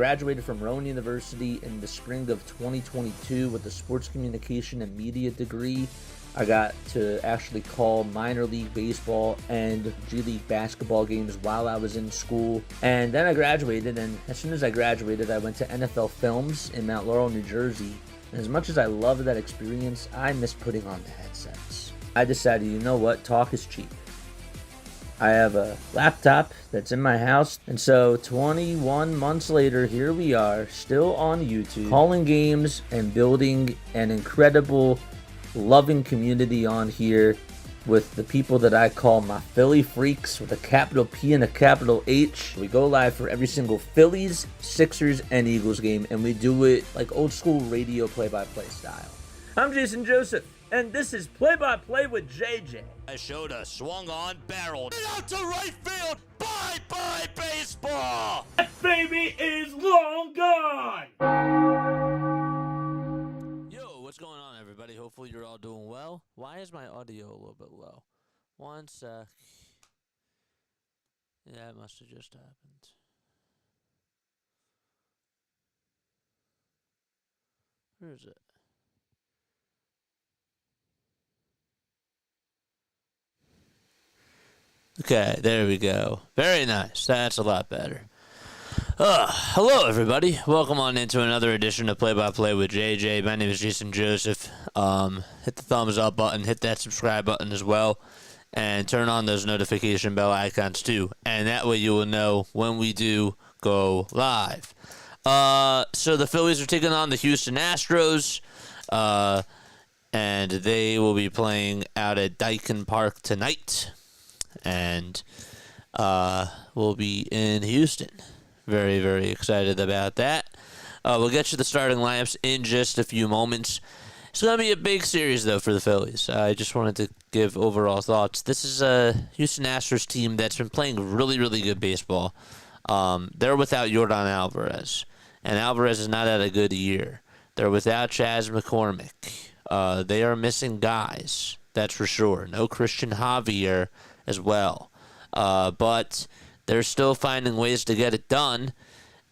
graduated from Rowan University in the spring of 2022 with a sports communication and media degree. I got to actually call minor league baseball and G League basketball games while I was in school. And then I graduated, and as soon as I graduated, I went to NFL Films in Mount Laurel, New Jersey. And as much as I loved that experience, I miss putting on the headsets. I decided, you know what, talk is cheap. I have a laptop that's in my house, and so 21 months later, here we are, still on YouTube, calling games and building an incredible, loving community on here with the people that I call my Philly freaks with a capital P and a capital H. We go live for every single Phillies, Sixers, and Eagles game, and we do it like old school radio play-by-play style. I'm Jason Joseph, and this is Play-by-Play with JJ. I showed a swung on barrel. Get out to right field. Bye-bye baseball. That baby is long gone. What's going on, everybody? Hopefully you're all doing well. Why is my audio a little bit low? One sec. Yeah, it must have just happened. Where is it? Okay, there we go. Very nice. That's a lot better. Hello, everybody. Welcome on into another edition of Play-by-Play with JJ. My name is Jason Joseph. Hit the thumbs up button, hit that subscribe button as well, and turn on those notification bell icons too. And that way you will know when we do go live. So the Phillies are taking on the Houston Astros, and they will be playing out at Dyken Park tonight, and we'll be in Houston. Very, very excited about that. We'll get you the starting lineups in just a few moments. It's going to be a big series, though, for the Phillies. I just wanted to give overall thoughts. This is a Houston Astros team that's been playing really, really good baseball. They're without Yordan Alvarez, and Alvarez is not at a good year. They're without Chas McCormick. They are missing guys, that's for sure. No Christian Javier as well. But they're still finding ways to get it done,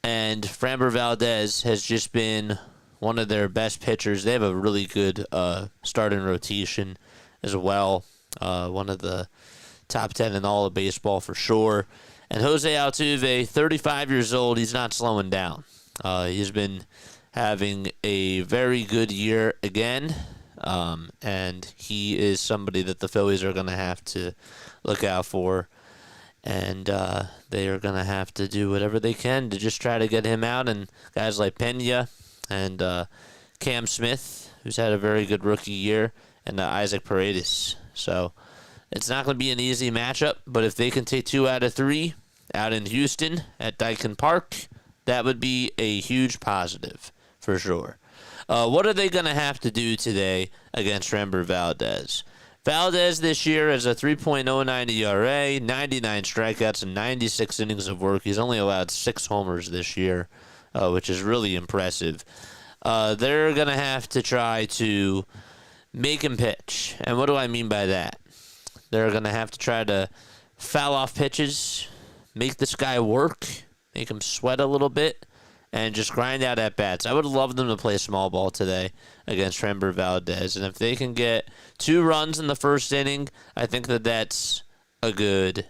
and Framber Valdez has just been one of their best pitchers. They have a really good starting rotation as well. One of the top 10 in all of baseball for sure. And Jose Altuve, 35 years old, he's not slowing down. He's been having a very good year again, and he is somebody that the Phillies are going to have to look out for. And they are going to have to do whatever they can to just try to get him out. And guys like Pena and Cam Smith, who's had a very good rookie year, and Isaac Paredes. So it's not going to be an easy matchup, but if they can take 2 out of 3 out in Houston at Dyken Park, that would be a huge positive for sure. What are they going to have to do today against Framber Valdez? Valdez this year has a 3.09 ERA, 99 strikeouts, and 96 innings of work. He's only allowed 6 homers this year, which is really impressive. They're going to have to try to make him pitch. And what do I mean by that? They're going to have to try to foul off pitches, make this guy work, make him sweat a little bit, and just grind out at-bats. I would love them to play small ball today against Framber Valdez. And if they can get 2 runs in the first inning, I think that that's a good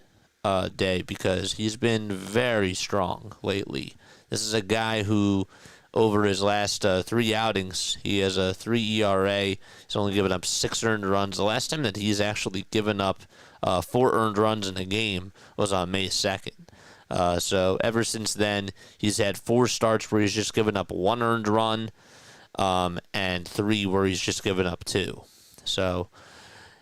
day because he's been very strong lately. This is a guy who, over his last 3 outings, he has a 3 ERA. He's only given up 6 earned runs. The last time that he's actually given up 4 earned runs in a game was on May 2nd. So ever since then, he's had 4 starts where he's just given up 1 earned run, and 3 where he's just given up 2. So,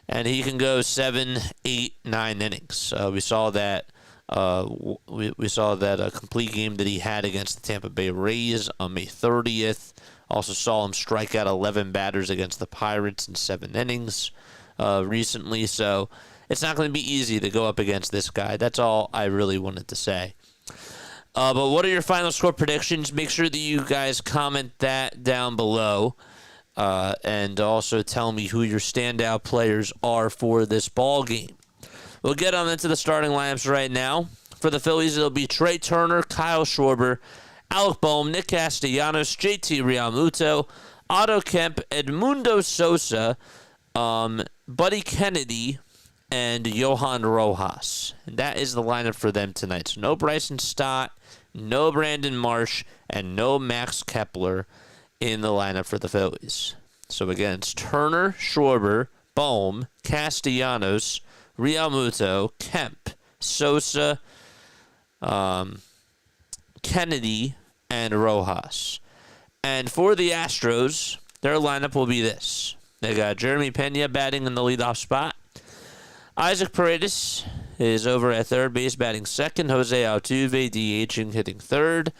and he can go 7, 8, 9 innings. We saw that. We saw that a complete game that he had against the Tampa Bay Rays on May 30th. Also saw him strike out 11 batters against the Pirates in 7 innings recently. So it's not going to be easy to go up against this guy. That's all I really wanted to say. But what are your final score predictions? Make sure that you guys comment that down below. And also tell me who your standout players are for this ball game. We'll get on into the starting lineups right now. For the Phillies, it'll be Trey Turner, Kyle Schwarber, Alec Bohm, Nick Castellanos, JT Realmuto, Otto Kemp, Edmundo Sosa, Buddy Kennedy, and Johan Rojas. And that is the lineup for them tonight. So no Bryson Stott, no Brandon Marsh, and no Max Kepler in the lineup for the Phillies. So again, it's Turner, Schwarber, Bohm, Castellanos, Realmuto, Kemp, Sosa, Kennedy, and Rojas. And for the Astros, their lineup will be this. They got Jeremy Pena batting in the leadoff spot. Isaac Paredes is over at third base batting second. Jose Altuve DHing hitting third.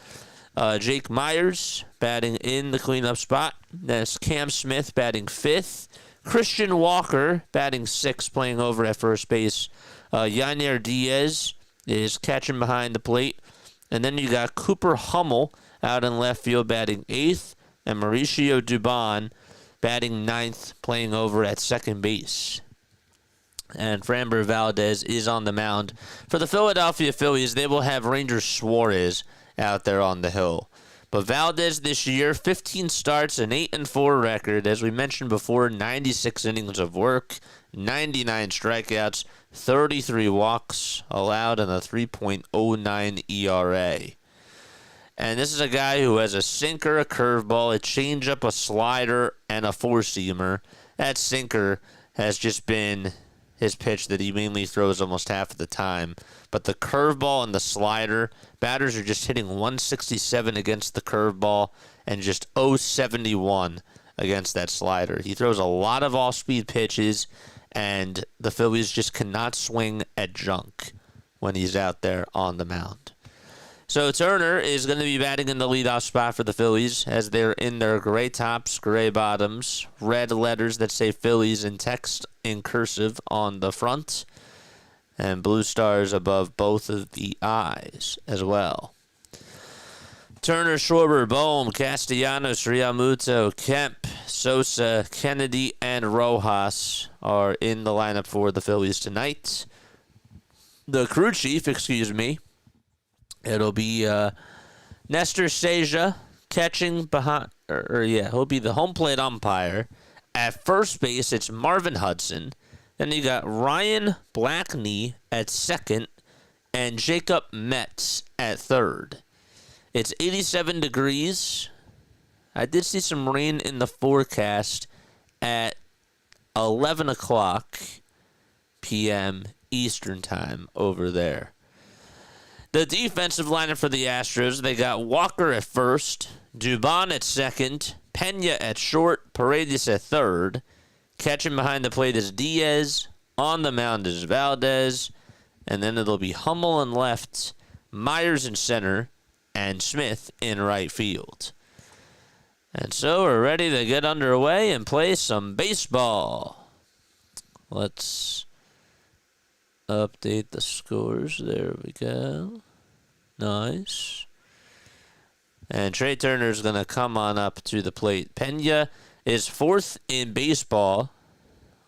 Jake Myers batting in the cleanup spot. That's Cam Smith batting fifth. Christian Walker batting sixth, playing over at first base. Yainer Diaz is catching behind the plate. And then you got Cooper Hummel out in left field batting eighth. And Mauricio Dubon batting ninth, playing over at second base. And Framber Valdez is on the mound. For the Philadelphia Phillies, they will have Ranger Suarez out there on the hill. But Valdez this year, 15 starts, an 8-4 record. As we mentioned before, 96 innings of work, 99 strikeouts, 33 walks allowed, and a 3.09 ERA. And this is a guy who has a sinker, a curveball, a changeup, a slider, and a four-seamer. That sinker has just been his pitch that he mainly throws almost half of the time. But the curveball and the slider, batters are just hitting 167 against the curveball and just 071 against that slider. He throws a lot of off-speed pitches, and the Phillies just cannot swing at junk when he's out there on the mound. So Turner is going to be batting in the leadoff spot for the Phillies as they're in their gray tops, gray bottoms, red letters that say Phillies in text in cursive on the front, and blue stars above both of the eyes as well. Turner, Schwarber, Bohm, Castellanos, Realmuto, Kemp, Sosa, Kennedy, and Rojas are in the lineup for the Phillies tonight. The crew chief, it'll be Nestor Seja catching behind, he'll be the home plate umpire. At first base, it's Marvin Hudson. Then you got Ryan Blackney at second and Jacob Metz at third. It's 87 degrees. I did see some rain in the forecast at 11 o'clock p.m. Eastern time over there. The defensive lineup for the Astros, they got Walker at first, Dubon at second, Pena at short, Paredes at third. Catching behind the plate is Diaz. On the mound is Valdez. And then it'll be Hummel in left, Myers in center, and Smith in right field. And so we're ready to get underway and play some baseball. Let's update the scores. There we go. Nice. And Trey Turner's going to come on up to the plate. Pena is fourth in baseball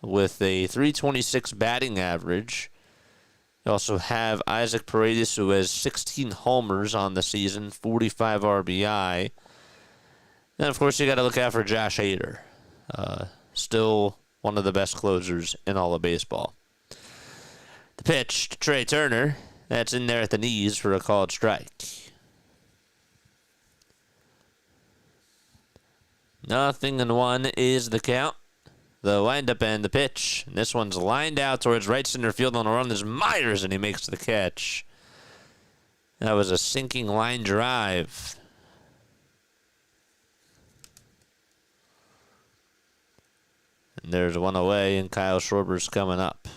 with a .326 batting average. You also have Isaac Paredes, who has 16 homers on the season, 45 RBI. And, of course, you got to look out for Josh Hader. Still one of the best closers in all of baseball. The pitch to Trey Turner. That's in there at the knees for a called strike. 0-1 is the count. The windup and the pitch. And this one's lined out towards right center field on a run. There's Myers, and he makes the catch. That was a sinking line drive. And there's one away, and Kyle Schwarber's coming up.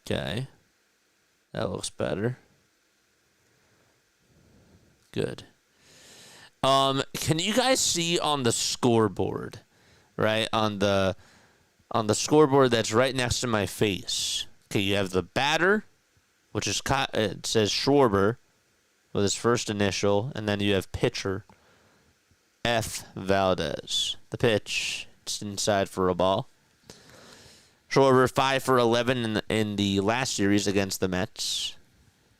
Okay. That looks better. Good. Can you guys see on the scoreboard, right? On the scoreboard that's right next to my face. Okay, you have the batter, which is it says Schwarber with his first initial, and then you have pitcher F. Valdez. The pitch, it's inside for a ball. Schwarber 5 for 11 in the last series against the Mets.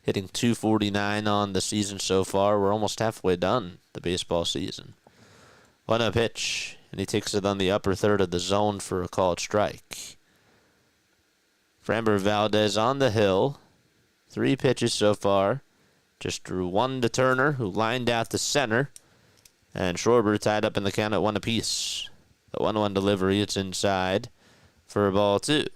hitting .249 on the season so far. We're almost halfway done the baseball season. 1-0 pitch, and he takes it on the upper third of the zone for a called strike. Framber Valdez on the hill. 3 pitches so far. Just drew 1 to Turner, who lined out to center. And Schwarber tied up in the count at 1 apiece. The 1-1 delivery, it's inside for ball 2.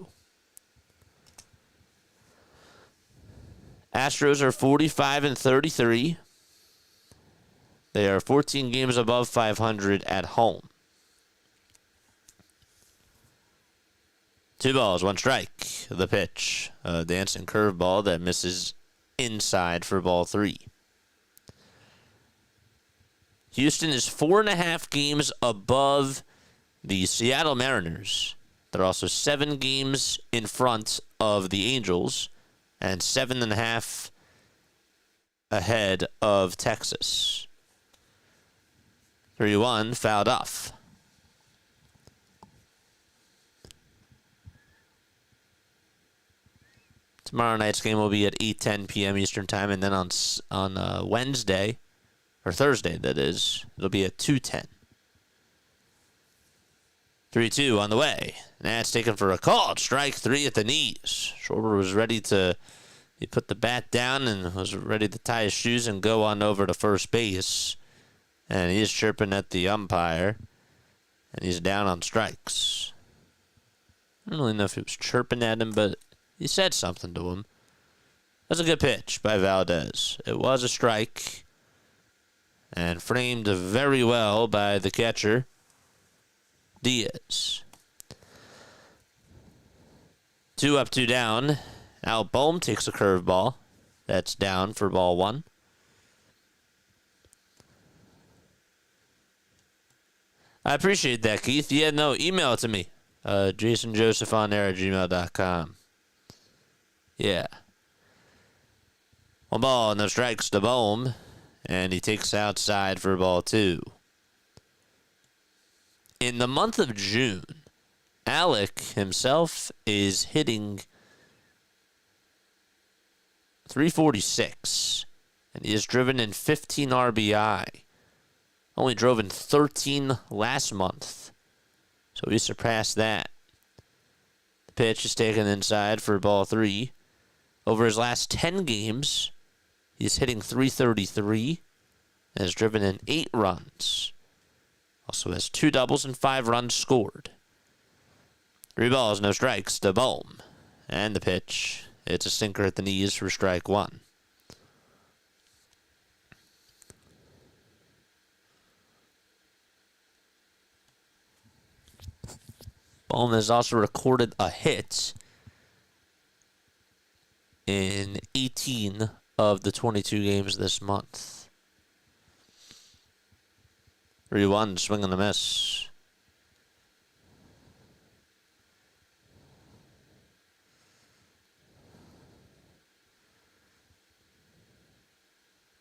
Astros are 45-33. They are 14 games above 500 at home. 2 balls, 1 strike. The pitch, a dancing curveball that misses inside for ball 3. Houston is 4.5 games above the Seattle Mariners. They're also 7 games in front of the Angels and 7.5 ahead of Texas. 3-1, fouled off. Tomorrow night's game will be at 8:10 p.m. Eastern Time, and then on Wednesday, or Thursday, that is, it'll be at 2:10. 3-2 on the way. That's taken for a call. Strike 3 at the knees. Schwarber was ready to... He put the bat down and was ready to tie his shoes and go on over to first base. And he is chirping at the umpire. And he's down on strikes. I don't really know if he was chirping at him, but he said something to him. That's a good pitch by Valdez. It was a strike. And framed very well by the catcher, Diaz. 2 up, 2 down. Now Bohm takes a curveball. That's down for ball 1. I appreciate that, Keith. Yeah, no, email it to me. JasonJosephOnAir@gmail.com. Yeah. 1 ball, no strikes to Bohm. And he takes outside for ball 2. In the month of June, Alec himself is hitting .346. And he has driven in 15 RBI. Only drove in 13 last month. So he surpassed that. The pitch is taken inside for ball 3. Over his last 10 games, he's hitting .333 and has driven in 8 runs. Also has 2 doubles and 5 runs scored. 3 balls, no strikes to Bohm. And the pitch, it's a sinker at the knees for strike 1. Bohm has also recorded a hit in 18 of the 22 games this month. 3-1, swing and a miss.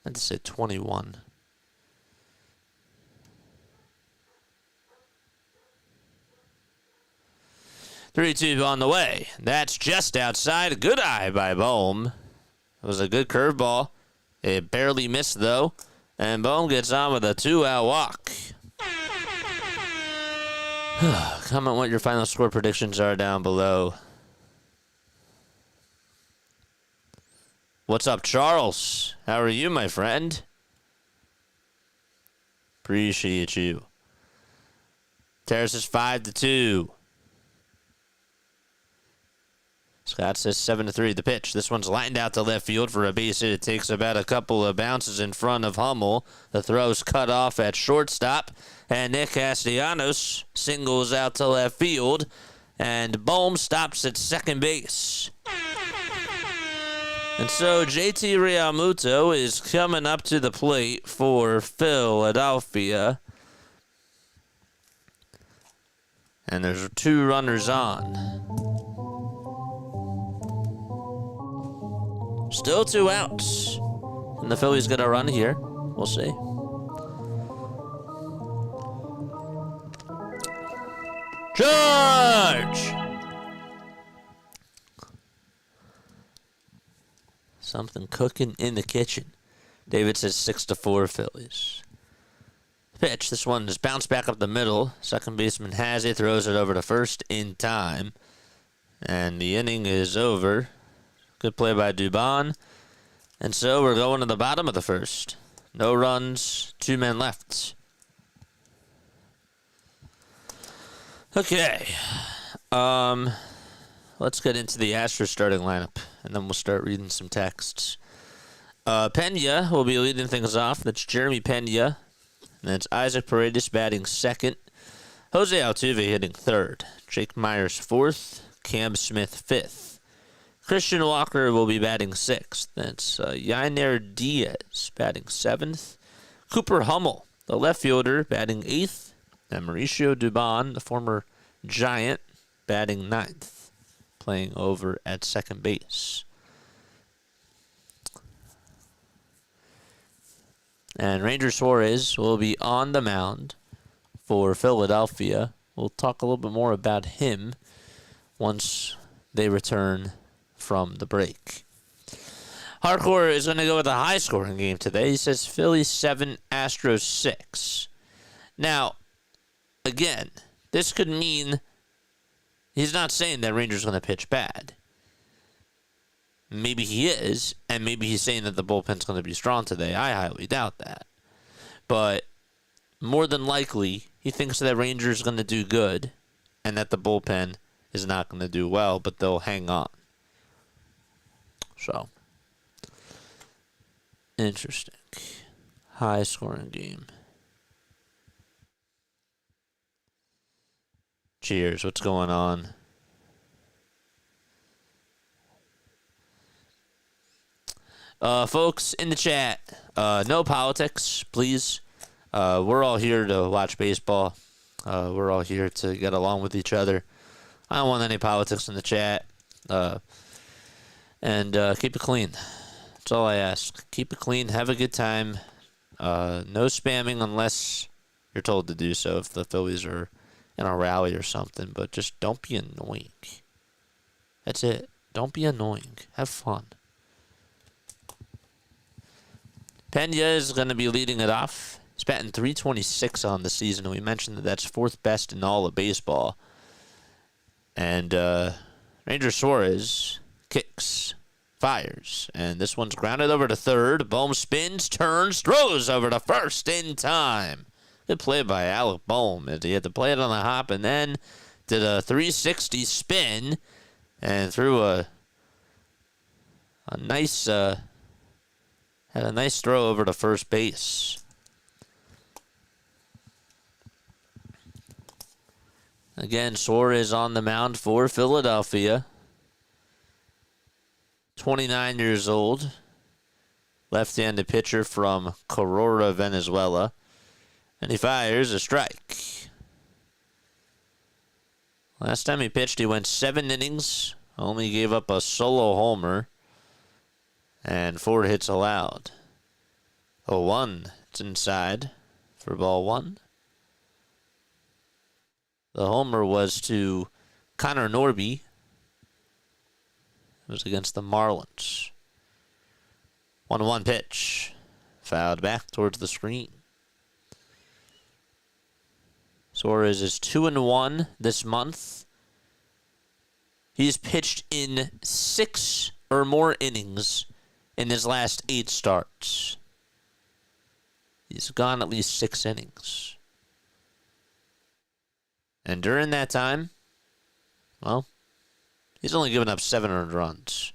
I had to say 21. Three-two on the way. That's just outside. A good eye by Bohm. It was a good curveball. It barely missed, though. And Bohm gets on with a 2-out walk. Comment what your final score predictions are down below. What's up, Charles? How are you, my friend? Appreciate you. Terrace is 5-2. Scott says 7-3. The pitch. This one's lined out to left field for a base hit. It takes about a couple of bounces in front of Hummel. The throw's cut off at shortstop. And Nick Castellanos singles out to left field. And Bohm stops at second base. And so JT Realmuto is coming up to the plate for Philadelphia. And there's 2 runners on. Still 2 outs. And the Phillies get a run here. We'll see. Charge! Something cooking in the kitchen. David says 6-4 Phillies. Pitch. This one is bounced back up the middle. Second baseman has it, throws it over to first in time. And the inning is over. Good play by Dubon. And so we're going to the bottom of the first. No runs, 2 men left. Okay. Let's get into the Astros starting lineup, and then we'll start reading some texts. Pena will be leading things off. That's Jeremy Pena. And that's Isaac Paredes batting second. Jose Altuve hitting third. Jake Myers fourth. Cam Smith fifth. Christian Walker will be batting sixth. That's Yainer Diaz batting seventh. Cooper Hummel, the left fielder, batting eighth. And Mauricio Dubon, the former Giant, batting ninth, playing over at second base. And Ranger Suarez will be on the mound for Philadelphia. We'll talk a little bit more about him once they return from the break. Hardcore is going to go with a high-scoring game today. He says Phillies 7, Astros 6. Now, again, this could mean he's not saying that Rangers going to pitch bad. Maybe he is, and maybe he's saying that the bullpen's going to be strong today. I highly doubt that. But more than likely, he thinks that Rangers going to do good and that the bullpen is not going to do well, but they'll hang on. So, interesting. High-scoring game. Cheers. What's going on? Folks in the chat, no politics, please. We're all here to watch baseball. We're all here to get along with each other. I don't want any politics in the chat. And keep it clean. That's all I ask. Keep it clean. Have a good time. No spamming unless you're told to do so if the Phillies are in a rally or something. But just don't be annoying. That's it. Don't be annoying. Have fun. Pena is going to be leading it off. He's batting .326 on the season. We mentioned that that's fourth best in all of baseball. And Ranger Suarez kicks, fires. And this one's grounded over to third. Bohm spins, turns, throws over to first in time. Good play by Alec Bohm. He had to play it on the hop and then did a 360 spin and threw a nice... had a nice throw over to first base. Again, Suarez on the mound for Philadelphia. 29 years old. Left-handed pitcher from Carora, Venezuela. And he fires a strike. Last time he pitched, he went 7 innings. Only gave up a solo homer. And 4 hits allowed. 0-1. It's inside for ball 1. The homer was to Connor Norby. It was against the Marlins. 1-1 pitch. Fouled back towards the screen. Suarez is 2-1 this month. He's pitched in 6 or more innings in his last 8 starts. He's gone at least 6 innings. And during that time, well, he's only given up 7 earned runs.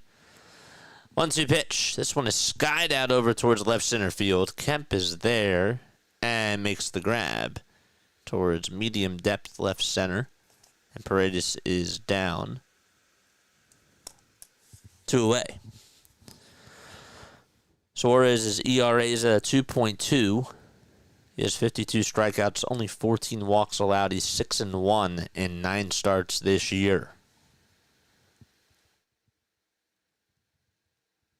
1-2 pitch. This one is skied out over towards left center field. Kemp is there and makes the grab towards medium depth left center. And Paredes is down. 2 away. Suarez's ERA is at 2.2. He has 52 strikeouts, only 14 walks allowed. He's 6-1 in 9 starts this year.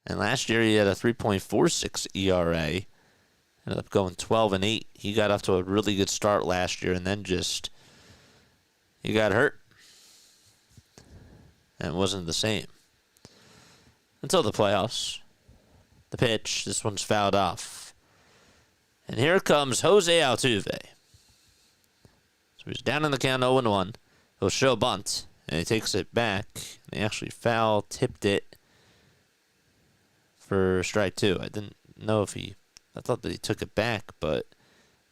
And last year he had a 3.46 ERA. Ended up going 12-8. He got off to a really good start last year and then he got hurt. And it wasn't the same. Until the playoffs. The pitch. This one's fouled off. And here comes Jose Altuve. So he's down in the count 0-1. He'll show bunt. And he takes it back. And he actually tipped it for strike 2. I didn't know if I thought that he took it back, but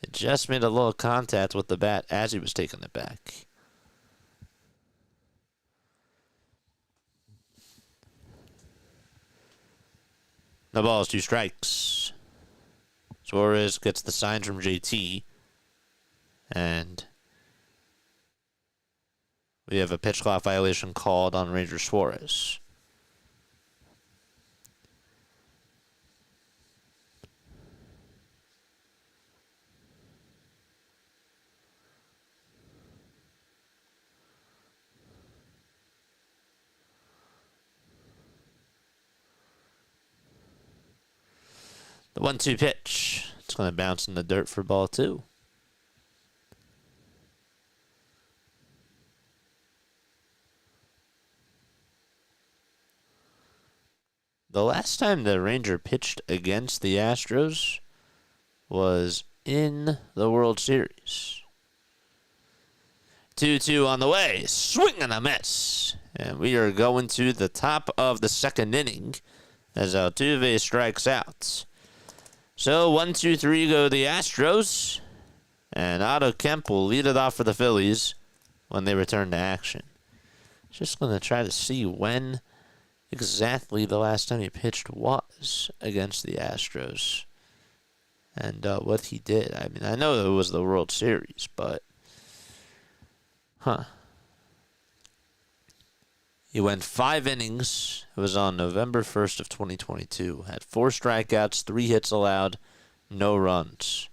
it just made a little contact with the bat as he was taking it back. No balls, 2 strikes. Suarez gets the signs from JT. And we have a pitch clock violation called on Ranger Suarez. The 1-2 pitch. It's going to bounce in the dirt for ball 2. The last time the Ranger pitched against the Astros was in the World Series. 2-2 on the way. Swing and a miss. And we are going to the top of the 2nd inning as Altuve strikes out. So 1-2-3 go the Astros. And Otto Kemp will lead it off for the Phillies when they return to action. Just going to try to see when exactly the last time he pitched was against the Astros. And what he did. I mean, I know it was the World Series, but he went 5 innings. It was on November 1st of 2022. Had 4 strikeouts, 3 hits allowed, no runs.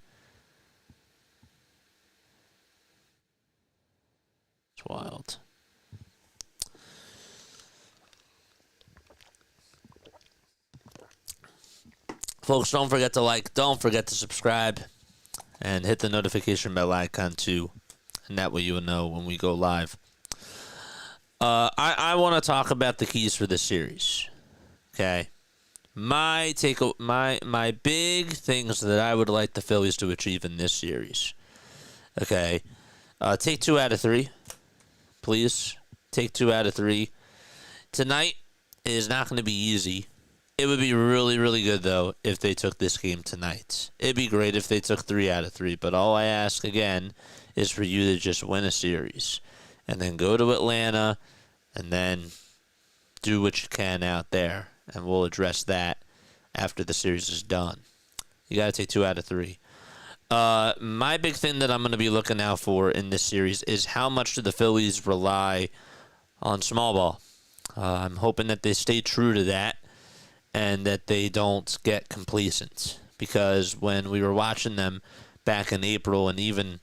It's wild. Folks, don't forget to like, don't forget to subscribe, and hit the notification bell icon too. And that way you will know when we go live. I want to talk about the keys for this series. Okay. My big things that I would like the Phillies to achieve in this series. Okay. Take 2 out of 3. Please. Take 2 out of 3. Tonight is not going to be easy. It would be really, really good, though, if they took this game tonight. It'd be great if they took 3 out of 3. But all I ask, again, is for you to just win a series. And then go to Atlanta, and then do what you can out there. And we'll address that after the series is done. You got to take 2 out of 3. My big thing that I'm going to be looking out for in this series is how much do the Phillies rely on small ball. I'm hoping that they stay true to that and that they don't get complacent. Because when we were watching them back in April and even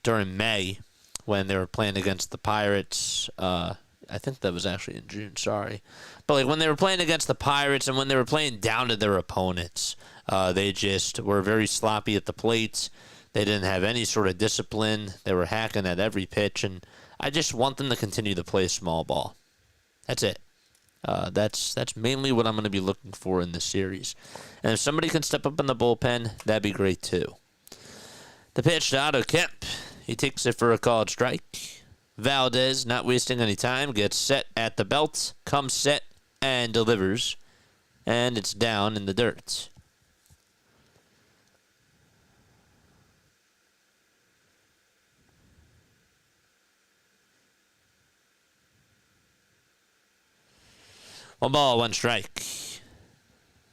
during May, when they were playing against the Pirates, I think that was actually in June, sorry. But like when they were playing against the Pirates and when they were playing down to their opponents, they just were very sloppy at the plate. They didn't have any sort of discipline. They were hacking at every pitch, and I just want them to continue to play small ball. That's it. That's mainly what I'm going to be looking for in this series. And if somebody can step up in the bullpen, that'd be great too. The pitch to Otto Kemp. He takes it for a called strike. Valdez, not wasting any time, gets set at the belt, comes set, and delivers. And it's down in the dirt. One ball, 1 strike.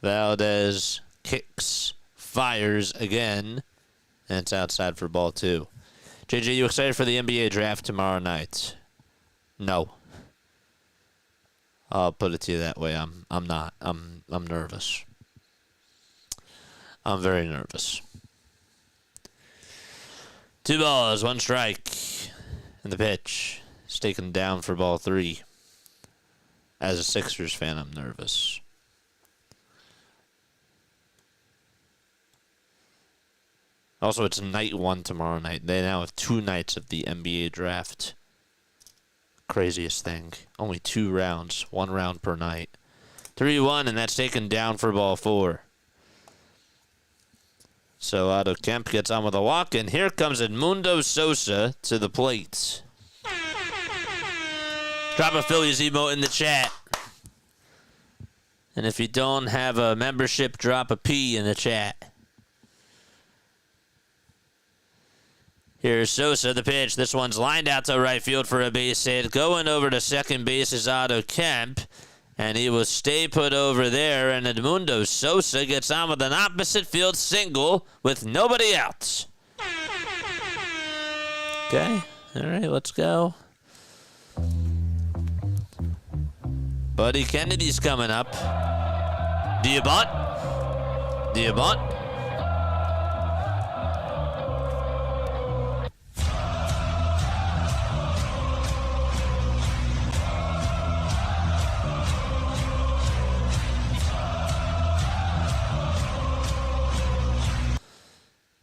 Valdez kicks, fires again, and it's outside for ball 2. JJ, you excited for the NBA draft tomorrow night? No. I'll put it to you that way. I'm not. I'm nervous. I'm very nervous. 2 balls, 1 strike. And the pitch is taken down for ball 3. As a Sixers fan, I'm nervous. Also, it's night 1 tomorrow night. They now have 2 nights of the NBA draft. Craziest thing. Only 2 rounds. 1 round per night. 3-1, and that's taken down for ball 4. So Otto Kemp gets on with a walk, and here comes Edmundo Sosa to the plate. Drop a Phillies emote in the chat. And if you don't have a membership, drop a P in the chat. Here's Sosa, the pitch. This one's lined out to right field for a base hit. Going over to second base is Otto Kemp. And he will stay put over there. And Edmundo Sosa gets on with an opposite field single with nobody out. Okay. All right, let's go. Buddy Kennedy's coming up. Do you bunt? Do you bunt?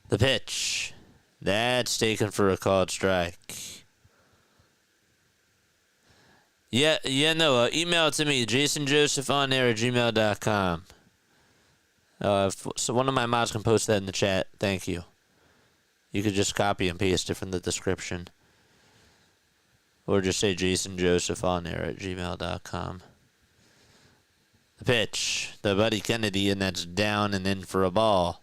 The pitch. That's taken for a called strike. Yeah, no, email it to me, jasonjosephonair@gmail.com. So one of my mods can post that in the chat. Thank you. You could just copy and paste it from the description. Or just say jasonjosephonair@gmail.com. The pitch. The Buddy Kennedy, and that's down and in for a ball.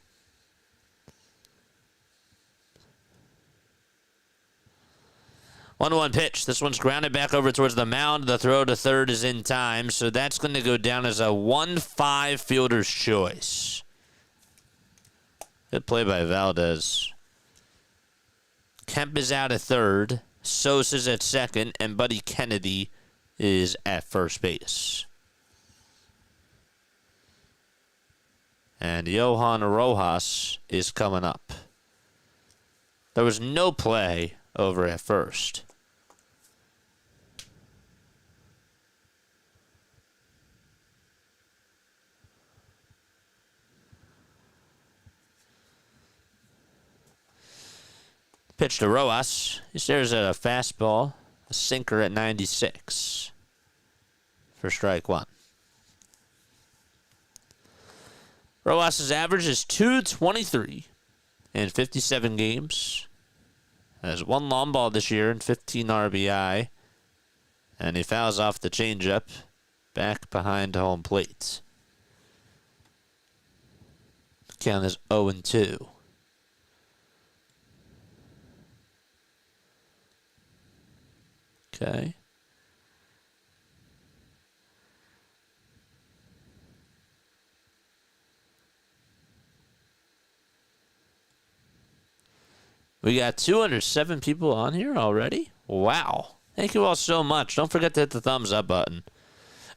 1-1 pitch. This one's grounded back over towards the mound. The throw to third is in time, so that's going to go down as a 1-5 fielder's choice. Good play by Valdez. Kemp is out at third. Sosa's at second, and Buddy Kennedy is at first base. And Johan Rojas is coming up. There was no play over at first. Pitch to Rojas. He stares at a fastball, a sinker at 96 for strike 1. Rojas' average is .223 in 57 games. Has 1 long ball this year and 15 RBI. And he fouls off the changeup back behind home plate. Count is 0-2. Okay. We got 207 people on here already. Wow. Thank you all so much. Don't forget to hit the thumbs up button.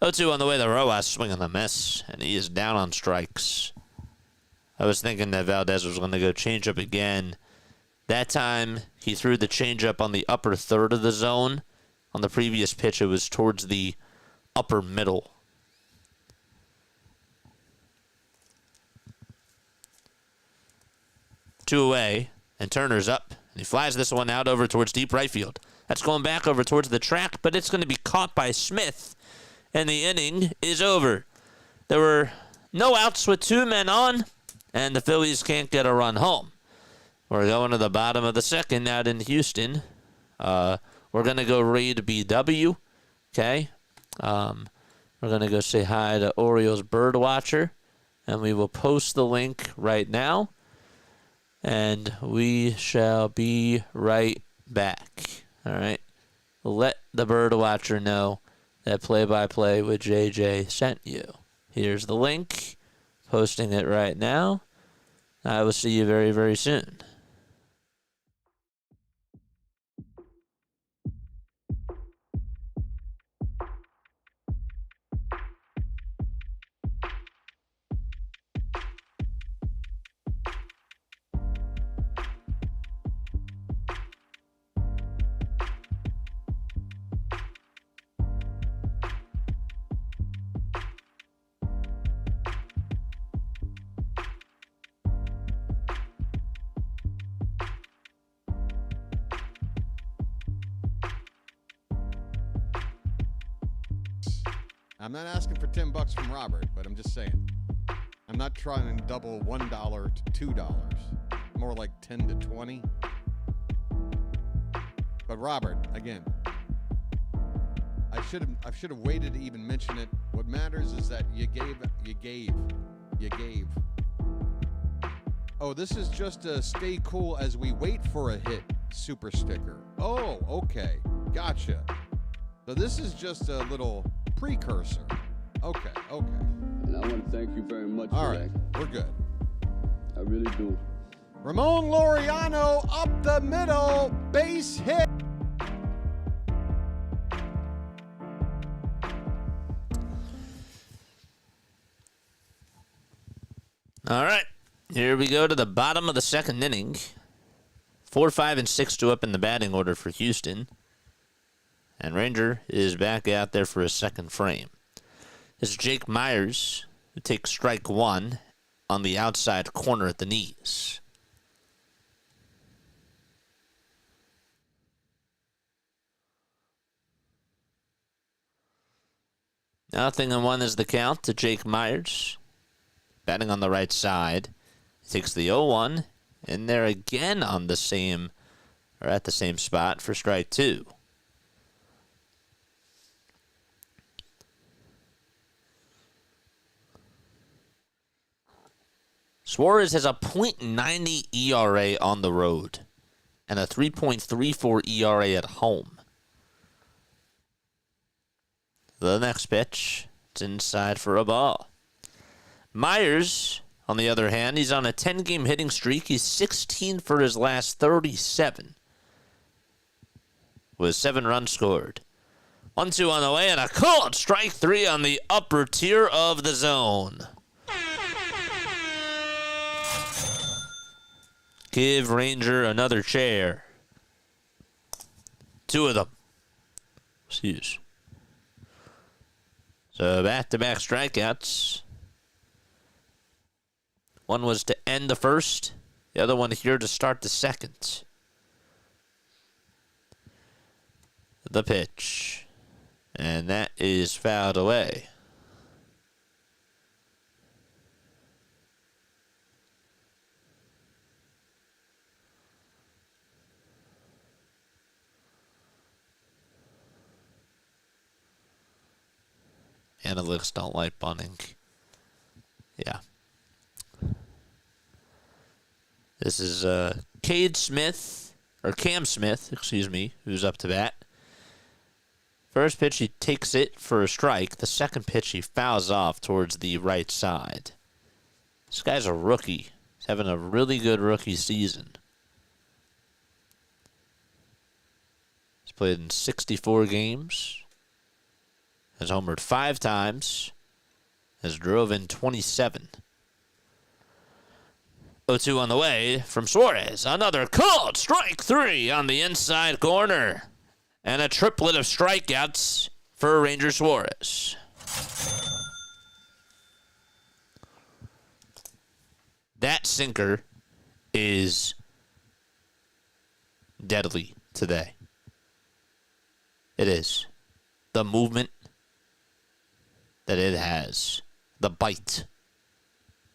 0-2 on the way to Rojas, swing and a miss, and he is down on strikes. I was thinking that Valdez was going to go change up again. That time, he threw the changeup on the upper third of the zone. On the previous pitch, it was towards the upper middle. Two away, and Turner's up. And he flies this one out over towards deep right field. That's going back over towards the track, but it's going to be caught by Smith. And the inning is over. There were no outs with 2 men on, and the Phillies can't get a run home. We're going to the bottom of the second out in Houston. We're going to go raid BW, okay? We're going to go say hi to Orioles Birdwatcher, and we will post the link right now, and we shall be right back, all right? Let the Birdwatcher know that Play-by-Play with JJ sent you. Here's the link, posting it right now. I will see you very, very soon. I'm not asking for $10 from Robert, but I'm just saying. I'm not trying to double $1 to $2. More like 10 to 20. But Robert, again, I should have waited to even mention it. What matters is that you gave. Oh, this is just a stay cool as we wait for a hit super sticker. Oh, okay. Gotcha. So this is just a little precursor. Okay. And I want to thank you very much All for right, that. we're good. I really do. Ramon Laureano up the middle, base hit. All right, here we go to the bottom of the second inning. 4, 5, and 6 to up in the batting order for Houston. And Ranger is back out there for his second frame. This is Jake Myers, who takes strike one on the outside corner at the knees. Nothing and one is the count to Jake Myers. Batting on the right side. He takes the 0-1. In there again on the same, or at the same spot for strike two. Suarez has a .90 ERA on the road and a 3.34 ERA at home. The next pitch, it's inside for a ball. Myers, on the other hand, he's on a 10-game hitting streak. He's 16 for his last 37 with 7 runs scored. 1-2 on the way and a called strike 3 on the upper tier of the zone. Give Ranger another chair. 2 of them. Excuse. So back-to-back strikeouts. One was to end the first. The other one here to start the second. The pitch. And that is fouled away. Analytics don't like bunting. Yeah. This is Cam Smith, who's up to bat. First pitch, he takes it for a strike. The second pitch, he fouls off towards the right side. This guy's a rookie. He's having a really good rookie season. He's played in 64 games. Has homered 5 times. Has drove in 27. 0-2 on the way from Suarez. Another called strike 3 on the inside corner. And a triplet of strikeouts for Ranger Suarez. That sinker is deadly today. It is. The movement that it has. The bite.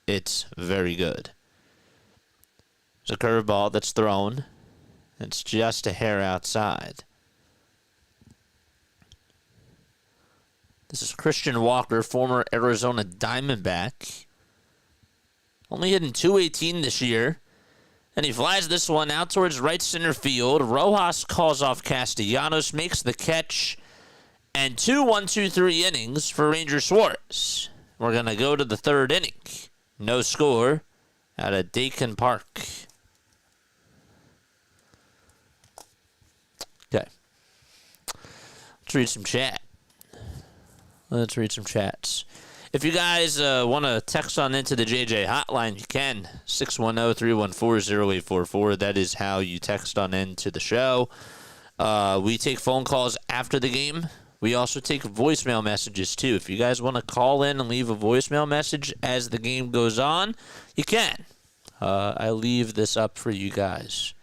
It's very good. There's a curveball that's thrown. It's just a hair outside. This is Christian Walker, former Arizona Diamondback. Only hitting .218 this year. And he flies this one out towards right center field. Rojas calls off Castellanos, makes the catch. And 2 1-2-3 innings for Ranger Suarez. We're going to go to the third inning. No score out of Dakin Park. Okay. Let's read some chat. Let's read some chats. If you guys want to text on into the JJ hotline, you can. 610-314-0844. That is how you text on into the show. We take phone calls after the game. We also take voicemail messages, too. If you guys want to call in and leave a voicemail message as the game goes on, you can. I leave this up for you guys.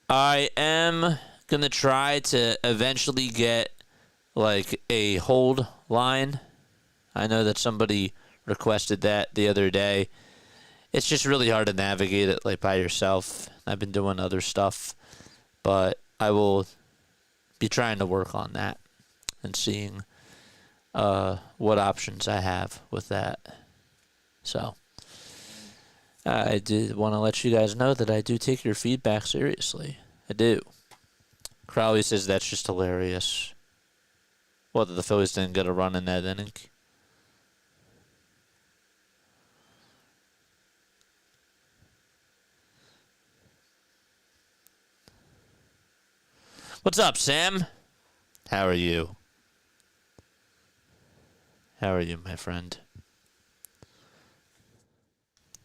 I am going to try to eventually get like a hold line. I know that somebody requested that the other day. It's just really hard to navigate it like by yourself. I've been doing other stuff, but I will be trying to work on that and seeing what options I have with that. So I did want to let you guys know that I do take your feedback seriously. I do. Crowley says that's just hilarious. What, that the Phillies didn't get a run in that inning? What's up, Sam? How are you? How are you, my friend?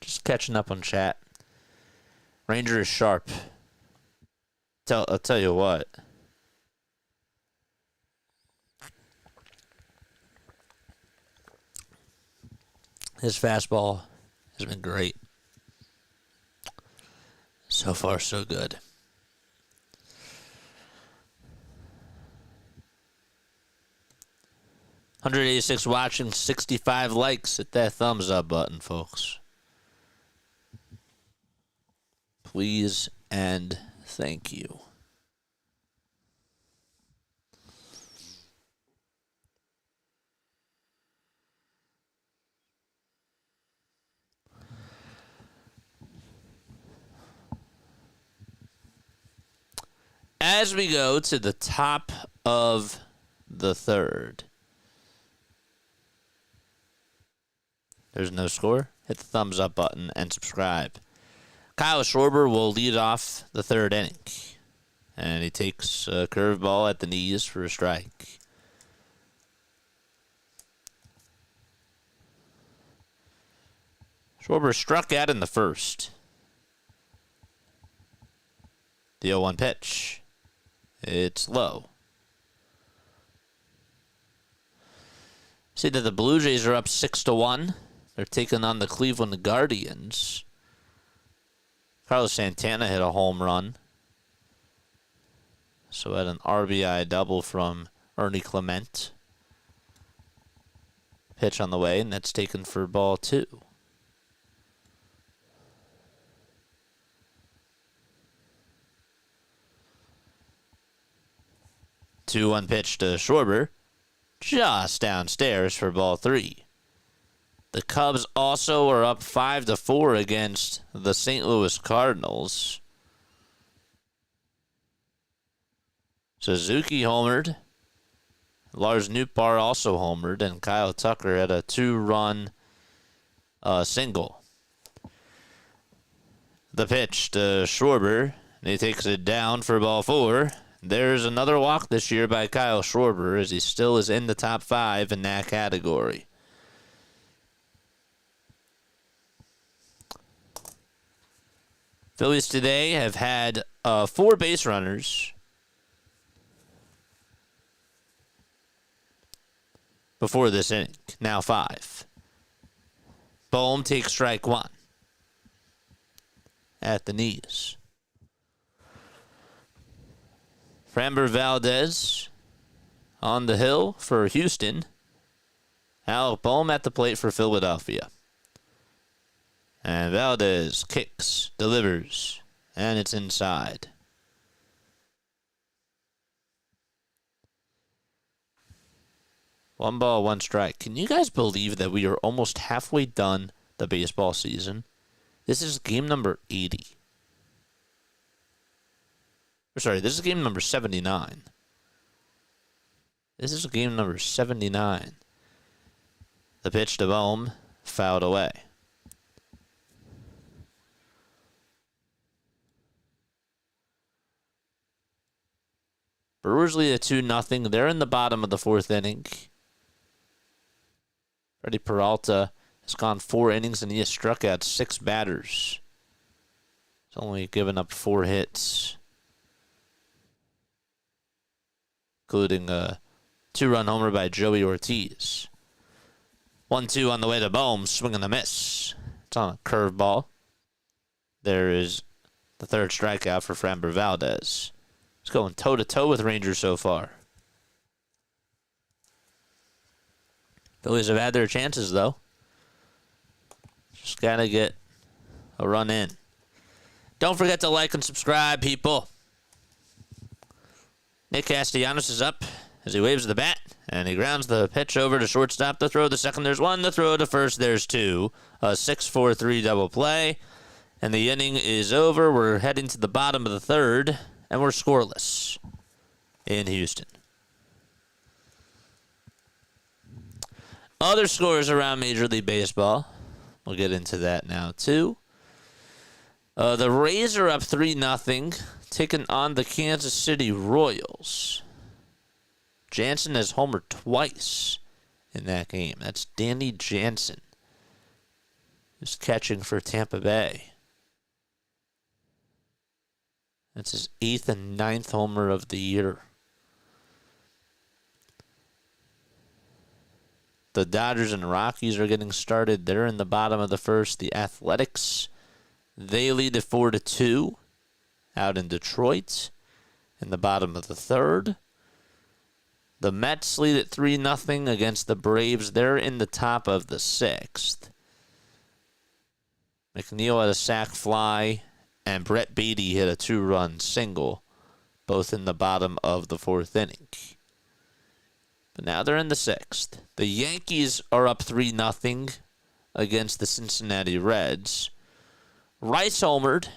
Just catching up on chat. Ranger is sharp. I'll tell you what. His fastball has been great. So far, so good. $186 watching, 65 likes. Hit that thumbs up button, folks. Please and thank you. As we go to the top of the third. There's no score. Hit the thumbs up button and subscribe. Kyle Schwarber will lead off the third inning. And he takes a curveball at the knees for a strike. Schwarber struck out in the first. The 0-1 pitch. It's low. See that the Blue Jays are up 6-1. They're taking on the Cleveland Guardians. Carlos Santana hit a home run. So had an RBI double from Ernie Clement. Pitch on the way, and that's taken for ball 2. Two-one pitch to Schwarber. Just downstairs for ball 3. The Cubs also are up 5-4 against the St. Louis Cardinals. Suzuki homered. Lars Nootbaar also homered, and Kyle Tucker had a 2-run single. The pitch to Schwarber, and he takes it down for ball 4. There's another walk this year by Kyle Schwarber, as he still is in the top 5 in that category. Phillies today have had 4 base runners before this inning. Now 5. Bohm takes strike 1 at the knees. Framber Valdez on the hill for Houston. Alec Bohm at the plate for Philadelphia. And Valdez kicks, delivers, and it's inside. One ball, one strike. Can you guys believe that we are almost halfway done the baseball season? This is game number 80. Sorry, this is game number 79. This is game number 79. The pitch to Bohm, fouled away. Brewers lead at 2-0. They're in the bottom of the 4th inning. Freddie Peralta has gone 4 innings and he has struck out 6 batters. He's only given up 4 hits, including a 2-run homer by Joey Ortiz. 1-2 on the way to Bohm, swing and a miss. It's on a curveball. There is the 3rd strikeout for Framber Valdez. He's going toe-to-toe with Rangers so far. Phillies have had their chances, though. Just got to get a run in. Don't forget to like and subscribe, people. Nick Castellanos is up as he waves the bat, and he grounds the pitch over to shortstop. The throw to second, there's one. The throw to first, there's two. A 6-4-3 double play, and the inning is over. We're heading to the bottom of the third, and we're scoreless in Houston. Other scores around Major League Baseball. We'll get into that now, too. The Rays are up 3-0, taking on the Kansas City Royals. Jansen has homered twice in that game. That's Danny Jansen, who's catching for Tampa Bay. That's his 8th and 9th homer of the year. The Dodgers and Rockies are getting started. They're in the bottom of the first. The Athletics, they lead at 4-2 out in Detroit in the bottom of the third. The Mets lead at 3-0 against the Braves. They're in the top of the sixth. McNeil had a sac fly, and Brett Beatty hit a 2-run single, both in the bottom of the fourth inning. But now they're in the sixth. The Yankees are up 3-0 against the Cincinnati Reds. Rice homered,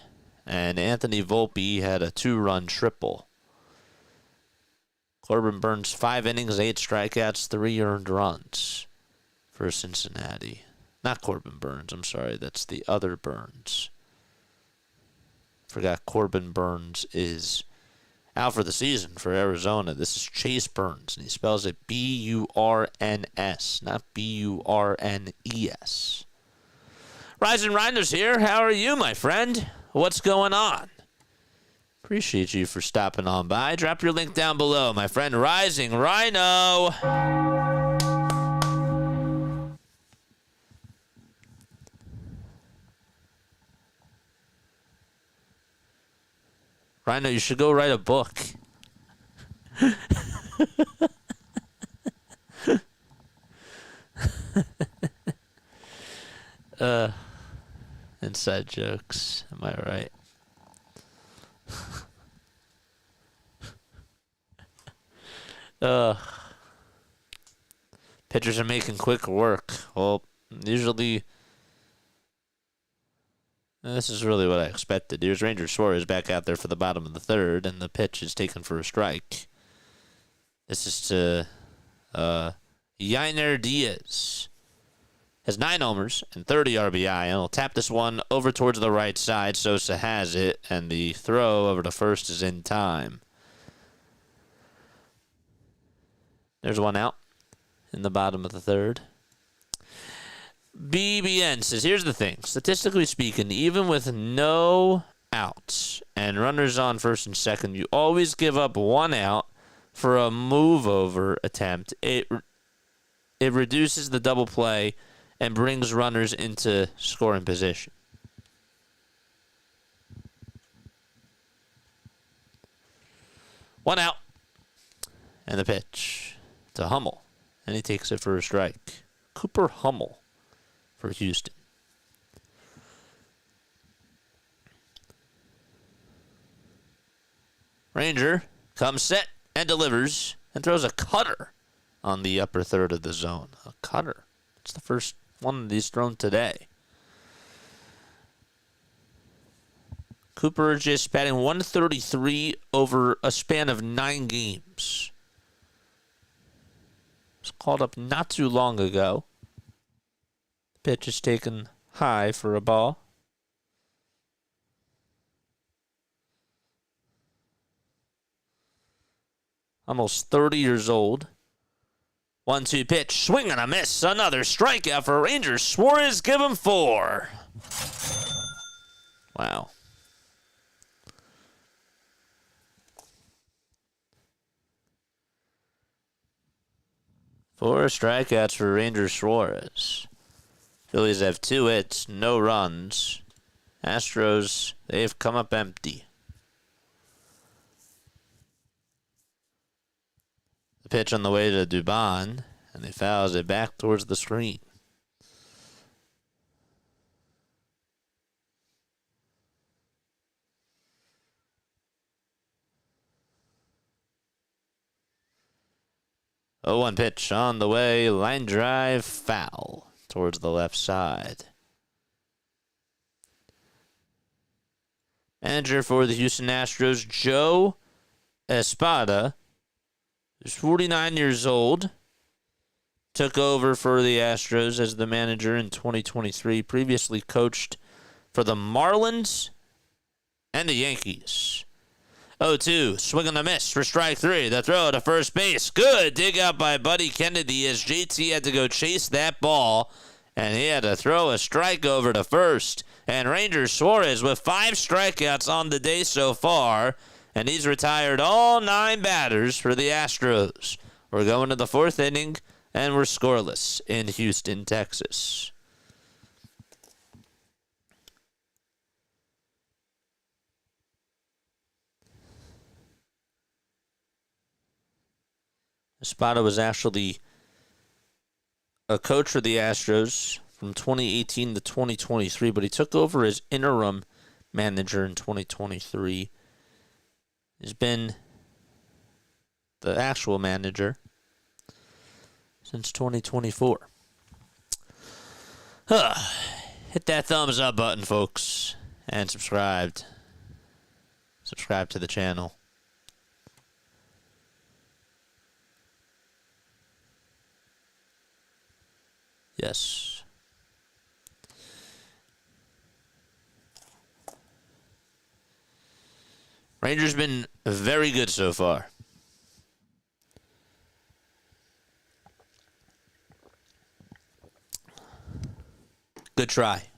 and Anthony Volpe had a 2-run triple. Corbin Burns, 5 innings, 8 strikeouts, 3 earned runs for Cincinnati. Not Corbin Burns, I'm sorry. That's the other Burns. Forgot Corbin Burns is out for the season for Arizona. This is Chase Burns, and he spells it B-U-R-N-S, not B-U-R-N-E-S. Rising Rhinos here. How are you, my friend? What's going on? Appreciate you for stopping on by. Drop your link down below, my friend. Rising Rhino. Rhino, you should go write a book. Inside jokes. Am I right? Pitchers are making quick work. Well, usually, this is really what I expected. Here's Ranger Suarez back out there for the bottom of the third, and the pitch is taken for a strike. This is to Yainer Diaz. Has 9 homers and 30 RBI, and he'll tap this one over towards the right side. Sosa has it, and the throw over to first is in time. There's one out in the bottom of the third. BBN says, here's the thing. Statistically speaking, even with no outs and runners on first and second, you always give up 1 out for a move-over attempt. It reduces the double play and brings runners into scoring position. One out. And the pitch to Hummel. And he takes it for a strike. Cooper Hummel for Houston. Ranger comes set and delivers and throws a cutter on the upper third of the zone. A cutter. It's the first one of these thrown today. Cooper just batting 133 over a span of 9 games. Was called up not too long ago. Pitch is taken high for a ball. Almost 30 years old. 1-2 pitch, swing and a miss. Another strikeout for Rangers. Suarez, give him 4. Wow. Four strikeouts for Rangers Suarez. Phillies have 2 hits, no runs. Astros, they've come up empty. The pitch on the way to Dubon, And he fouls it back towards the screen. Oh, 1 pitch on the way. Line drive, foul towards the left side. Manager for the Houston Astros, Joe Espada, who's 49 years old, took over for the Astros as the manager in 2023. Previously coached for the Marlins and the Yankees. 0-2, swing and a miss for strike 3. The throw to first base. Good dig out by Buddy Kennedy as JT had to go chase that ball, and he had to throw a strike over to first. And Rangers Suarez with 5 strikeouts on the day so far, and he's retired all 9 batters for the Astros. We're going to the 4th inning, and we're scoreless in Houston, Texas. Espada was actually a coach for the Astros from 2018 to 2023, but he took over as interim manager in 2023. He's been the actual manager since 2024. Hit that thumbs up button, folks, and subscribe to the channel. Yes. Rangers been very good so far. Good try.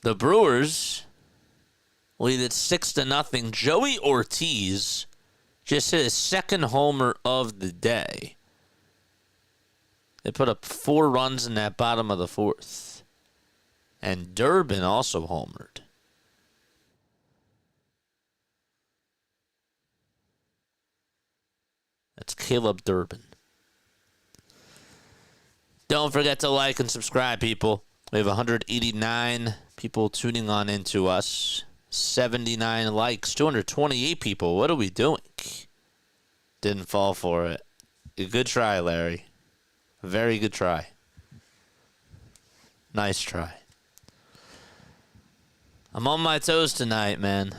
The Brewers lead it 6-0. Joey Ortiz just hit his 2nd homer of the day. They put up 4 runs in that bottom of the 4th. And Durbin also homered. That's Caleb Durbin. Don't forget to like and subscribe, people. We have 189 people tuning on into us. 79 likes, 228 people. What are we doing? Didn't fall for it. Good try, Larry. Very good try. Nice try. I'm on my toes tonight, man.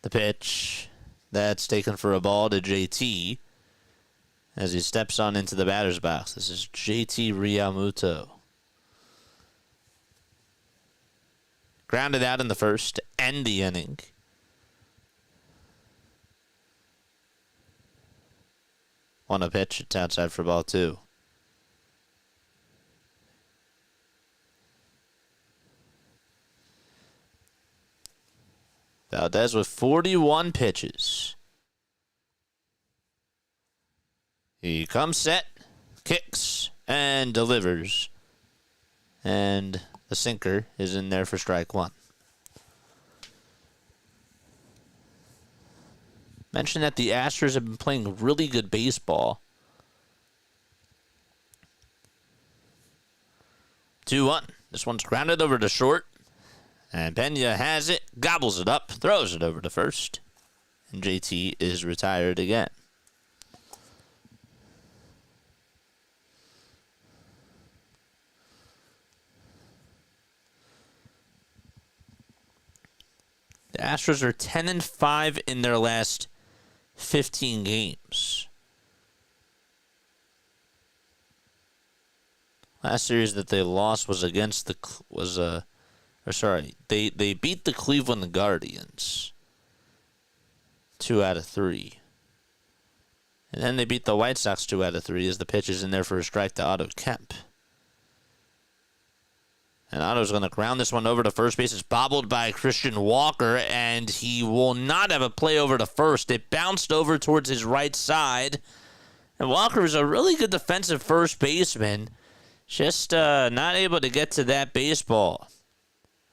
The pitch. That's taken for a ball to JT as he steps on into the batter's box. This is JT Realmuto. Grounded out in the 1st to end the inning. On a pitch, it's outside for ball 2. Valdez with 41 pitches. He comes set, kicks, and delivers. And the sinker is in there for strike 1. Mentioned that the Astros have been playing really good baseball. 2-1. This one's grounded over to short. And Pena has it, gobbles it up, throws it over to first. And JT is retired again. The Astros are 10-5 in their last 15 games. Last series that they lost was against the they beat the Cleveland Guardians 2 out of 3. And then they beat the White Sox 2 out of 3 as the pitch is in there for a strike to Otto Kemp. And Otto's going to ground this one over to first base. It's bobbled by Christian Walker, and he will not have a play over to first. It bounced over towards his right side. And Walker is a really good defensive first baseman. Just not able to get to that baseball.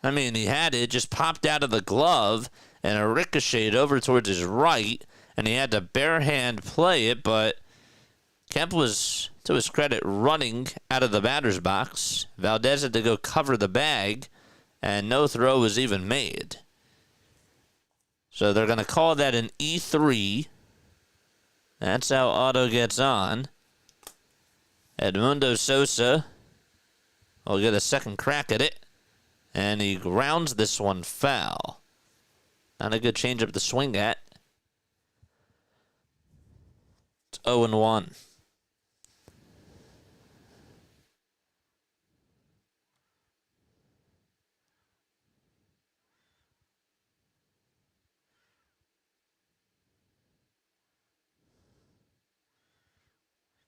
I mean, he had it, just popped out of the glove, and it ricocheted over towards his right, and he had to bare hand play it, but Kemp was, to his credit, running out of the batter's box. Valdez had to go cover the bag, and no throw was even made. So they're going to call that an E3. That's how Otto gets on. Edmundo Sosa will get a second crack at it, and he grounds this one foul. Not a good changeup to swing at. It's 0-1.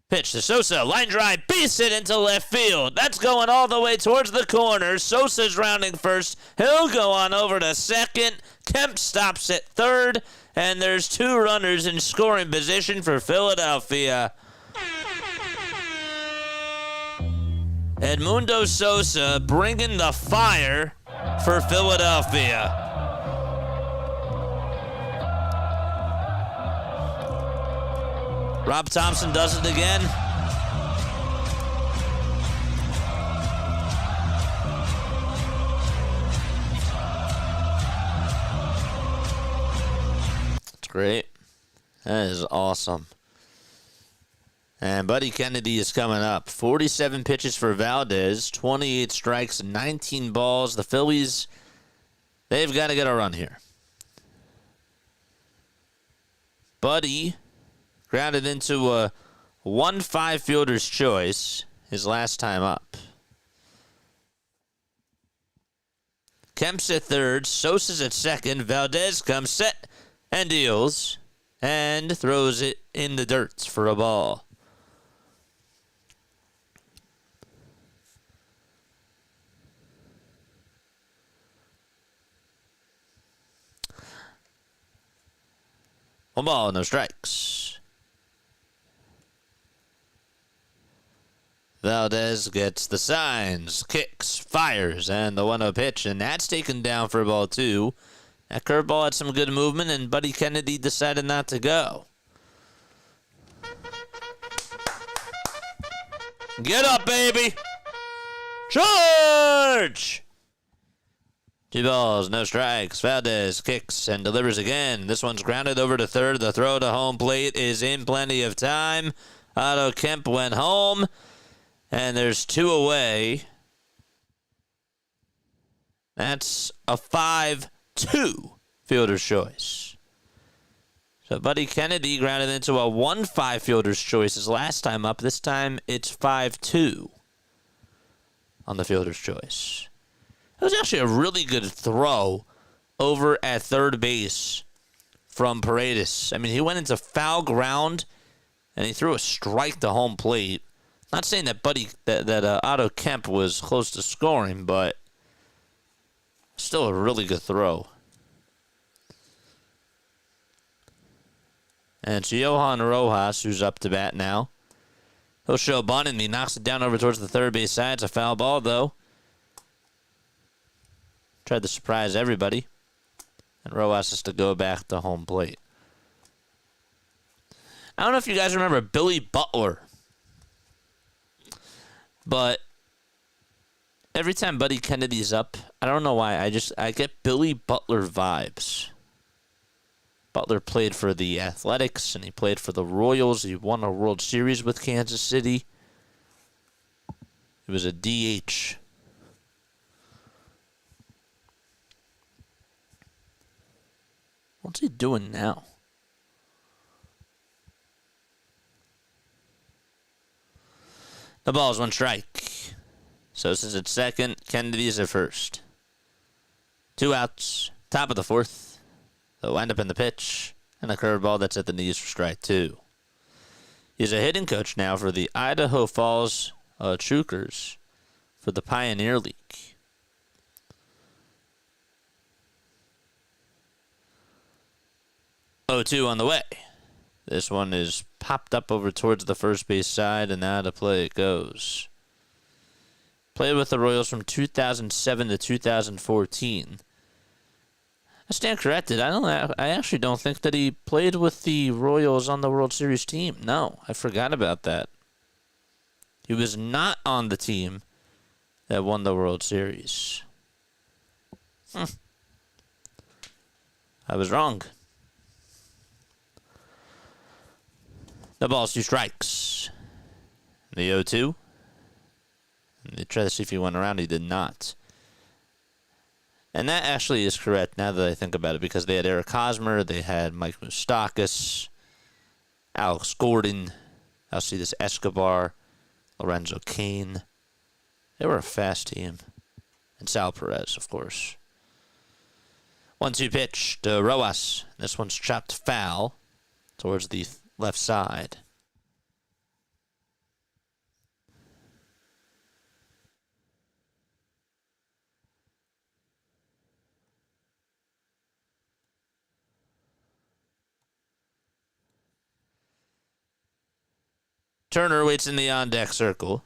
Pitch to Sosa, line drive, base hit into left field. That's going all the way towards the corner. Sosa's rounding first. He'll go on over to second. Kemp stops at third, and there's two runners in scoring position for Philadelphia. Edmundo Sosa bringing the fire for Philadelphia. Rob Thompson does it again. It's great. That is awesome. And Buddy Kennedy is coming up. 47 pitches for Valdez, 28 strikes, 19 balls. The Phillies, they've got to get a run here. Buddy grounded into a 1-5 fielder's choice his last time up. Kemp's at third, Sosa's at second. Valdez comes set and deals and throws it in the dirt for a ball. One ball, no strikes. Valdez gets the signs, kicks, fires, and the 1-0 pitch, and that's taken down for ball two. That curveball had some good movement, and Buddy Kennedy decided not to go. Get up, baby! Charge! 2 balls, no strikes. Valdez kicks and delivers again. This one's grounded over to third. The throw to home plate is in plenty of time. Otto Kemp went home. And there's 2 away. That's a 5-2 fielder's choice. So Buddy Kennedy grounded into a 1-5 fielder's choice his last time up. This time it's 5-2 on the fielder's choice. It was actually a really good throw over at third base from Paredes. I mean, he went into foul ground, and he threw a strike to home plate. Not saying that Otto Kemp was close to scoring, but still a really good throw. And it's Johan Rojas who's up to bat now. He'll show a bunt, and he knocks it down over towards the third base side. It's a foul ball, though. Tried to surprise everybody. And Rojas has to go back to home plate. I don't know if you guys remember Billy Butler. But every time Buddy Kennedy's up, I don't know why, I get Billy Butler vibes. Butler played for the Athletics, and he played for the Royals. He won a World Series with Kansas City. He was a DH. What's he doing now? The ball's 1 strike. Sosa's at second. Kennedy's at first. 2 outs. Top of the 4th. They'll wind up in the pitch. And a curveball that's at the knees for strike 2. He's a hitting coach now for the Idaho Falls Trookers for the Pioneer League. 0-2 on the way. This one is popped up over towards the first base side, and now to play it goes. Played with the Royals from 2007 to 2014. I stand corrected. I actually don't think that he played with the Royals on the World Series team. No, I forgot about that. He was not on the team that won the World Series. I was wrong. The ball's 2 strikes. The 0-2. They tried to see if he went around. He did not. And that actually is correct now that I think about it, because they had Eric Hosmer, they had Mike Moustakas, Alex Gordon, Alcides Escobar, Lorenzo Cain. They were a fast team. And Sal Perez, of course. 1-2 pitch to Rojas. This one's chopped foul towards the left side. Turner waits in the on-deck circle.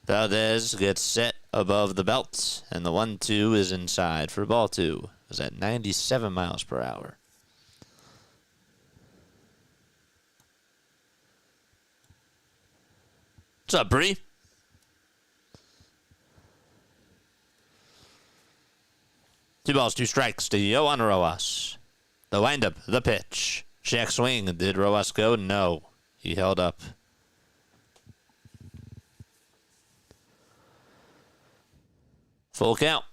Valdez gets set above the belt, and the 1-2 is inside for ball 2. It was at 97 miles per hour. What's up, Bree? Two balls, 2 strikes to Yohan Rojas. The windup, the pitch. Check swing. Did Rojas go? No. He held up. Full count.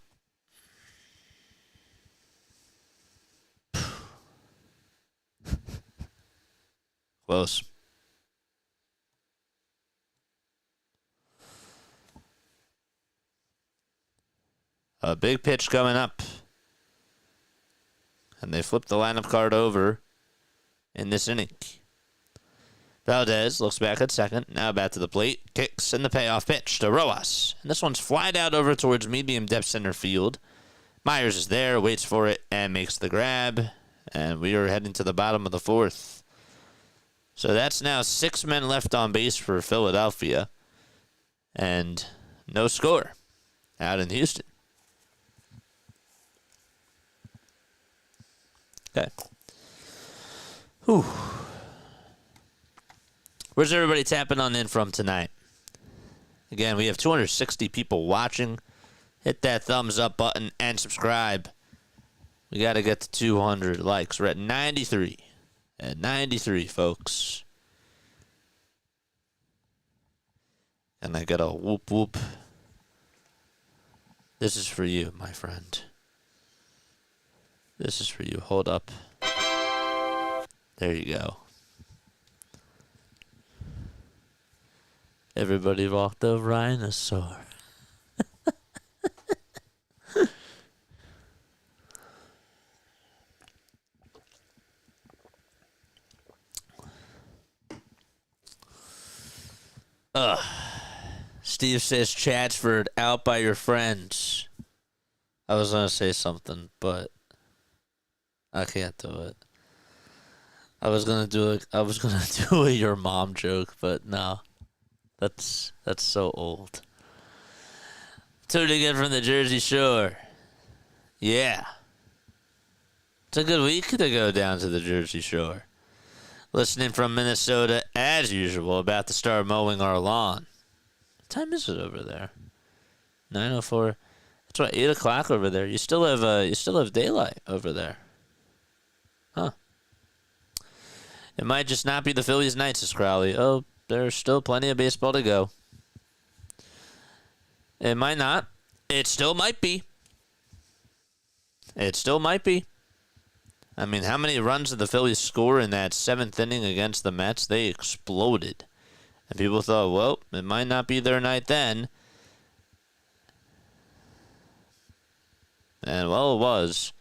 Close. A big pitch coming up. And they flip the lineup card over in this inning. Valdez looks back at second. Now back to the plate. Kicks in the payoff pitch to Rojas. And this one's flied out over towards medium depth center field. Myers is there, waits for it, and makes the grab. And we are heading to the bottom of the 4th. So that's now 6 men left on base for Philadelphia. And no score out in Houston. Okay. Whew. Where's everybody tapping on in from tonight? Again, we have 260 people watching. Hit that thumbs up button and subscribe. We got to get to 200 likes. We're at 93. At 93, folks. And I got a whoop whoop. This is for you, my friend. This is for you. Hold up. There you go. Everybody walked the rhinosaur. Steve says Chatsford out by your friends. I was going to say something, but I can't do it. I was gonna do a your mom joke, but no. That's so old. Tuning in from the Jersey Shore. Yeah. It's a good week to go down to the Jersey Shore. Listening from Minnesota, as usual, about to start mowing our lawn. What time is it over there? 9:04. It's what, 8 o'clock over there. You still have daylight over there. Huh. It might just not be the Phillies night, says Crowley. Oh, there's still plenty of baseball to go. It might not. It still might be. It still might be. I mean, how many runs did the Phillies score in that 7th inning against the Mets? They exploded. And people thought, well, it might not be their night then. And, well, it was.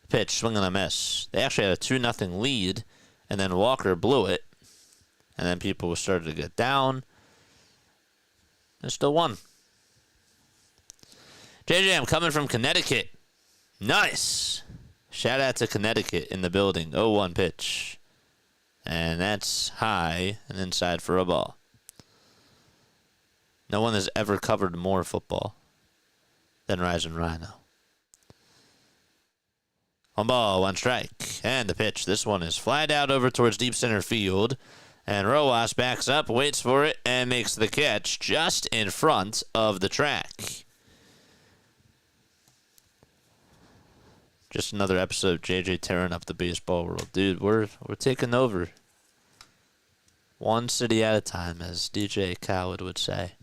Pitch, swing and a miss. They actually had a 2-0 lead, and then Walker blew it. And then people started to get down. They still won. JJ, I'm coming from Connecticut. Nice. Shout out to Connecticut in the building. 0-1 pitch. And that's high and inside for a ball. No one has ever covered more football than Rising Rhino. 1 ball, 1 strike. And the pitch. This one is flied out over towards deep center field. And Rojas backs up, waits for it, and makes the catch just in front of the track. Just another episode of JJ tearing up the baseball world. Dude, we're taking over. One city at a time, as DJ Khaled would say.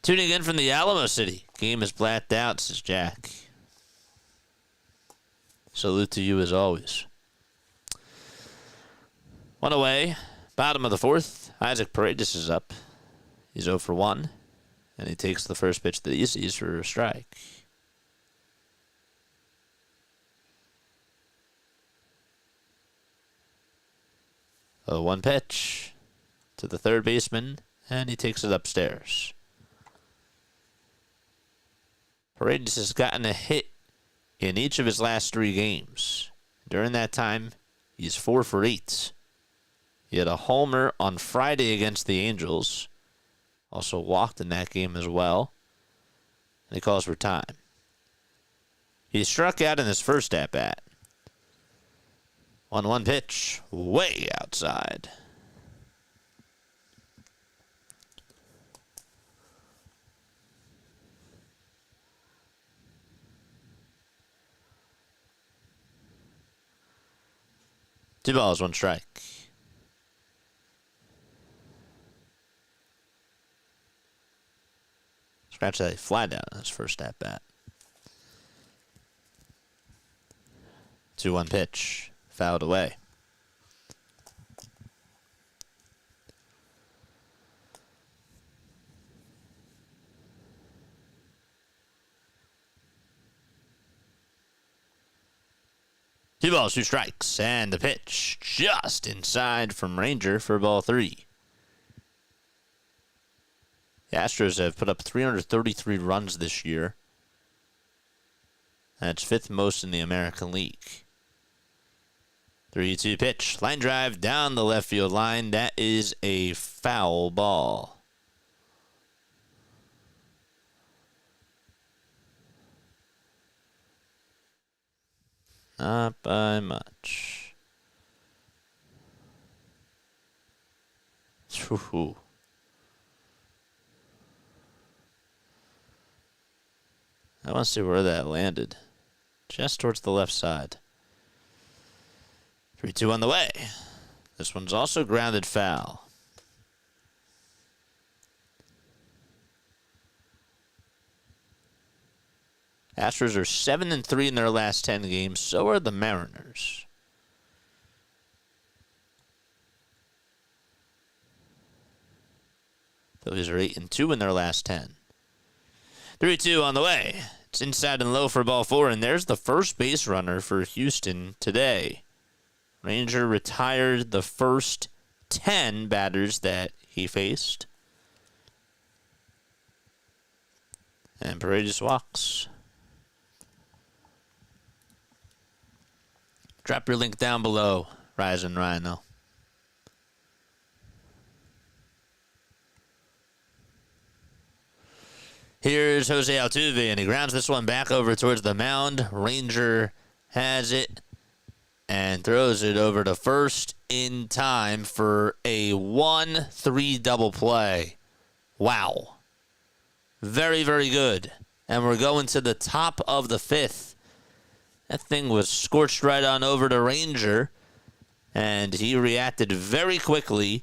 Tuning in from the Alamo City. Game is blacked out, says Jack. Salute to you as always. 1 away. Bottom of the 4th. Isaac Paredes is up. He's 0 for 1. And he takes the first pitch that he sees for a strike. A 1 pitch to the third baseman, and he takes it upstairs. Paredes has gotten a hit in each of his last 3 games. During that time, he's 4 for 8. He had a homer on Friday against the Angels. Also walked in that game as well. And he calls for time. He struck out in his first at-bat. 1-1 pitch. Way outside. Two balls, 1 strike. Scratch that, he flied out in his first at bat. 2-1 pitch. Fouled away. Two balls, 2 strikes, and the pitch just inside from Ranger for ball 3. The Astros have put up 333 runs this year. That's 5th most in the American League. 3-2 pitch. Line drive down the left field line. That is a foul ball. Not by much. Ooh. I want to see where that landed. Just towards the left side. 3-2 on the way. This one's also grounded foul. Astros are 7-3 in their last 10 games. So are the Mariners. Phillies are 8-2 in their last 10. 3-2 on the way. It's inside and low for ball 4, and there's the first base runner for Houston today. Ranger retired the first 10 batters that he faced. And Paredes walks. Drop your link down below, Rising Rhino. Here's Jose Altuve, and he grounds this one back over towards the mound. Ranger has it and throws it over to first in time for a 1-3 double play. Wow. Very, very good. And we're going to the top of the 5th. That thing was scorched right on over to Ranger, and he reacted very quickly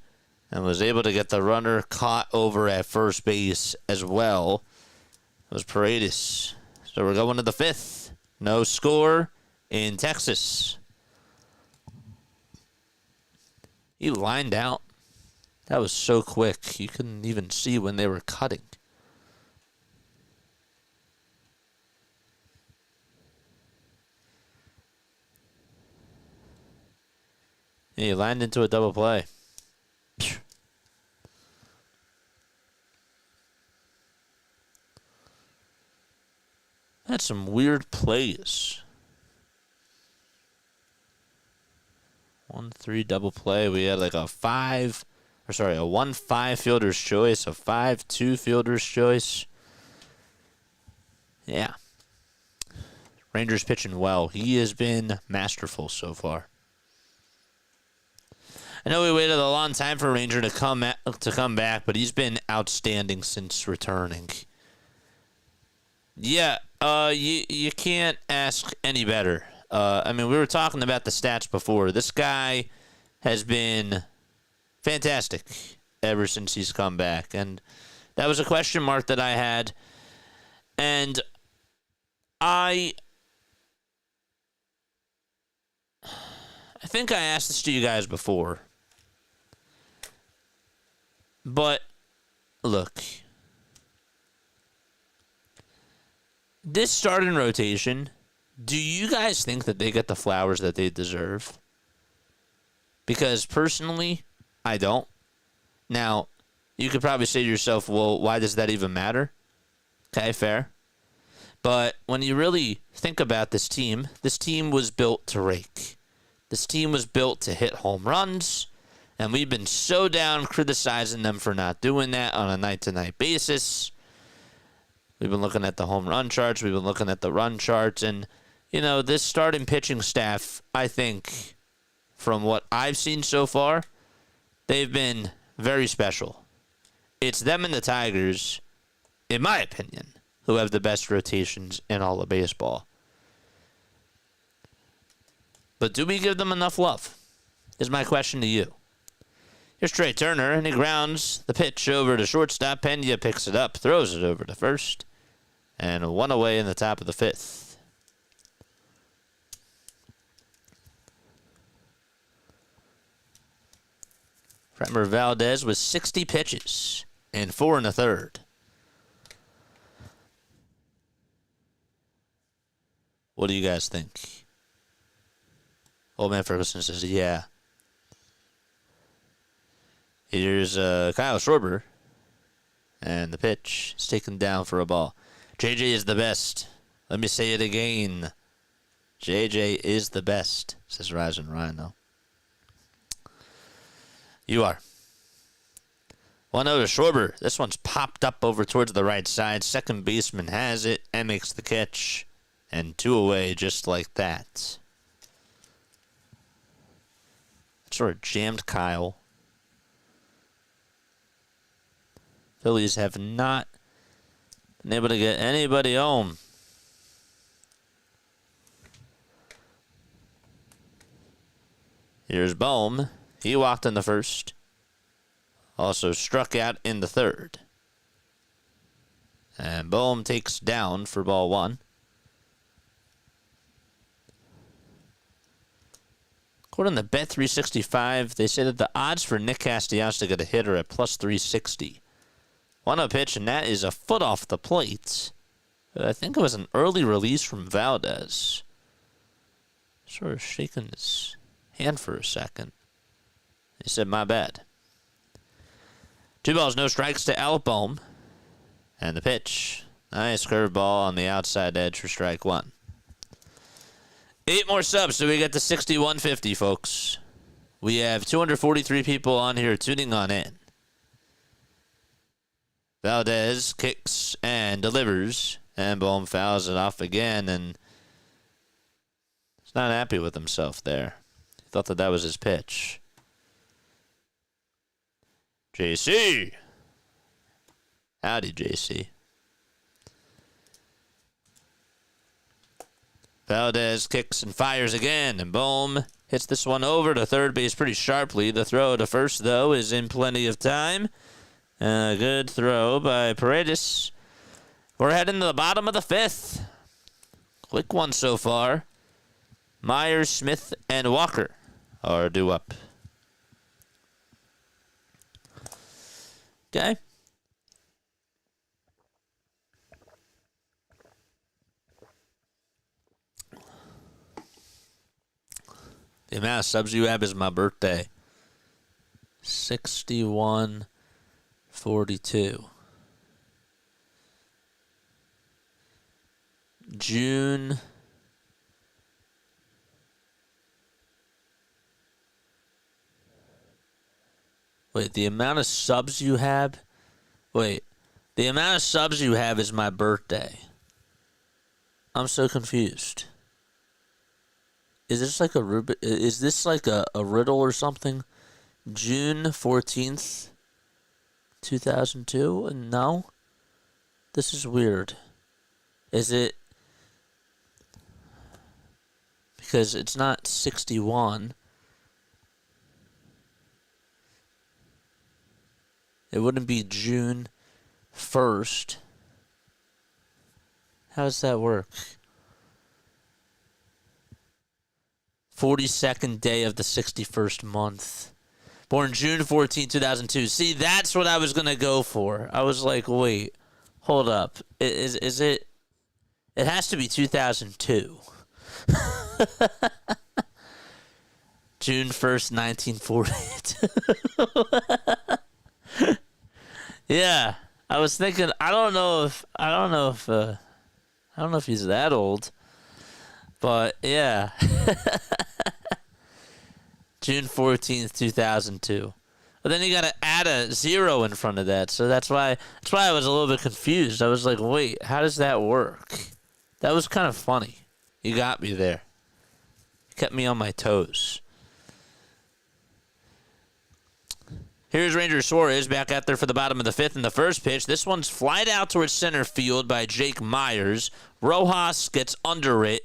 and was able to get the runner caught over at first base as well. It was Paredes. So we're going to the 5th. No score in Texas. He lined out. That was so quick. You couldn't even see when they were cutting. He lined into a double play. Had some weird plays. 1-3 double play. We had like a 1-5 fielder's choice, a 5-2 fielder's choice. Yeah. Rangers pitching well. He has been masterful so far. I know we waited a long time for Ranger to come back, but he's been outstanding since returning. Yeah, you can't ask any better. I mean, we were talking about the stats before. This guy has been fantastic ever since he's come back, and that was a question mark that I had. And I think I asked this to you guys before. But, look. This starting rotation, do you guys think that they get the flowers that they deserve? Because, personally, I don't. Now, you could probably say to yourself, well, why does that even matter? Okay, fair. But when you really think about this team was built to rake. This team was built to hit home runs. And we've been so down criticizing them for not doing that on a night-to-night basis. We've been looking at the home run charts. We've been looking at the run charts. And, you know, this starting pitching staff, I think, from what I've seen so far, they've been very special. It's them and the Tigers, in my opinion, who have the best rotations in all of baseball. But do we give them enough love? Is my question to you. Here's Trey Turner, and he grounds the pitch over to shortstop. Pena picks it up, throws it over to first, and one away in the top of the fifth. Framber Valdez with 60 pitches and 4 1/3. What do you guys think? Old Man Ferguson says, yeah. Here's Kyle Schwarber. And the pitch is taken down for a ball. JJ is the best. Let me say it again. JJ is the best, says Ryzen Rhino. You are. 1-0 to Schwarber. This one's popped up over towards the right side. Second baseman has it and makes the catch. And 2 away just like that. Sort of jammed Kyle. Phillies have not been able to get anybody home. Here's Bohm. He walked in the first. Also struck out in the third. And Bohm takes down for ball 1. According to Bet365, they say that the odds for Nick Castellanos to get a hit are at plus 360. 1-0 pitch, and that is a foot off the plate. I think it was an early release from Valdez. Sort of shaking his hand for a second. He said, my bad. 2 balls, no strikes to Bohm. And the pitch. Nice curveball on the outside edge for strike 1. 8 more subs, so we get to 6150, folks. We have 243 people on here tuning on in. Valdez kicks and delivers, and Bohm fouls it off again, and he's not happy with himself there. He thought that was his pitch. JC. Howdy, JC. Valdez kicks and fires again, and Bohm hits this one over to third base pretty sharply. The throw to first, though, is in plenty of time. A good throw by Paredes. We're heading to the bottom of the 5th. Quick one so far. Myers, Smith, and Walker are due up. Okay. The amount of subs you have is my birthday. 6142. June. Wait, the amount of subs you have? Wait, the amount of subs you have is my birthday. I'm so confused. Is this like a riddle or something? June 14th, 2002? No? This is weird. Is it? Because it's not 61. It wouldn't be June 1st. How does that work? 42nd day of the 61st month. Born June 14, 2002. See, that's what I was going to go for. I was like, wait, hold up. Is it? It has to be 2002. June 1st, 1942. Yeah, I was thinking. I don't know if he's that old, but yeah. June 14th, 2002. But then you got to add a 0 in front of that, so that's why I was a little bit confused. I was like, wait, how does that work? That was kind of funny. You got me there. You kept me on my toes. Here's Ranger Suarez back out there for the bottom of the fifth in the first pitch. This one's flied out towards center field by Jake Myers. Rojas gets under it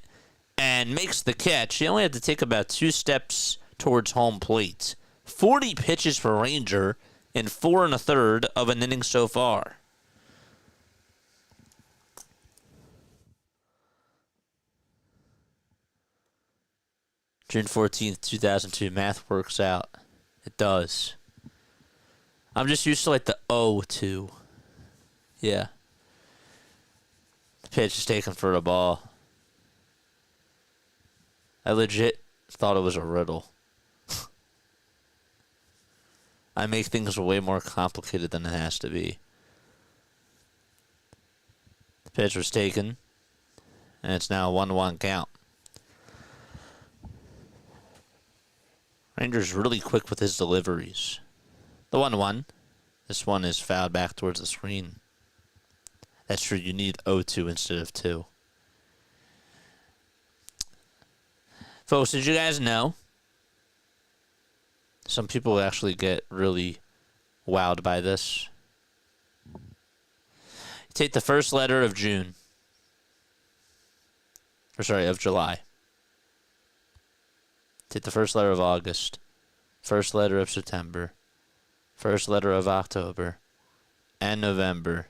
and makes the catch. He only had to take about 2 steps towards home plate. 40 pitches for Ranger in 4 1/3 of an inning so far. June 14th, 2002. Math works out. It does. I'm just used to like the O2. Yeah. The pitch is taken for a ball. I legit thought it was a riddle. I make things way more complicated than it has to be. The pitch was taken, and it's now a 1-1 count. Ranger's really quick with his deliveries. The 1-1. This one is fouled back towards the screen. That's true. You need 0-2 instead of 2. Folks, did you guys know? Some people actually get really wowed by this. You take the first letter of June. Of July. Take the first letter of August. First letter of September. First letter of October. And November.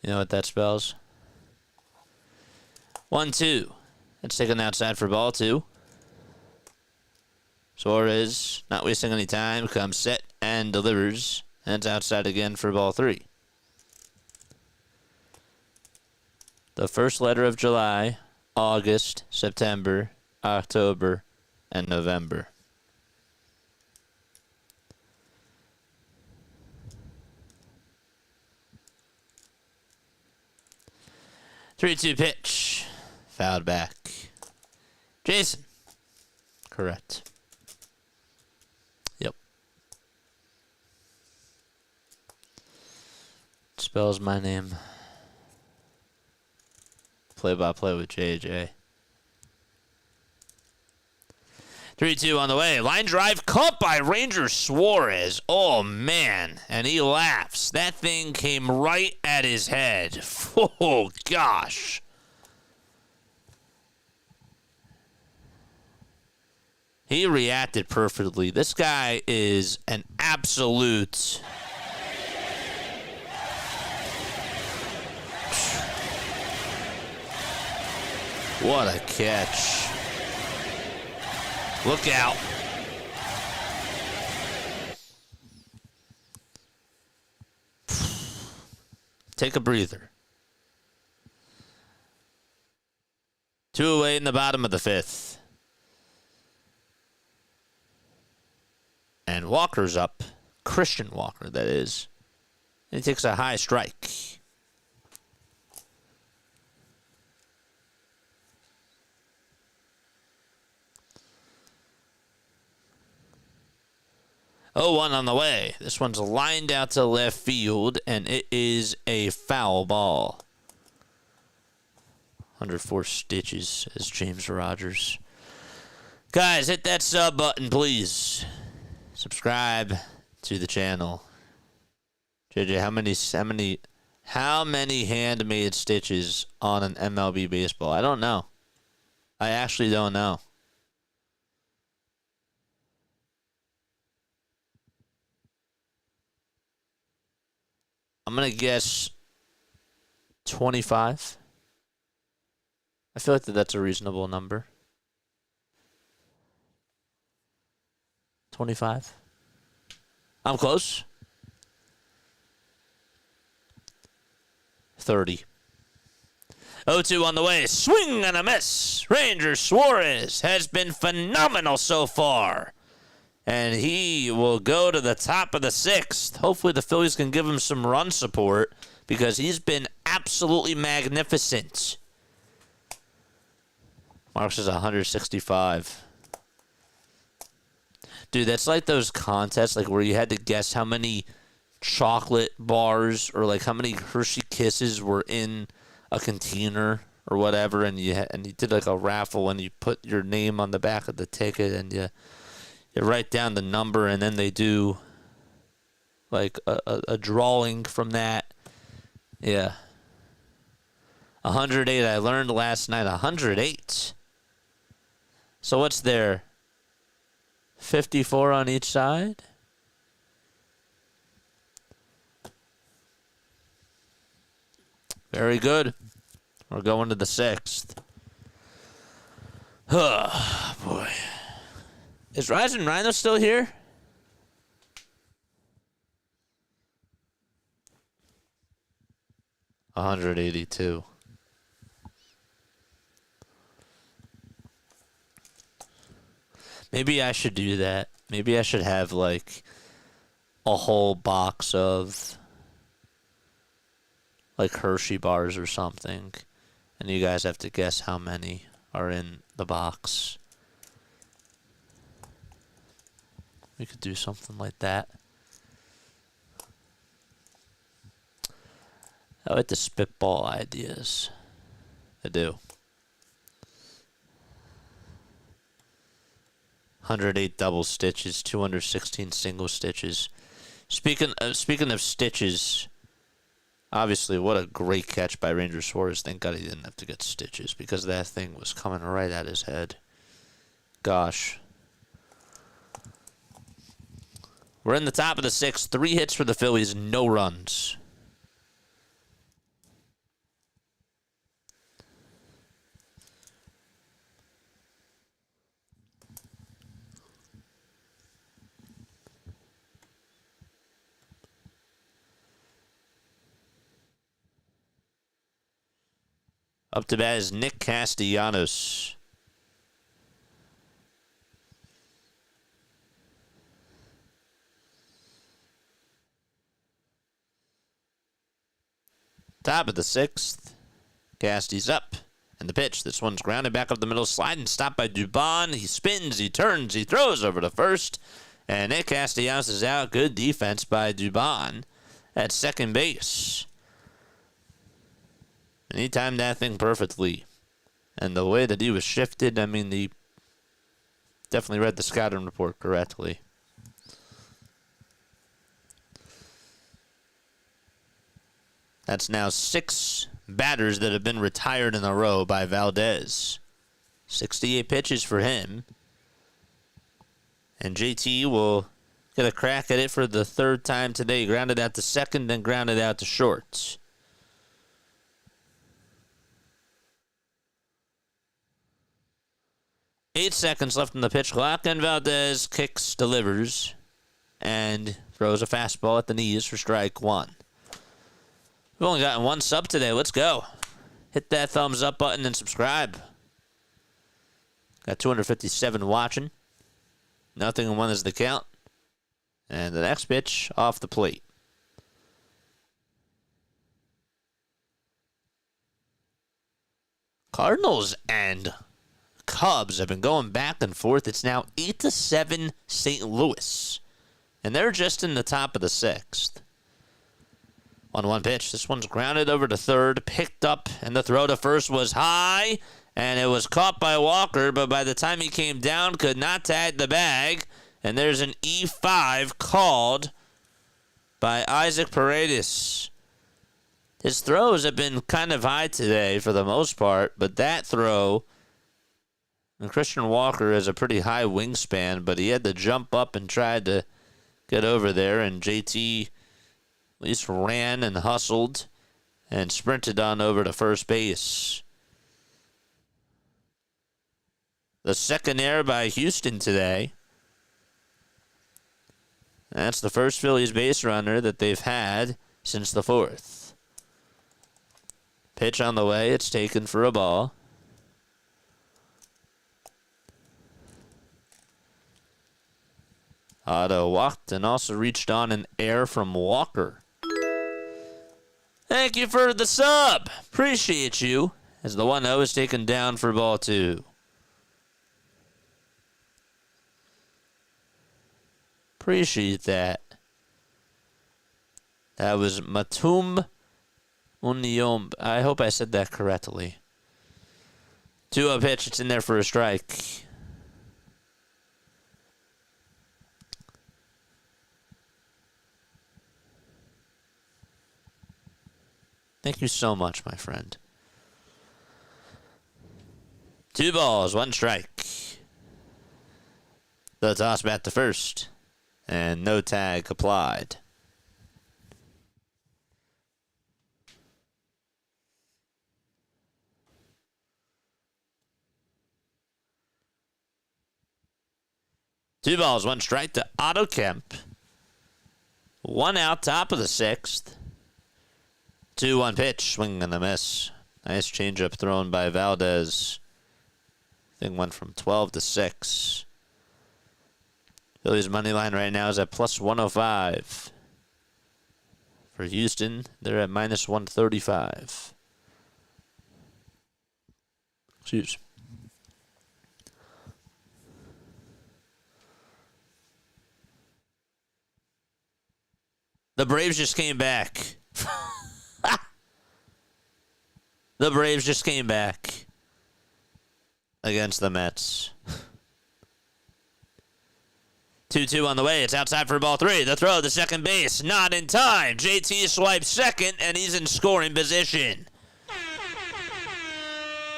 You know what that spells? 1-2. That's taken outside for ball 2. Suarez, not wasting any time, comes set and delivers. And it's outside again for ball 3. The first letter of July, August, September, October, and November. Three-two pitch. Fouled back. Jason. Correct. Yep. Spells my name. Play-by-play with JJ. 3-2 on the way. Line drive caught by Ranger Suarez. Oh, man. And he laughs. That thing came right at his head. Oh, gosh. He reacted perfectly. This guy is an absolute... What a catch. Look out. Take a breather. 2 away in the bottom of the fifth. And Walker's up. Christian Walker, that is. And he takes a high strike. 0-1 on the way. This one's lined out to left field, and it is a foul ball. 104 stitches, as James Rogers. Guys, hit that sub button, please. Subscribe to the channel. JJ, how many handmade stitches on an MLB baseball? I don't know. I actually don't know. I'm going to guess 25. I feel like that's a reasonable number. 25. I'm close. 30. 0-2 on the way. Swing and a miss. Ranger Suarez has been phenomenal so far. And he will go to the top of the 6th. Hopefully the Phillies can give him some run support because he's been absolutely magnificent. Marks is 165. Dude, that's like those contests like where you had to guess how many chocolate bars or like how many Hershey Kisses were in a container or whatever, and you did like a raffle and you put your name on the back of the ticket and you write down the number, and then they do like a drawing from that. Yeah. 108, I learned last night. 108. So what's there? 54 on each side? Very good. We're going to the 6th. Oh, boy. Is Rising Rhino still here? $182. Maybe I should do that. Maybe I should have like a whole box of like Hershey bars or something, and you guys have to guess how many are in the box. We could do something like that. I like to spitball ideas. I do. 108 double stitches, 216 single stitches. Speaking of stitches, obviously, what a great catch by Ranger Suarez. Thank God he didn't have to get stitches because that thing was coming right at his head. Gosh. We're in the top of the 6th. 3 hits for the Phillies, no runs. Up to bat is Nick Castellanos. Top of the 6th. Casty's up. And the pitch. This one's grounded back up the middle. Sliding. Stopped by Dubon. He spins. He turns. He throws over to first. And Nick Castellanos is out. Good defense by Dubon at second base. And he timed that thing perfectly. And the way that he was shifted, I mean, he definitely read the scouting report correctly. That's now 6 batters that have been retired in a row by Valdez. 68 pitches for him. And JT will get a crack at it for the 3rd time today. Grounded out to second, then grounded out to short. Eight seconds left in the pitch clock, and Valdez kicks, delivers, and throws a fastball at the knees for strike 1. We've only gotten 1 sub today. Let's go. Hit that thumbs up button and subscribe. Got 257 watching. 0-1 is the count. And the next pitch off the plate. Cardinals and Cubs have been going back and forth. It's now 8-7 St. Louis and they're just in the top of the 6th. 1-1 pitch. This one's grounded over to third, picked up, and the throw to first was high, and it was caught by Walker, but by the time he came down, could not tag the bag, and there's an E5 called by Isaac Paredes. His throws have been kind of high today for the most part, but that throw, and Christian Walker has a pretty high wingspan, but he had to jump up and tried to get over there, and JT at least ran and hustled and sprinted on over to first base. The second error by Houston today. That's the first Phillies base runner that they've had since the 4th. Pitch on the way. It's taken for a ball. Otto walked and also reached on an error from Walker. Thank you for the sub. Appreciate you. As the 1-0 is taken down for ball 2. Appreciate that. That was Matum Uniom. I hope I said that correctly. 2-0 pitch. It's in there for a strike. Thank you so much, my friend. 2 balls, 1 strike. The toss bat to first. And no tag applied. Two balls, 1 strike to Otto Kemp. 1 out, top of the 6th. 2-1 pitch, swing and a miss. Nice changeup thrown by Valdez. Thing went from 12 to 6. Phillies' money line right now is at plus 105. For Houston, they're at minus 135. Excuse. The Braves just came back. The Braves just came back against the Mets. 2-2 on the way. It's outside for ball 3. The throw to second base. Not in time. JT swipes second, and he's in scoring position.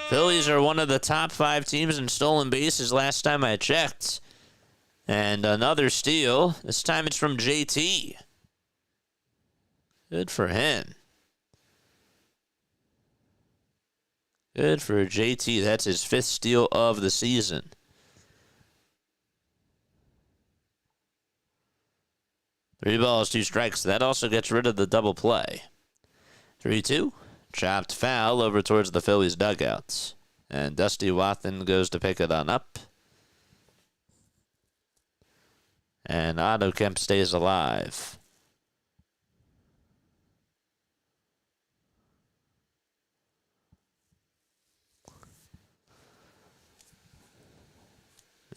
Phillies are one of the top 5 teams in stolen bases last time I checked. And another steal. This time it's from JT. Good for him. Good for JT. That's his 5th steal of the season. Three balls, 2 strikes. That also gets rid of the double play. 3-2. Chopped foul over towards the Phillies dugouts. And Dusty Wathan goes to pick it on up. And Otto Kemp stays alive.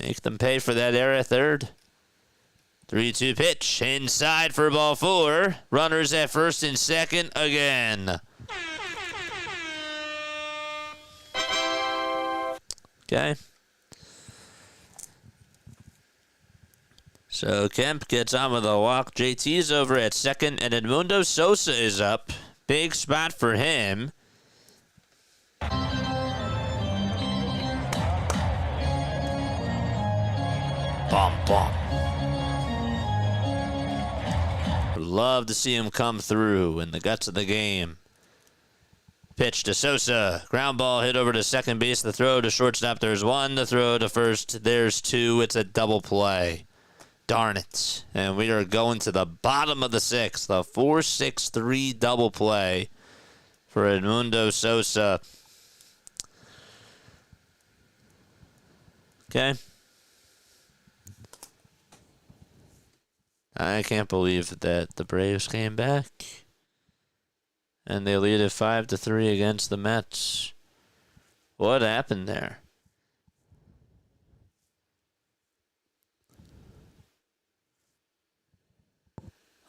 Make them pay for that error at third. 3-2 pitch. Inside for ball 4. Runners at first and second again. Okay. So Kemp gets on with a walk. JT's over at second, and Edmundo Sosa is up. Big spot for him. Bum, bum. Love to see him come through in the guts of the game. Pitch to Sosa. Ground ball hit over to second base. The throw to shortstop. There's 1. The throw to first. There's 2. It's a double play. Darn it. And we are going to the bottom of the 6th. The 4-6-3 double play for Edmundo Sosa. Okay. I can't believe that the Braves came back. And they lead it 5-3 against the Mets. What happened there?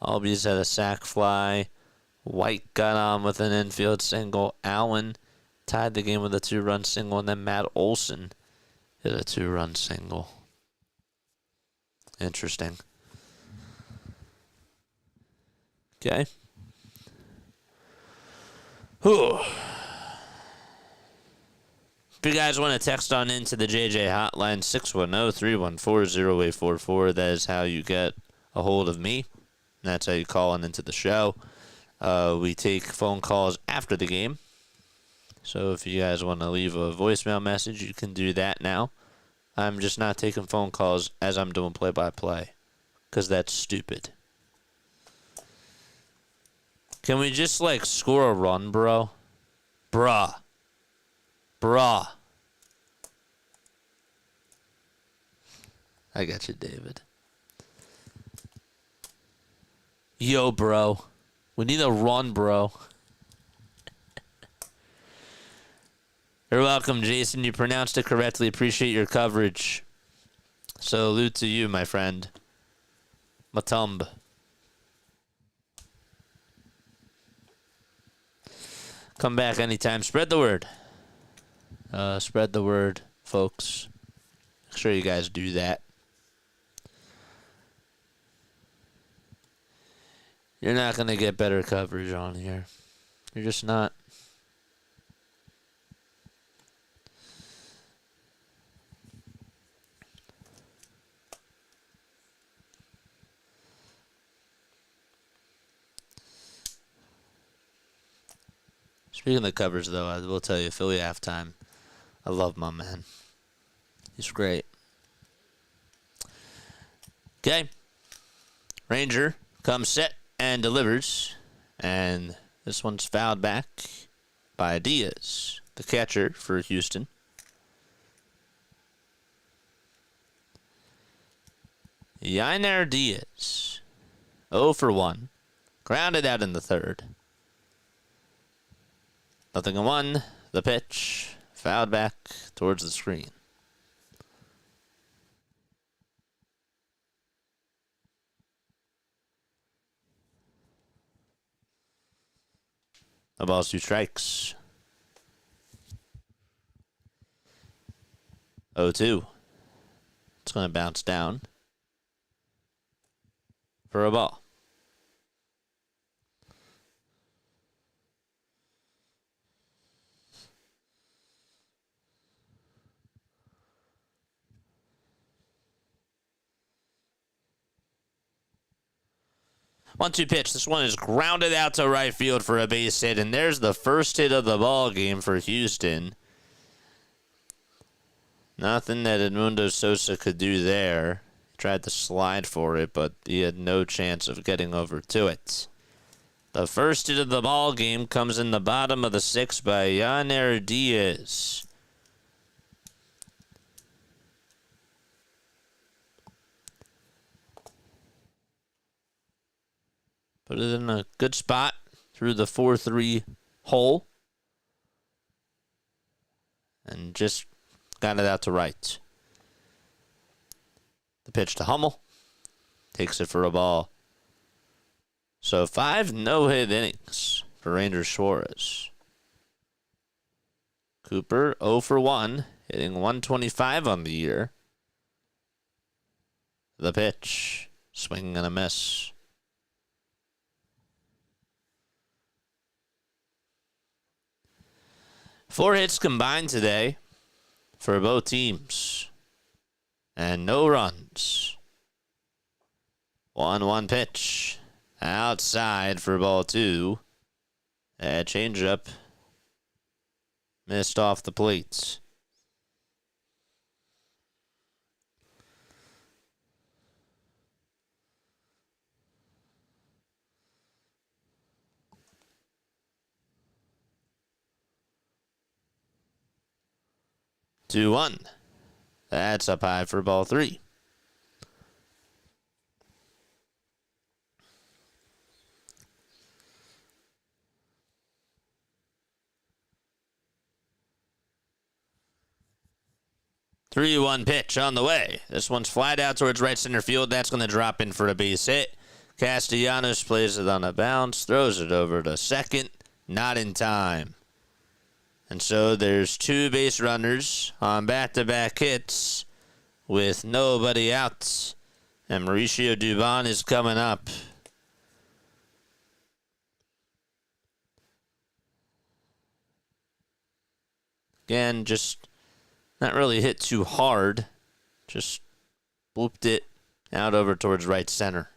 Albies had a sac fly. White got on with an infield single. Allen tied the game with a 2-run single, and then Matt Olson hit a 2-run single. Interesting. Okay. Whew. If you guys want to text on into the JJ hotline, 610-314-0844. That is how you get a hold of me. That's how you call on into the show. We take phone calls after the game. So if you guys want to leave a voicemail message, you can do that now. I'm just not taking phone calls as I'm doing play-by-play, because that's stupid. Can we just, like, score a run, bro? Bruh. I got you, David. Yo, bro. We need a run, bro. You're welcome, Jason. You pronounced it correctly. Appreciate your coverage. Salute to you, my friend. Matumb. Come back anytime. Spread the word. Spread the word, folks. Make sure you guys do that. You're not going to get better coverage on here. You're just not. Speaking of the covers, though, I will tell you, Philly halftime, I love my man. He's great. Okay. Ranger comes set and delivers. And this one's fouled back by Diaz, the catcher for Houston. Yainer Diaz, 0 for 1. Grounded out in the third. 0-1. The pitch. Fouled back towards the screen. The ball's 2 strikes. 0-2. It's going to bounce down for a ball. One-two pitch. This one is grounded out to right field for a base hit, and there's the first hit of the ball game for Houston. Nothing that Edmundo Sosa could do there. He tried to slide for it, but he had no chance of getting over to it. The first hit of the ball game comes in the bottom of the 6th by Yainer Diaz. Put it in a good spot through the 4-3 hole. And just got it out to right. The pitch to Hummel. Takes it for a ball. So 5 no-hit innings for Rangers Suarez. Cooper 0 for 1, hitting 125 on the year. The pitch. Swing and a miss. Four hits combined today for both teams. And no runs. 1-1 pitch. Outside for ball 2. That changeup missed off the plate. Two one. That's up high for ball 3. Three-one pitch on the way. This one's flied out towards right center field. That's going to drop in for a base hit. Castellanos plays it on a bounce, throws it over to second, not in time. And so there's 2 base runners on back-to-back hits with nobody out. And Mauricio Dubon is coming up. Again, just not really hit too hard. Just whooped it out over towards right center.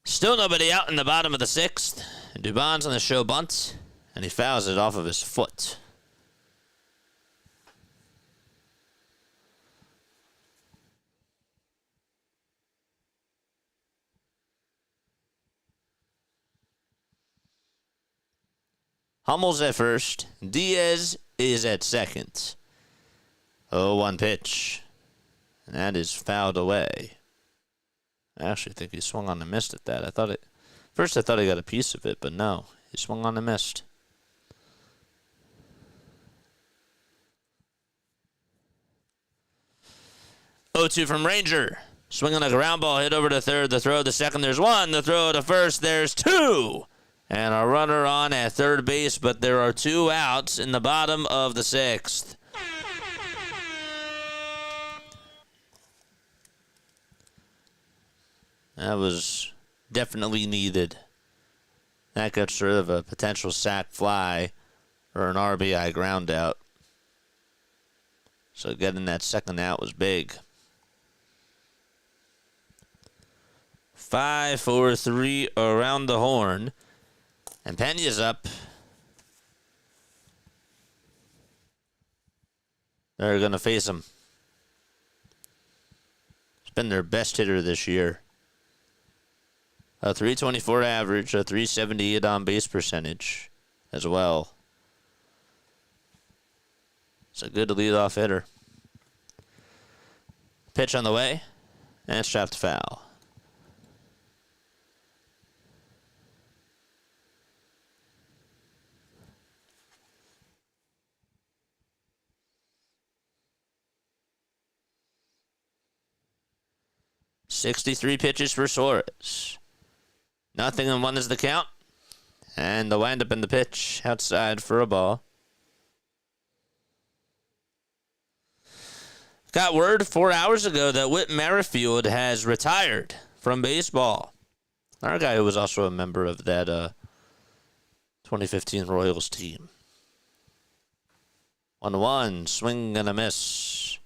Still nobody out in the bottom of the 6th. Dubon's on the show bunt, and he fouls it off of his foot. Hummel's at first. Diaz is at second. 0-1 pitch. And that is fouled away. I actually think he swung on and missed at that. First I thought he got a piece of it, but no. He swung on and missed. 0-2 from Ranger. Swinging a ground ball, hit over to third. The throw to second, there's 1. The throw to first, there's 2. And a runner on at third base, but there are 2 outs in the bottom of the 6th. That was definitely needed. That gets rid of a potential sac fly or an RBI ground out. So getting that second out was big. 5-4-3 around the horn. And Pena's up. They're going to face him. He's been their best hitter this year. A .324 average, a .378 on-base percentage as well. It's a good leadoff hitter. Pitch on the way, and it's chopped foul. .63 pitches for Suarez. 0-1 is the count. And the windup in the pitch outside for a ball. Got word 4 hours ago that Whit Merrifield has retired from baseball. Our guy who was also a member of that 2015 Royals team. 1-1, swing and a miss.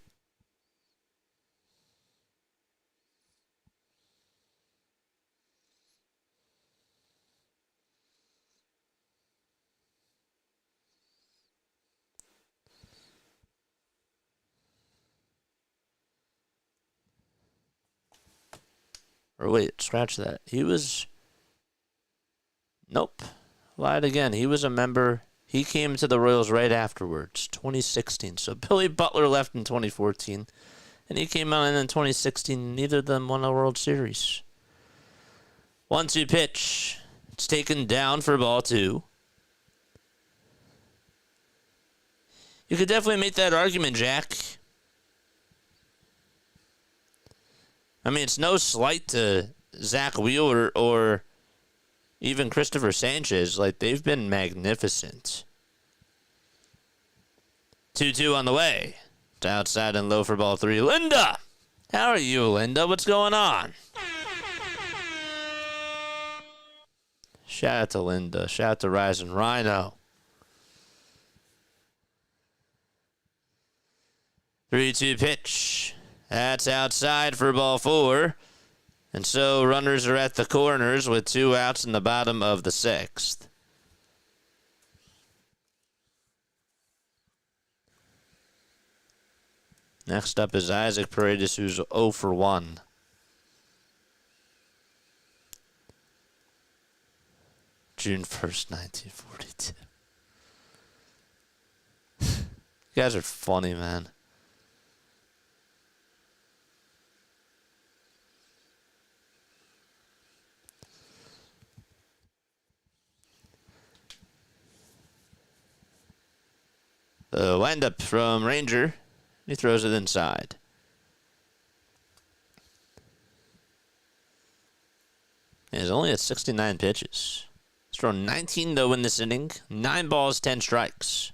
Or wait, scratch that. He was... Nope. Lied again. He was a member. He came to the Royals right afterwards, 2016. So Billy Butler left in 2014. And he came out in 2016. Neither of them won a World Series. 1-2 pitch. It's taken down for ball 2. You could definitely make that argument, Jack. I mean, it's no slight to Zach Wheeler or even Christopher Sanchez. Like, they've been magnificent. 2-2 on the way. It's outside and low for ball 3. Linda! How are you, Linda? What's going on? Shout out to Linda. Shout out to Rising Rhino. 3-2 pitch. That's outside for ball 4. And so runners are at the corners with 2 outs in the bottom of the 6th. Next up is Isaac Paredes, who's 0 for 1. June 1st, 1942. You guys are funny, man. The windup from Ranger. He throws it inside. He's only at 69 pitches. He's thrown 19 though in this inning. 9 balls, 10 strikes.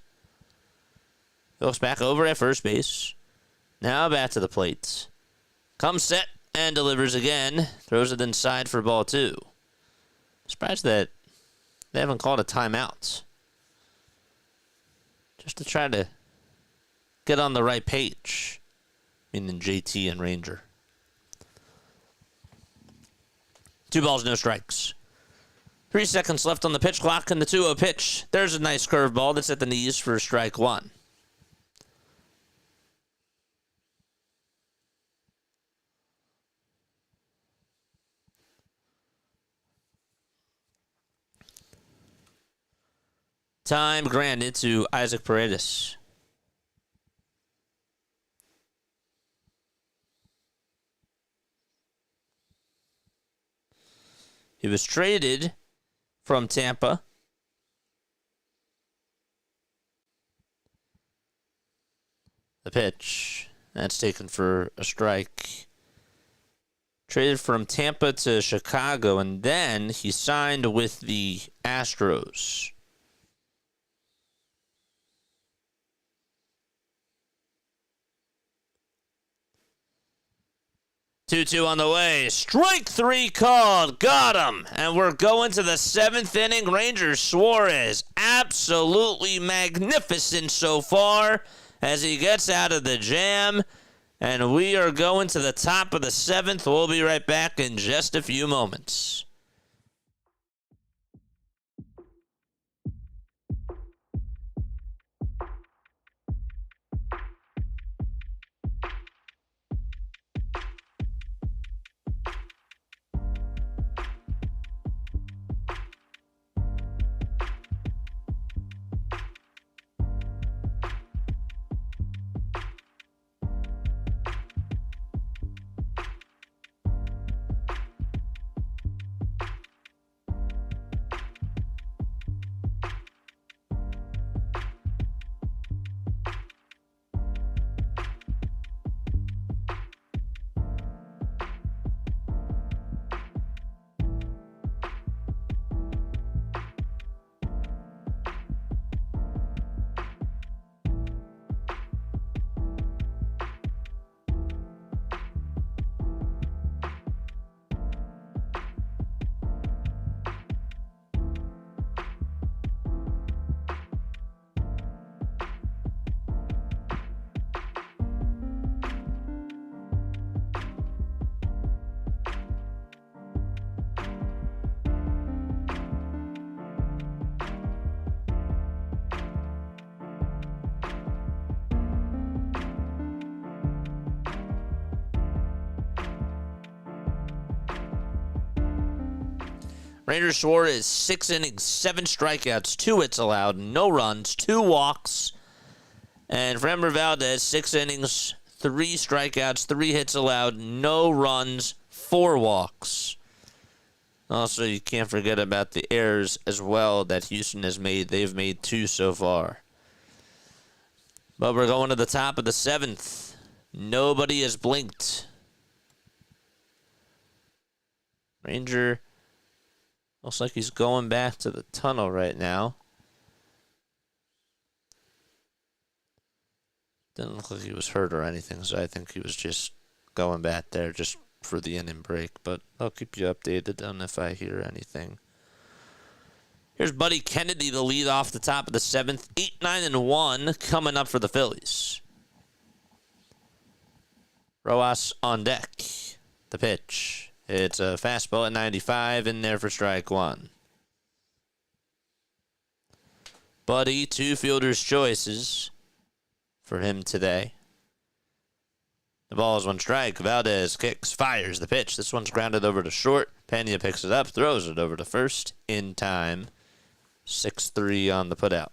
He looks back over at first base. Now back to the plate. Comes set and delivers again. Throws it inside for ball 2. Surprised that they haven't called a timeout. Just to try to get on the right page. Meaning JT and Ranger. 2 balls, no strikes. 3 seconds left on the pitch clock and the 2-0 pitch. There's a nice curveball that's at the knees for strike 1. Time granted to Isaac Paredes. He was traded from Tampa. The pitch. That's taken for a strike. Traded from Tampa to Chicago, and then he signed with the Astros. 2-2 on the way. Strike 3 called. Got him. And we're going to the 7th inning. Rangers Suarez. Absolutely magnificent so far as he gets out of the jam. And we are going to the top of the 7th. We'll be right back in just a few moments. Rangers Suarez, 6 innings, 7 strikeouts, 2 hits allowed, no runs, 2 walks. And Framber Valdez, 6 innings, 3 strikeouts, 3 hits allowed, no runs, 4 walks. Also, you can't forget about the errors as well that Houston has made. They've made 2 so far. But we're going to the top of the 7th. Nobody has blinked. Ranger looks like he's going back to the tunnel right now. Didn't look like he was hurt or anything, so I think he was just going back there just for the inning break. But I'll keep you updated on if I hear anything. Here's Buddy Kennedy, the lead off the top of the 7th. 8-9-1 coming up for the Phillies. Rojas on deck. The pitch. It's a fastball at 95 in there for strike 1. Buddy, 2 fielder's choices for him today. The ball is 1 strike. Valdez kicks, fires the pitch. This one's grounded over to short. Pena picks it up, throws it over to first in time. 6-3 on the putout.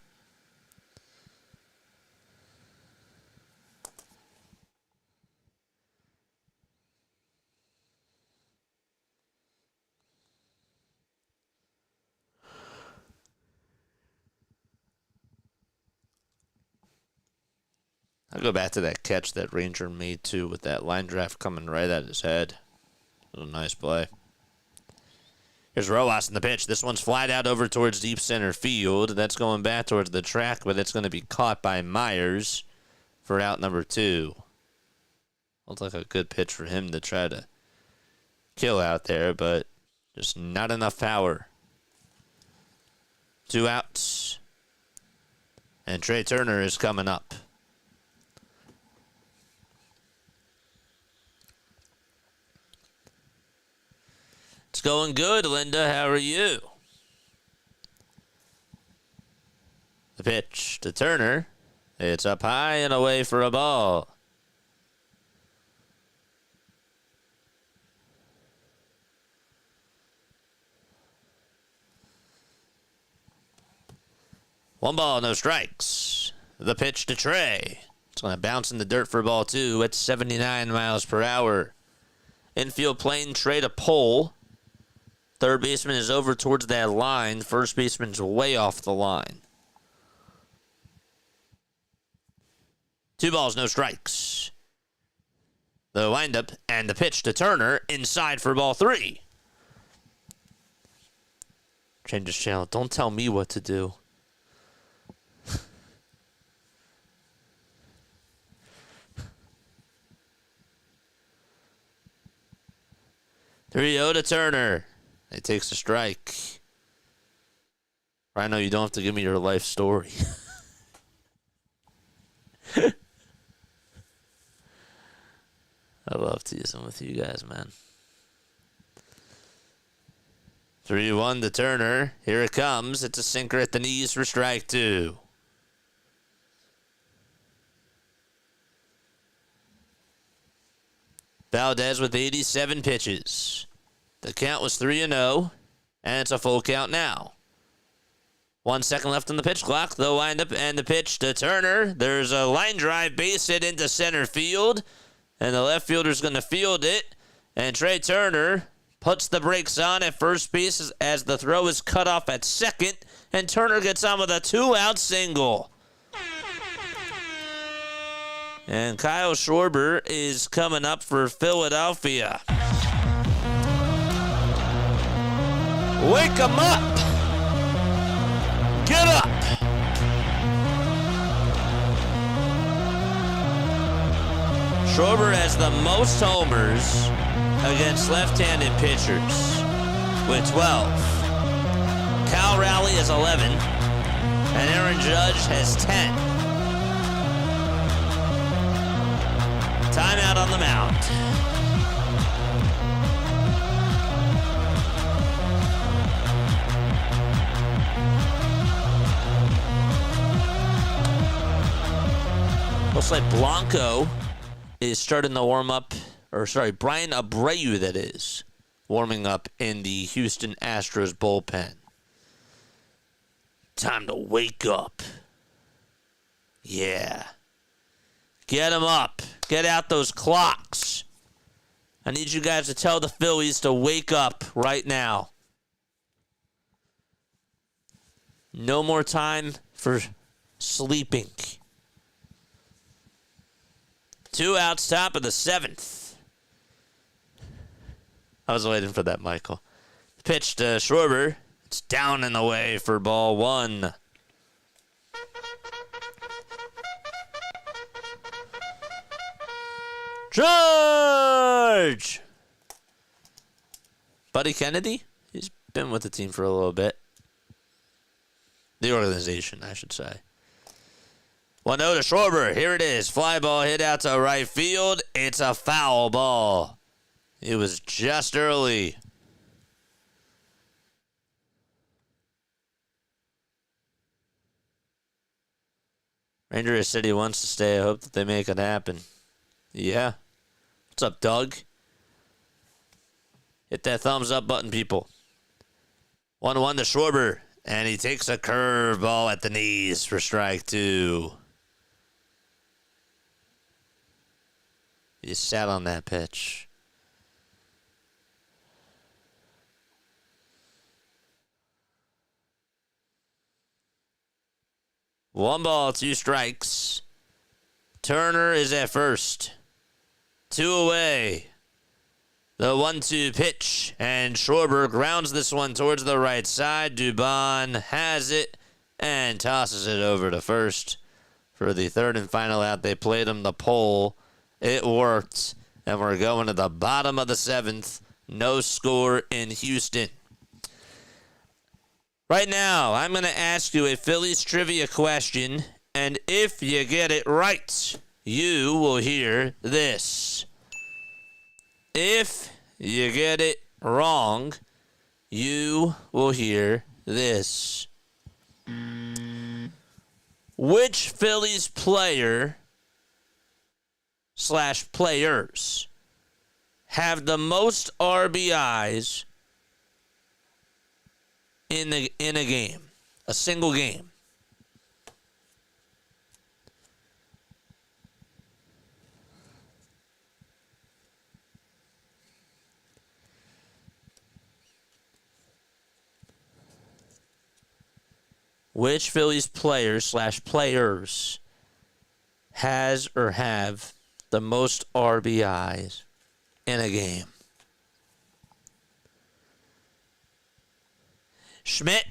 I'll go back to that catch that Ranger made, too, with that line draft coming right at his head. It was a nice play. Here's Rojas in the pitch. This one's flied out over towards deep center field. That's going back towards the track, but it's going to be caught by Myers for out number 2. Looks like a good pitch for him to try to kill out there, but just not enough power. 2 outs. And Trey Turner is coming up. It's going good, Linda. How are you? The pitch to Turner. It's up high and away for a ball. One ball, no strikes. The pitch to Trey. It's going to bounce in the dirt for ball 2 at 79 miles per hour. Infield plane, Trey to pole. Third baseman is over towards that line. First baseman's way off the line. 2 balls, no strikes. The windup and the pitch to Turner inside for ball 3. Changes channel. Don't tell me what to do. 3-0 to Turner. He takes a strike. I know you don't have to give me your life story. I love teasing with you guys, man. 3-1 to Turner. Here it comes. It's a sinker at the knees for strike 2. Valdez with 87 pitches. The count was 3-0, and it's a full count now. 1 second left on the pitch clock. The windup and the pitch to Turner. There's a line drive base hit into center field, and the left fielder's going to field it. And Trey Turner puts the brakes on at first base as the throw is cut off at second, and Turner gets on with a 2-out single. And Kyle Schwarber is coming up for Philadelphia. Wake him up! Get up! Schwarber has the most homers against left-handed pitchers with 12. Cal Raleigh has 11, and Aaron Judge has 10. Timeout on the mound. Looks like Blanco is starting to warm up, Brian Abreu, that is, warming up in the Houston Astros bullpen. Time to wake up. Yeah. Get them up. Get out those clocks. I need you guys to tell the Phillies to wake up right now. No more time for sleeping. 2 outs, top of the 7th. I was waiting for that, Michael. Pitch to Schwarber. It's down and away for ball 1. George! Buddy Kennedy? He's been with the team for a little bit. The organization, I should say. 1-0 to Schwarber. Here it is. Fly ball hit out to right field. It's a foul ball. It was just early. Ranger said he wants to stay. I hope that they make it happen. Yeah. What's up, Doug? Hit that thumbs up button, people. 1-1 to Schwarber. And he takes a curveball at the knees for strike 2. He sat on that pitch. One ball, 2 strikes. Turner is at first. 2 away. The 1-2 pitch, and Schwarber grounds this one towards the right side. Dubon has it and tosses it over to first for the third and final out. They played him the pole. It worked, and we're going to the bottom of the seventh. No score in Houston. Right now, I'm going to ask you a Phillies trivia question, and if you get it right, you will hear this. If you get it wrong, you will hear this. Which Phillies player / players have the most RBIs in a game, a single game? Which Phillies players / players has or have the most RBIs in a game? Schmidt.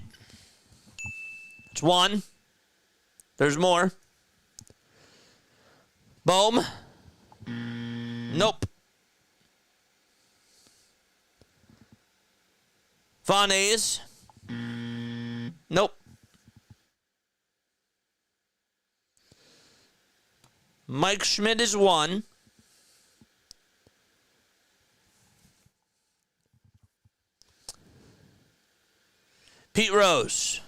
It's one. There's more. Bohm. Nope. Valdez. Nope. Mike Schmidt is one. Pete Rose.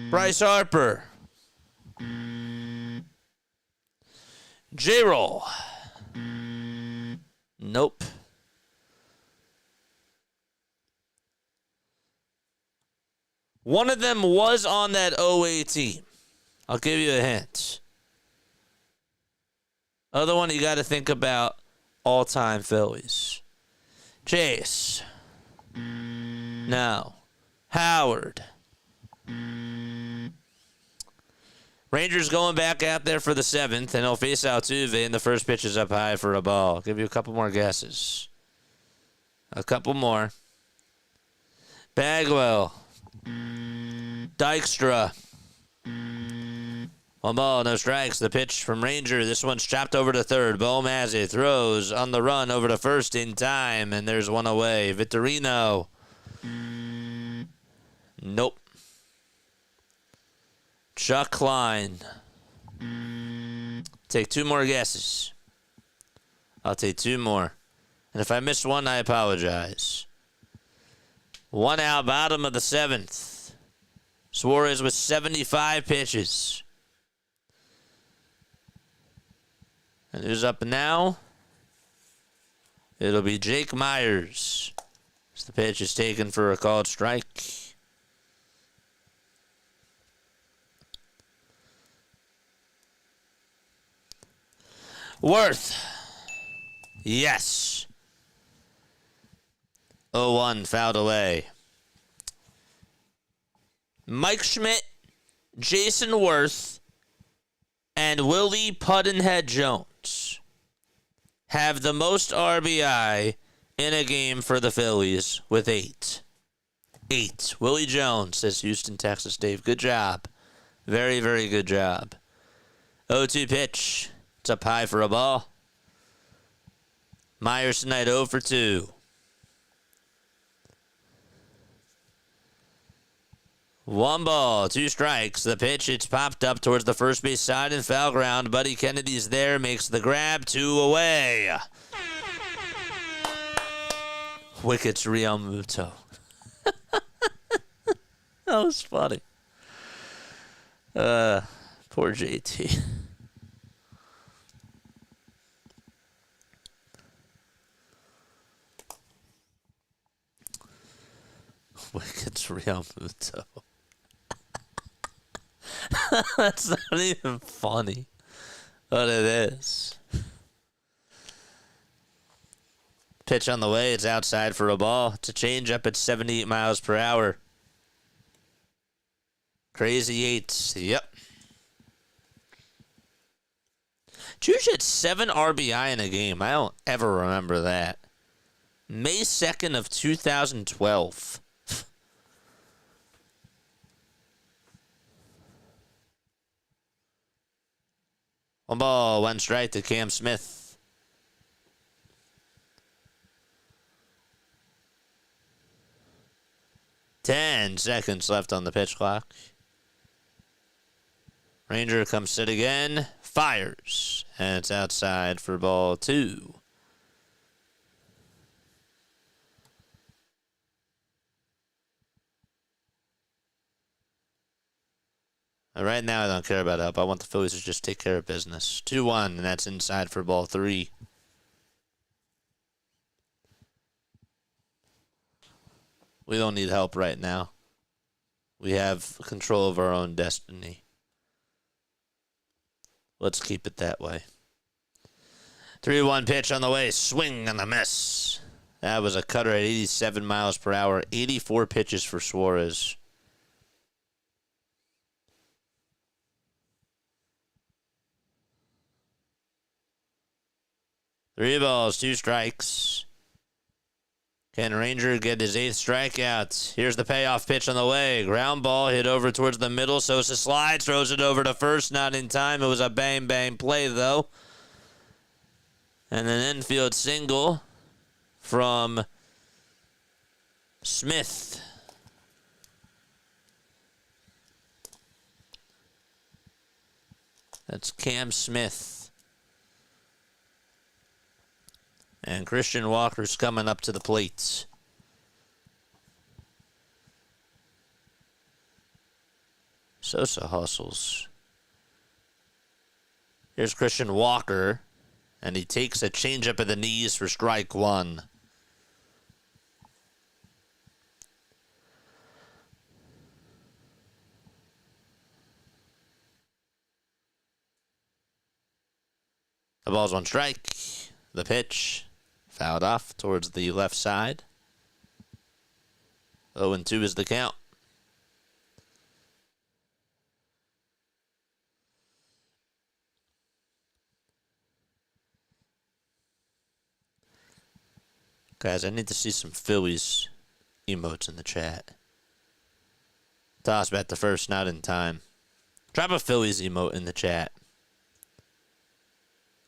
Bryce Harper. J-Roll. Nope. One of them was on that OA team. I'll give you a hint. Other one you got to think about all-time Phillies. Chase. No. Howard. Rangers going back out there for the seventh, and he'll face Altuve, and the first pitch is up high for a ball. I'll give you a couple more guesses. A couple more. Bagwell. Dykstra. One ball, no strikes. The pitch from Ranger. This one's chopped over to third. Bohm has it. Throws on the run over to first in time, and there's one away. Vittorino. Nope. Chuck Klein. Take two more guesses. I'll take two more. And if I miss one, I apologize. One out, bottom of the seventh. Suarez with 75 pitches. And who's up now? It'll be Jake Myers. As the pitch is taken for a called strike. Worth. Yes. 0-1 fouled away. Mike Schmidt, Jason Worth, and Willie Puttenhead Jones have the most RBI in a game for the Phillies with 8. 8. Willie Jones, says Houston, Texas. Dave, good job. Very, very good job. 0-2 pitch. It's up high for a ball. Myers tonight 0 for 2. 1 ball, 2 strikes. The pitch, it's popped up towards the first base side and foul ground. Buddy Kennedy's there, makes the grab, 2 away. Wickets Real Muto. That was funny. Poor JT. Wickets Real Muto. That's not even funny, but it is. Pitch on the way. It's outside for a ball. It's a changeup at 78 miles per hour. Crazy eights. Yep. Juge had 7 RBI in a game. I don't ever remember that. May 2nd of 2012. One ball, one strike to Cam Smith. Ten seconds left on the pitch clock. Ranger comes sit again, fires, and it's outside for ball 2. Right now, I don't care about help. I want the Phillies to just take care of business. 2-1, and that's inside for ball 3. We don't need help right now. We have control of our own destiny. Let's keep it that way. 3-1 pitch on the way. Swing and a miss. That was a cutter at 87 miles per hour. 84 pitches for Suarez. 3 balls, 2 strikes. Can Ranger get his 8th strikeout? Here's the payoff pitch on the way. Ground ball hit over towards the middle. Sosa slides, throws it over to first. Not in time. It was a bang-bang play, though. And an infield single from Smith. That's Cam Smith. And Christian Walker's coming up to the plate. Sosa hustles. Here's Christian Walker, and he takes a changeup at the knees for strike 1. The ball's on strike. The pitch fouled off towards the left side. 0-2 is the count. Guys, I need to see some Phillies emotes in the chat. Toss back to first, not in time. Drop a Phillies emote in the chat.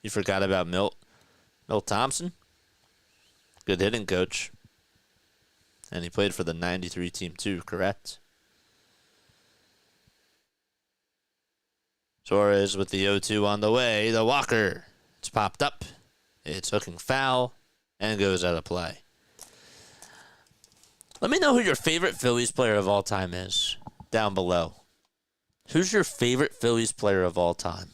You forgot about Milt Thompson? Good hitting coach. And he played for the 93 team too, correct? Suarez with the 0-2 on the way. The Walker. It's popped up. It's hooking foul and goes out of play. Let me know who your favorite Phillies player of all time is down below. Who's your favorite Phillies player of all time?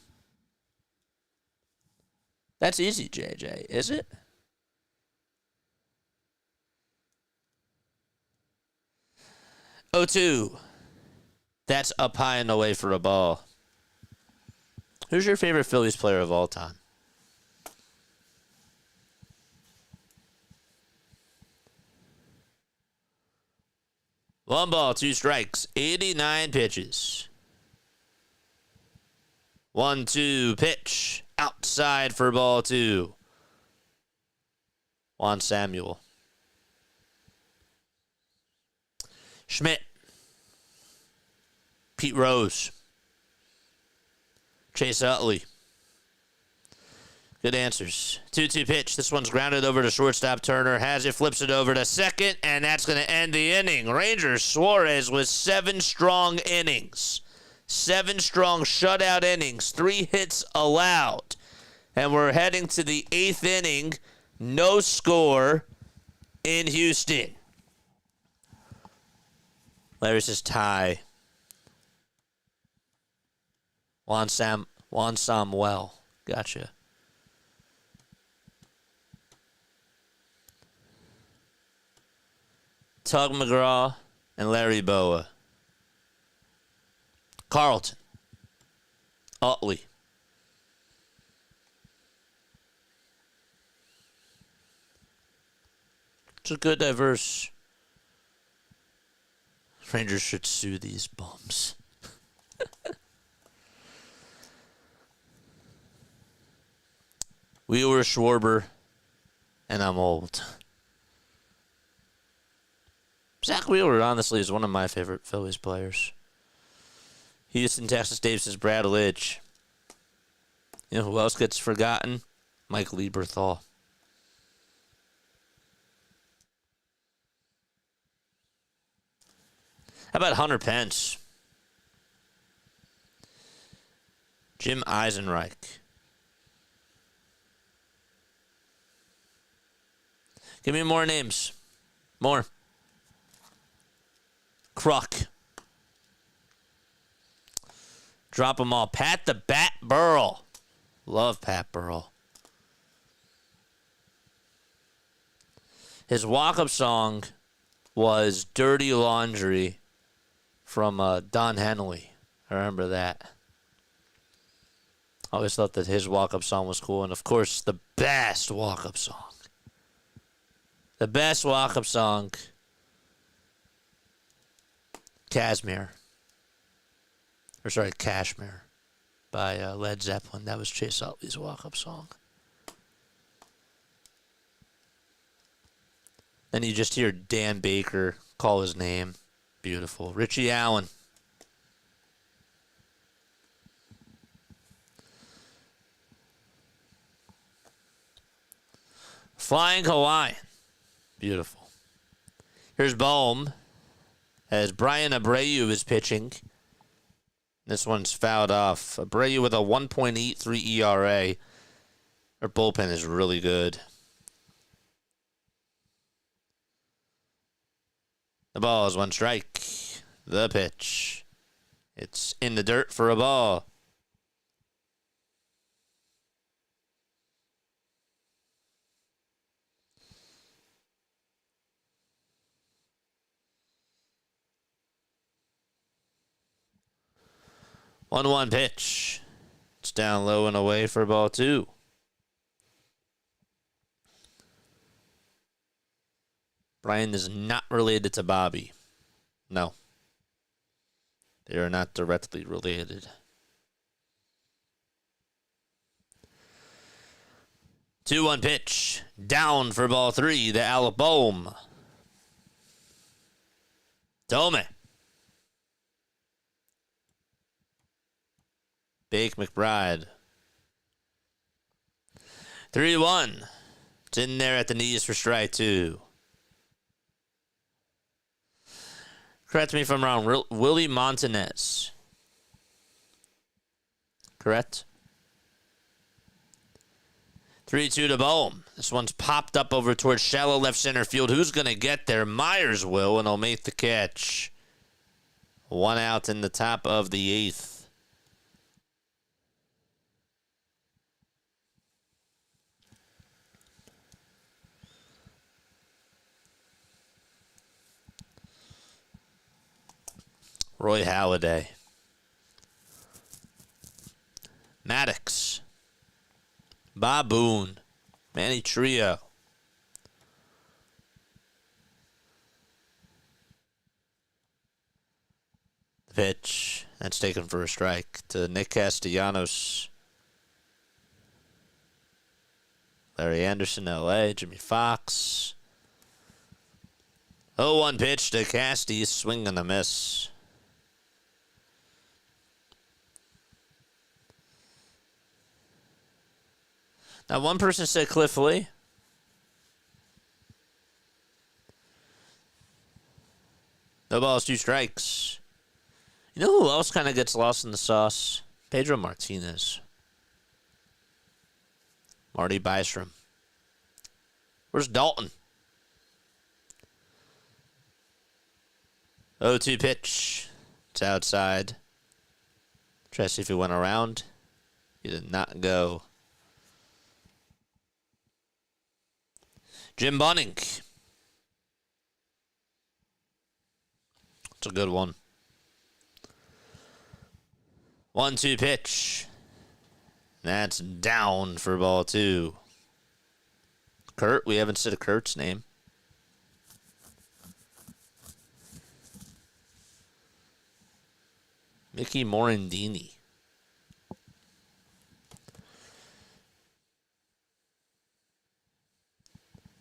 That's easy, JJ, is it? Oh, 2. That's up high and away for a ball. Who's your favorite Phillies player of all time? One ball, 2 strikes, 89 pitches. 1-2 pitch. Outside for ball 2. Juan Samuel. Schmidt. Pete Rose. Chase Utley. Good answers. 2-2 pitch. This one's grounded over to shortstop. Turner has it, flips it over to second, and that's going to end the inning. Rangers Suarez with 7 strong innings. 7 strong shutout innings. 3 hits allowed. And we're heading to the 8th inning. No score in Houston. Larry says tie. Juan Samuel. Gotcha. Tug McGraw and Larry Boa. Carlton. Utley. It's a good, diverse. Rangers should sue these bums. We were Schwarber, and I'm old. Zach Wheeler, honestly, is one of my favorite Phillies players. Houston, Texas Davis, Brad Lidge. You know who else gets forgotten? Mike Lieberthal. How about Hunter Pence? Jim Eisenreich. Give me more names. More. Kruk. Drop them all. Pat the Bat Burrell. Love Pat Burrell. His walk-up song was Dirty Laundry from Don Henley. I remember that. I always thought that his walk-up song was cool. And, of course, the best walk-up song. The best walk-up song, Kashmir, by Led Zeppelin. That was Chase Utley's walk-up song. Then you just hear Dan Baker call his name. Beautiful. Richie Allen. Flying Hawaiian. Beautiful. Here's Bohm as Brian Abreu is pitching. This one's fouled off. Abreu with a 1.83 ERA. Their bullpen is really good. The ball is one strike. The pitch. It's in the dirt for a ball. One pitch. It's down low and away for ball two. Brian is not related to Bobby. No. They are not directly related. 2-1 pitch. Down for ball three. The Alec Bohm. Tome. Bake McBride. 3-1. It's in there at the knees for strike two. Correct me if I'm wrong. Willie Montanez. Correct? 3-2 to Bohm. This one's popped up over towards shallow left center field. Who's going to get there? Myers will, and he'll make the catch. One out in the top of the eighth. Roy Halladay. Maddox. Bob Boone. Manny Trio. The pitch. That's taken for a strike to Nick Castellanos. Larry Anderson, L.A. Jimmy Fox. 0-1 pitch to Casty. Swing and a miss. Now, one person said Cliff Lee. No balls, two strikes. You know who else kind of gets lost in the sauce? Pedro Martinez. Marty Bystrom. Where's Dalton? 0-2 pitch. It's outside. Try to see if he went around. He did not go. Jim Bunning. It's a good one. 1-2 pitch. That's down for ball two. Kurt, we haven't said a Kurt's name. Mickey Morandini.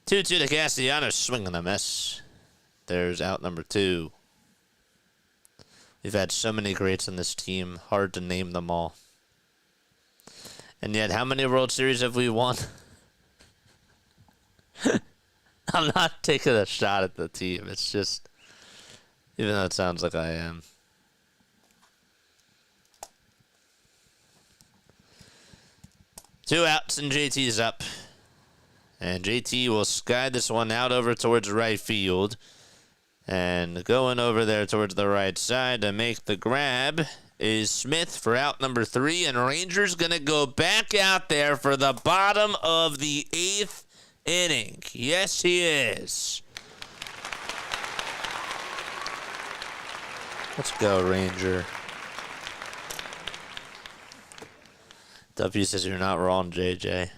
2-2 to Castellanos, swing and a miss. There's out number 2. We've had so many greats on this team, hard to name them all. And yet, how many World Series have we won? I'm not taking a shot at the team. It's just, even though it sounds like I am. Two outs and JT's up. And JT will sky this one out over towards right field. And going over there towards the right side to make the grab is Smith for out number 3. And Rangers going to go back out there for the bottom of the 8th inning. Yes, he is. Let's go, Ranger. W says you're not wrong, JJ.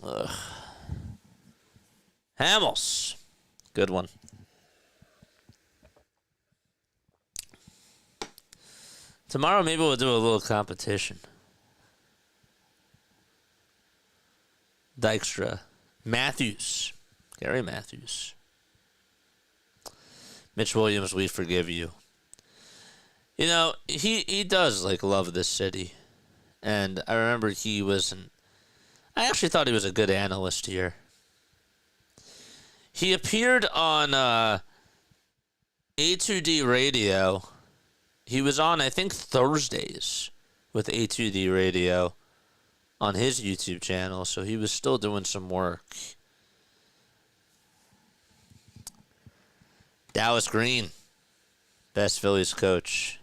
Ugh. Hamels. Good one. Tomorrow maybe we'll do a little competition. Dykstra. Matthews. Gary Matthews. Mitch Williams, we forgive you. You know, he does, like, love this city. And I remember I actually thought he was a good analyst here. He appeared on A2D Radio. He was on, I think, Thursdays with A2D Radio on his YouTube channel, so he was still doing some work. Dallas Green, best Phillies coach.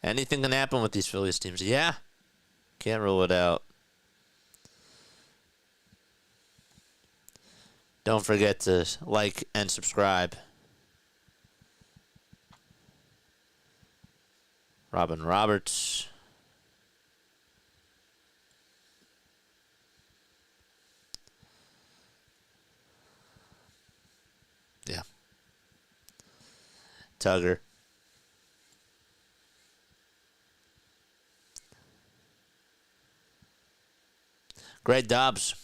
Anything can happen with these Phillies teams. Yeah, can't rule it out. Don't forget to like and subscribe. Robin Roberts. Yeah. Tugger. Greg Dobbs.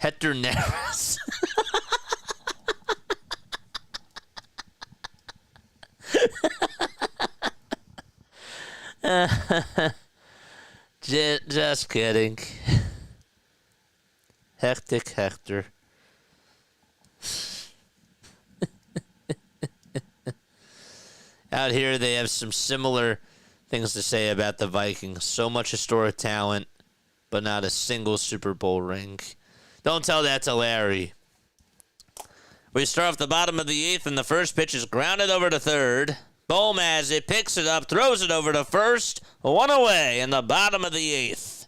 Hector Neris. Just kidding. Hectic Hector. Out here, they have some similar things to say about the Vikings. So much historic talent, but not a single Super Bowl ring. Don't tell that to Larry. We start off the bottom of the 8th, and the first pitch is grounded over to third. Bohm has it, picks it up, throws it over to first. One away in the bottom of the 8th.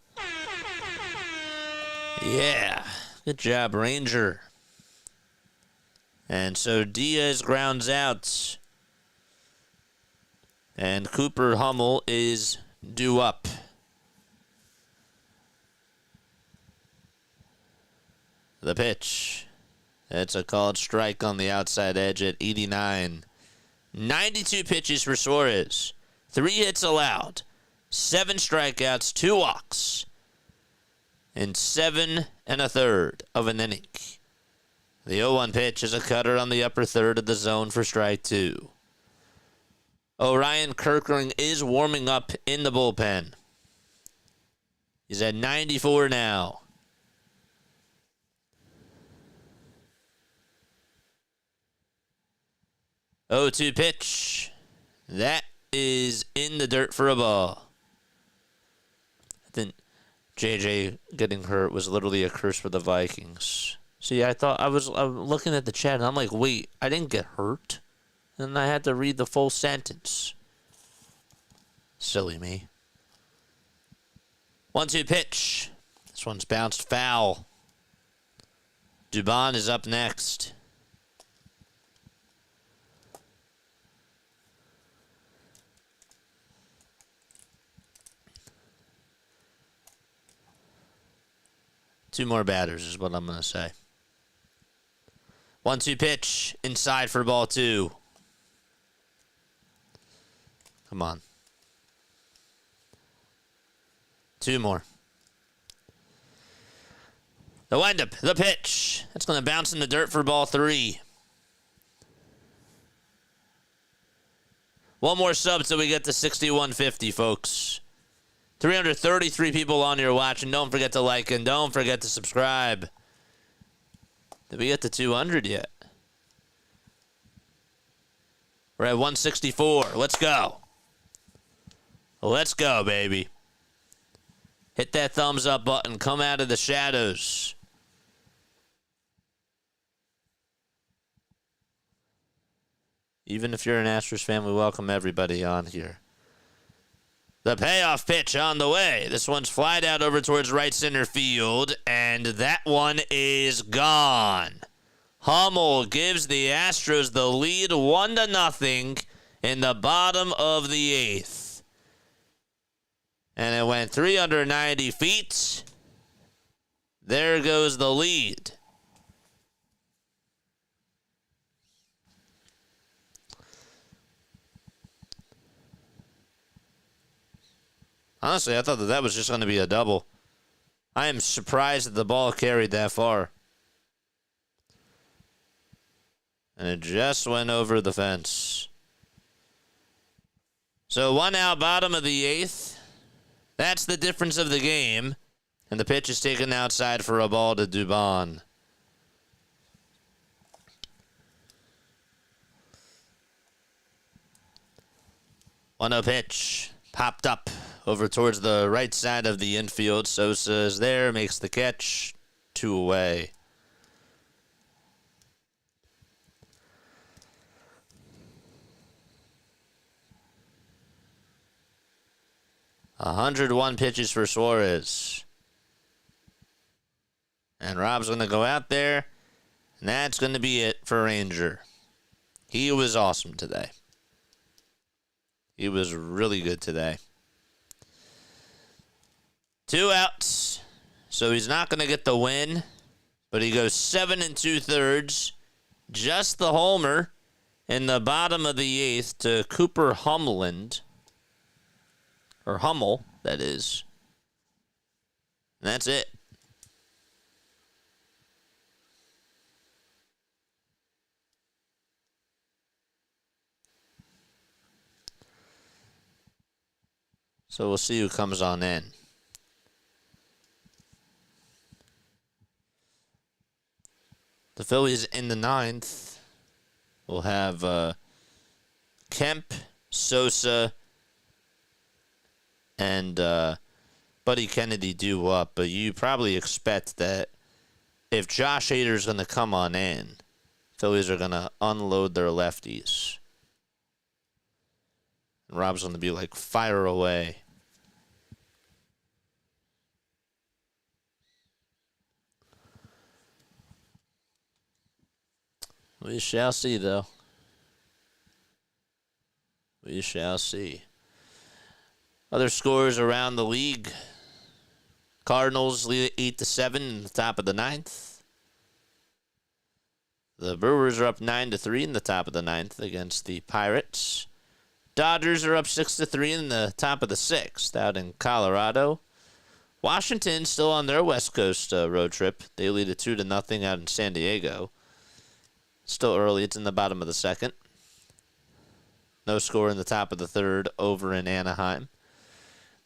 Yeah, good job, Ranger. And so Diaz grounds out. And Cooper Hummel is due up. The pitch. It's a called strike on the outside edge at 89. 92 pitches for Suarez. 3 hits allowed. 7 strikeouts, 2 walks. In 7 1/3 of an inning. The 0-1 pitch is a cutter on the upper third of the zone for strike 2. Orion Kirkering is warming up in the bullpen. He's at 94 now. 0-2 pitch. That is in the dirt for a ball. I think JJ getting hurt was literally a curse for the Vikings. See, I was looking at the chat and I'm like, wait, I didn't get hurt? And I had to read the full sentence. Silly me. 1-2 pitch. This one's bounced foul. Dubon is up next. Two more batters is what I'm going to say. 1-2 pitch. Inside for ball 2. Come on. 2 more. The windup, the pitch. That's going to bounce in the dirt for ball 3. 1 more sub till we get to 6150, folks. 333 people on here watching. Don't forget to like and don't forget to subscribe. Did we get to 200 yet? We're at 164. Let's go. Let's go, baby. Hit that thumbs up button. Come out of the shadows. Even if you're an Astros fan, we welcome everybody on here. The payoff pitch on the way. This one's flied out over towards right center field, and that one is gone. Hummel gives the Astros the lead 1-0 in the bottom of the 8th. And it went 390 feet. There goes the lead. Honestly, I thought that was just going to be a double. I am surprised that the ball carried that far. And it just went over the fence. So 1 out, bottom of the 8th. That's the difference of the game. And the pitch is taken outside for a ball to Dubon. One-0 pitch. Popped up over towards the right side of the infield. Sosa is there, makes the catch. 2 away. "101 pitches for Suarez. And Rob's going to go out there, and that's going to be it for Ranger. He was awesome today. He was really good today. 2 outs. So he's not going to get the win, but he goes 7 2/3. Just the homer in the bottom of the 8th to Cooper Humland. Or Hummel, that is. And that's it. So we'll see who comes on in. The Phillies in the 9th will have Kemp, Sosa, and Buddy Kennedy due up. But you probably expect that if Josh Hader's going to come on in, Phillies are going to unload their lefties. And Rob's going to be like, fire away. We shall see, though. We shall see. Other scores around the league. Cardinals lead 8-7 in the top of the 9th. The Brewers are up 9-3 in the top of the 9th against the Pirates. Dodgers are up 6-3 in the top of the 6th out in Colorado. Washington still on their West Coast road trip. They lead 2-0 out in San Diego. Still early. It's in the bottom of the 2nd. No score in the top of the 3rd over in Anaheim.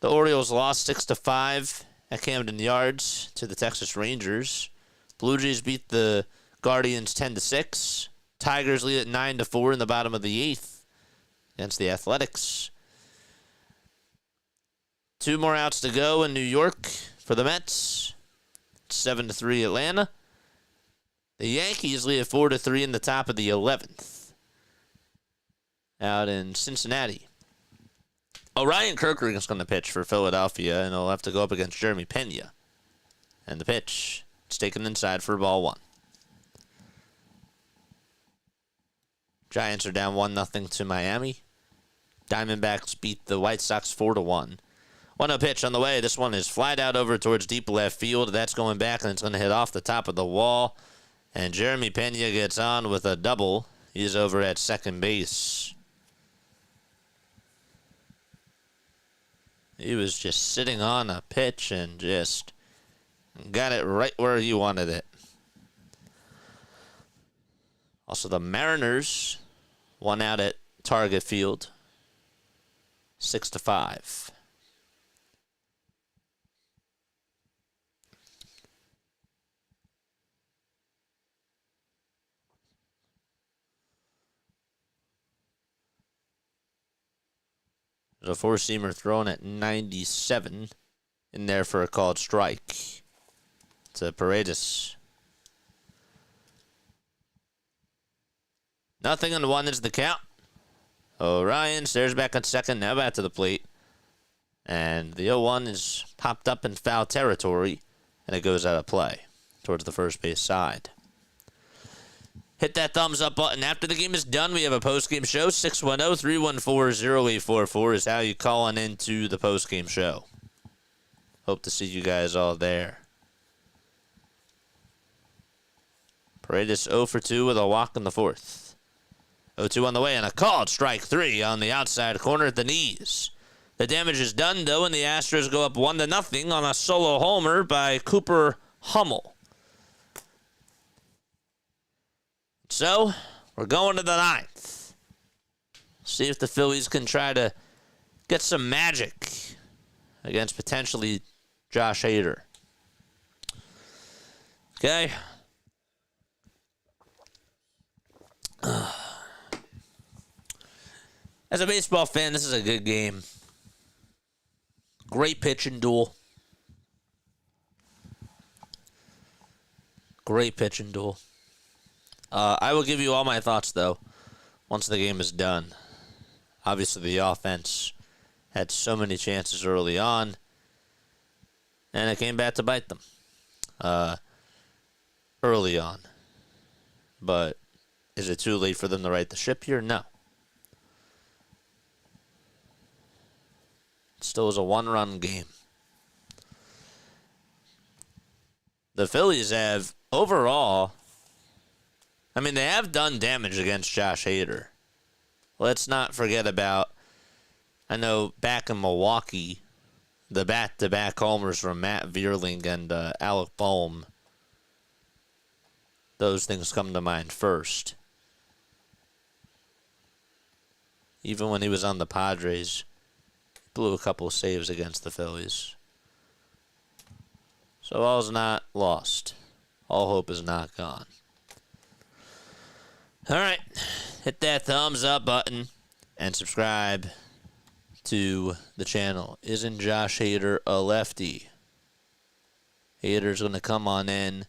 The Orioles lost 6-5 at Camden Yards to the Texas Rangers. Blue Jays beat the Guardians 10-6. Tigers lead at 9-4 in the bottom of the 8th against the Athletics. 2 more outs to go in New York for the Mets. 7-3 Atlanta. The Yankees lead at 4-3 in the top of the 11th out in Cincinnati. Orion Kirkering is going to pitch for Philadelphia, and he'll have to go up against Jeremy Pena. And the pitch, it's taken inside for ball 1. Giants are down 1-0 to Miami. Diamondbacks beat the White Sox 4-1. 1-0 pitch on the way. This one is flied out over towards deep left field. That's going back, and it's going to hit off the top of the wall. And Jeremy Pena gets on with a double. He's over at second base. He was just sitting on a pitch and just got it right where he wanted it. Also, the Mariners won out at Target Field, 6-5. There's a four-seamer thrown at 97 in there for a called strike. To Paredes. 0-1 is the count. Orion stares back on second, now back to the plate. And the 0-1 is popped up in foul territory, and it goes out of play towards the first base side. Hit that thumbs up button. After the game is done, we have a postgame show. 610-314-0844 is how you calling into the postgame show. Hope to see you guys all there. Paredes 0 for 2 with a walk in the fourth. 0-2 on the way and a called strike 3 on the outside corner at the knees. The damage is done, though, and the Astros go up 1-0 on a solo homer by Cooper Hummel. So, we're going to the ninth. See if the Phillies can try to get some magic against potentially Josh Hader. Okay. As a baseball fan, this is a good game. Great pitching duel. Great pitching duel. I will give you all my thoughts, though, once the game is done. Obviously, the offense had so many chances early on, and it came back to bite them early on. But is it too late for them to right the ship here? No. It still was a one-run game. The Phillies have, overall, I mean, they have done damage against Josh Hader. Let's not forget about, I know back in Milwaukee, the back-to-back homers from Matt Vierling and Alec Bohm. Those things come to mind first. Even when he was on the Padres, blew a couple of saves against the Phillies. So all's not lost. All hope is not gone. All right, hit that thumbs up button and subscribe to the channel. Isn't Josh Hader a lefty? Hader's going to come on in.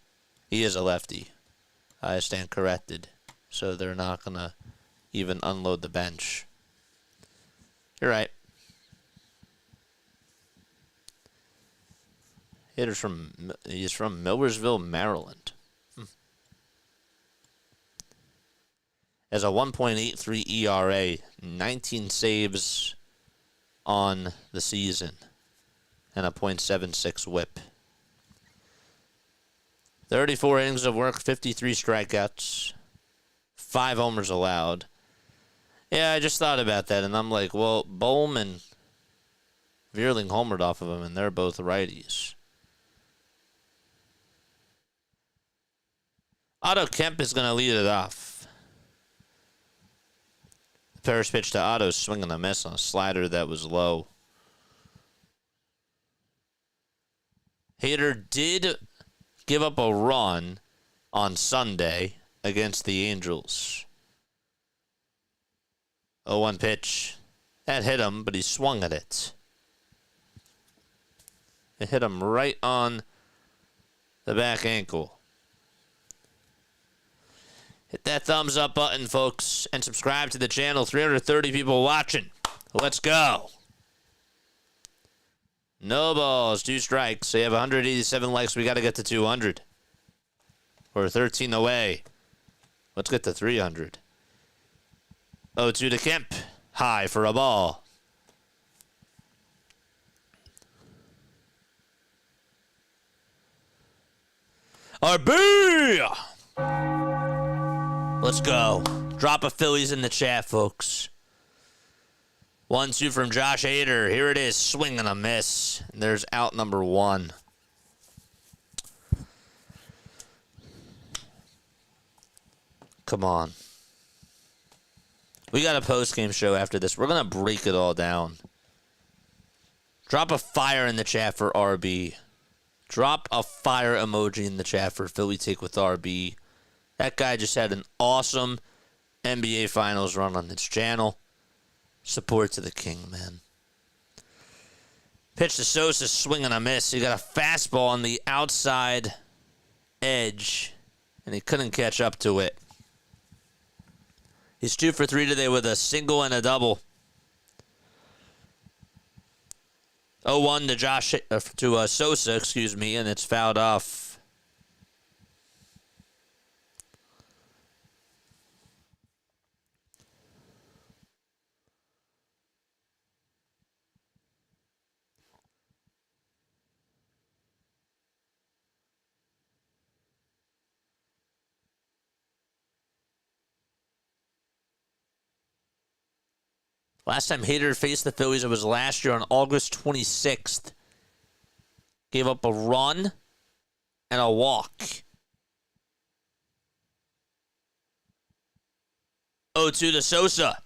He is a lefty. I stand corrected. So they're not going to even unload the bench. You're right. Hader's he's from Millersville, Maryland. Has a 1.83 ERA, 19 saves on the season, and a .76 whip. 34 innings of work, 53 strikeouts, 5 homers allowed. Yeah, I just thought about that, and I'm like, well, Bohm and Vierling homered off of him, and they're both righties. Otto Kemp is going to lead it off. First pitch to Otto, swing and a miss on a slider that was low. Hader did give up a run on Sunday against the Angels. 0-1 pitch. That hit him, but he swung at it. It hit him right on the back ankle. Hit that thumbs up button, folks, and subscribe to the channel. 330 people watching. Let's go. No balls, 2 strikes. So you have 187 likes. We got to get to 200. We're 13 away. Let's get to 300. 0-2 to Kemp. High for a ball. RB! Let's go. Drop a Phillies in the chat, folks. 1-2 from Josh Hader. Here it is. Swing and a miss. And there's out number 1. Come on. We got a post-game show after this. We're going to break it all down. Drop a fire in the chat for RB. Drop a fire emoji in the chat for Philly Take with RB. That guy just had an awesome NBA Finals run on this channel. Support to the king, man. Pitch to Sosa, swing and a miss. He got a fastball on the outside edge, and he couldn't catch up to it. He's 2 for 3 today with a single and a double. 0-1 to Sosa, excuse me, and it's fouled off. Last time Hader faced the Phillies, it was last year on August 26th. Gave up a run and a walk. 0-2 to Sosa.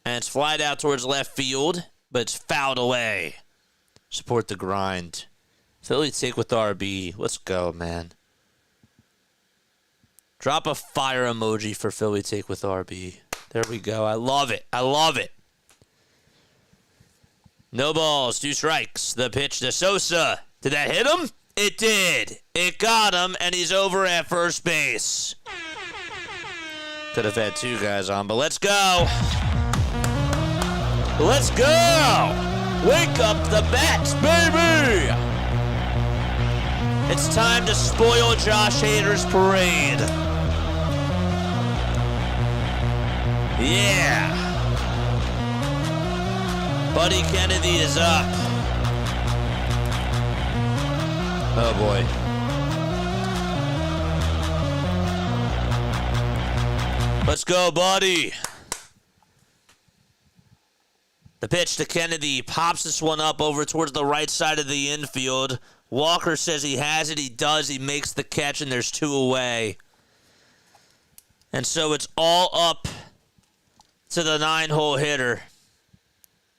And it's flied out towards left field, but it's fouled away. Support the grind. Philly Take with RB. Let's go, man. Drop a fire emoji for Philly Take with RB. There we go. I love it. I love it. No balls, 2 strikes. The pitch to Sosa. Did that hit him? It did. It got him, and he's over at first base. Could have had 2 guys on, but let's go. Let's go. Wake up the bats, baby. It's time to spoil Josh Hader's parade. Yeah. Buddy Kennedy is up. Oh, boy. Let's go, buddy. The pitch to Kennedy. Pops this one up over towards the right side of the infield. Walker says he has it. He does. He makes the catch, and there's 2 away. And so it's all up to the 9-hole hitter.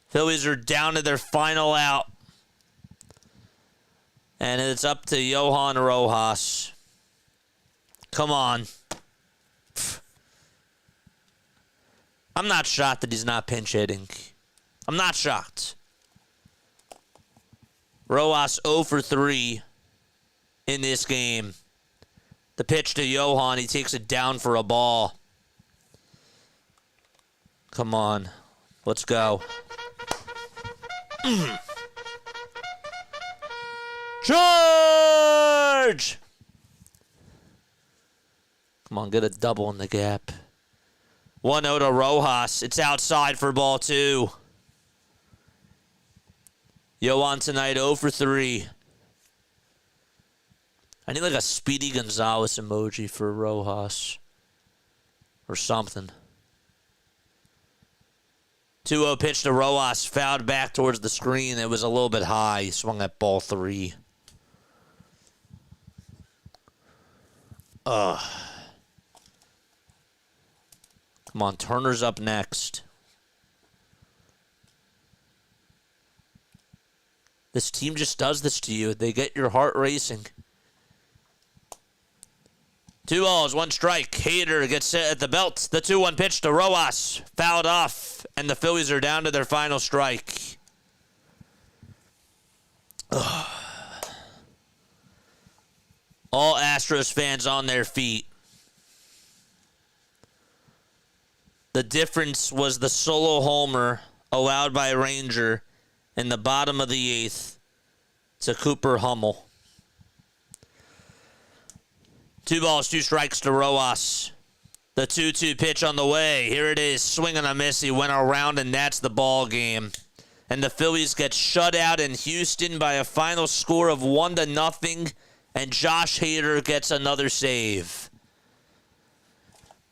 Phillies are down to their final out. And it's up to Johan Rojas. Come on. I'm not shocked that he's not pinch hitting. I'm not shocked. Rojas 0 for 3 in this game. The pitch to Johan. He takes it down for a ball. Come on. Let's go. Charge! Come on, get a double in the gap. 1-0 to Rojas. It's outside for ball 2. Yohan tonight 0 for 3. I need like a Speedy Gonzalez emoji for Rojas. Or something. 2-0 pitch to Rojas, fouled back towards the screen. It was a little bit high. He swung at ball 3. Come on, Turner's up next. This team just does this to you. They get your heart racing. 2 balls, 1 strike. Hader gets set at the belt. The 2-1 pitch to Rojas. Fouled off, and the Phillies are down to their final strike. Ugh. All Astros fans on their feet. The difference was the solo homer allowed by Ranger in the bottom of the 8th to Cooper Hummel. 2 balls, 2 strikes to Rojas. The 2-2 pitch on the way. Here it is. Swing and a miss. He went around, and that's the ball game. And the Phillies get shut out in Houston by a final score of 1-0. And Josh Hader gets another save.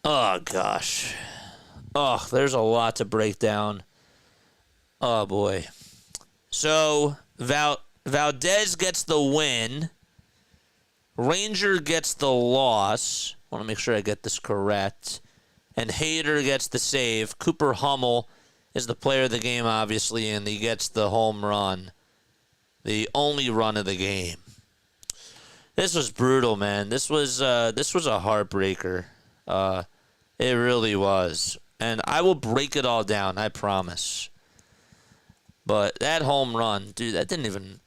Oh, gosh. Oh, there's a lot to break down. Oh, boy. So, Valdez gets the win. Ranger gets the loss. I want to make sure I get this correct. And Hader gets the save. Cooper Hummel is the player of the game, obviously, and he gets the home run. The only run of the game. This was brutal, man. This was a heartbreaker. It really was. And I will break it all down, I promise. But that home run, dude, I didn't even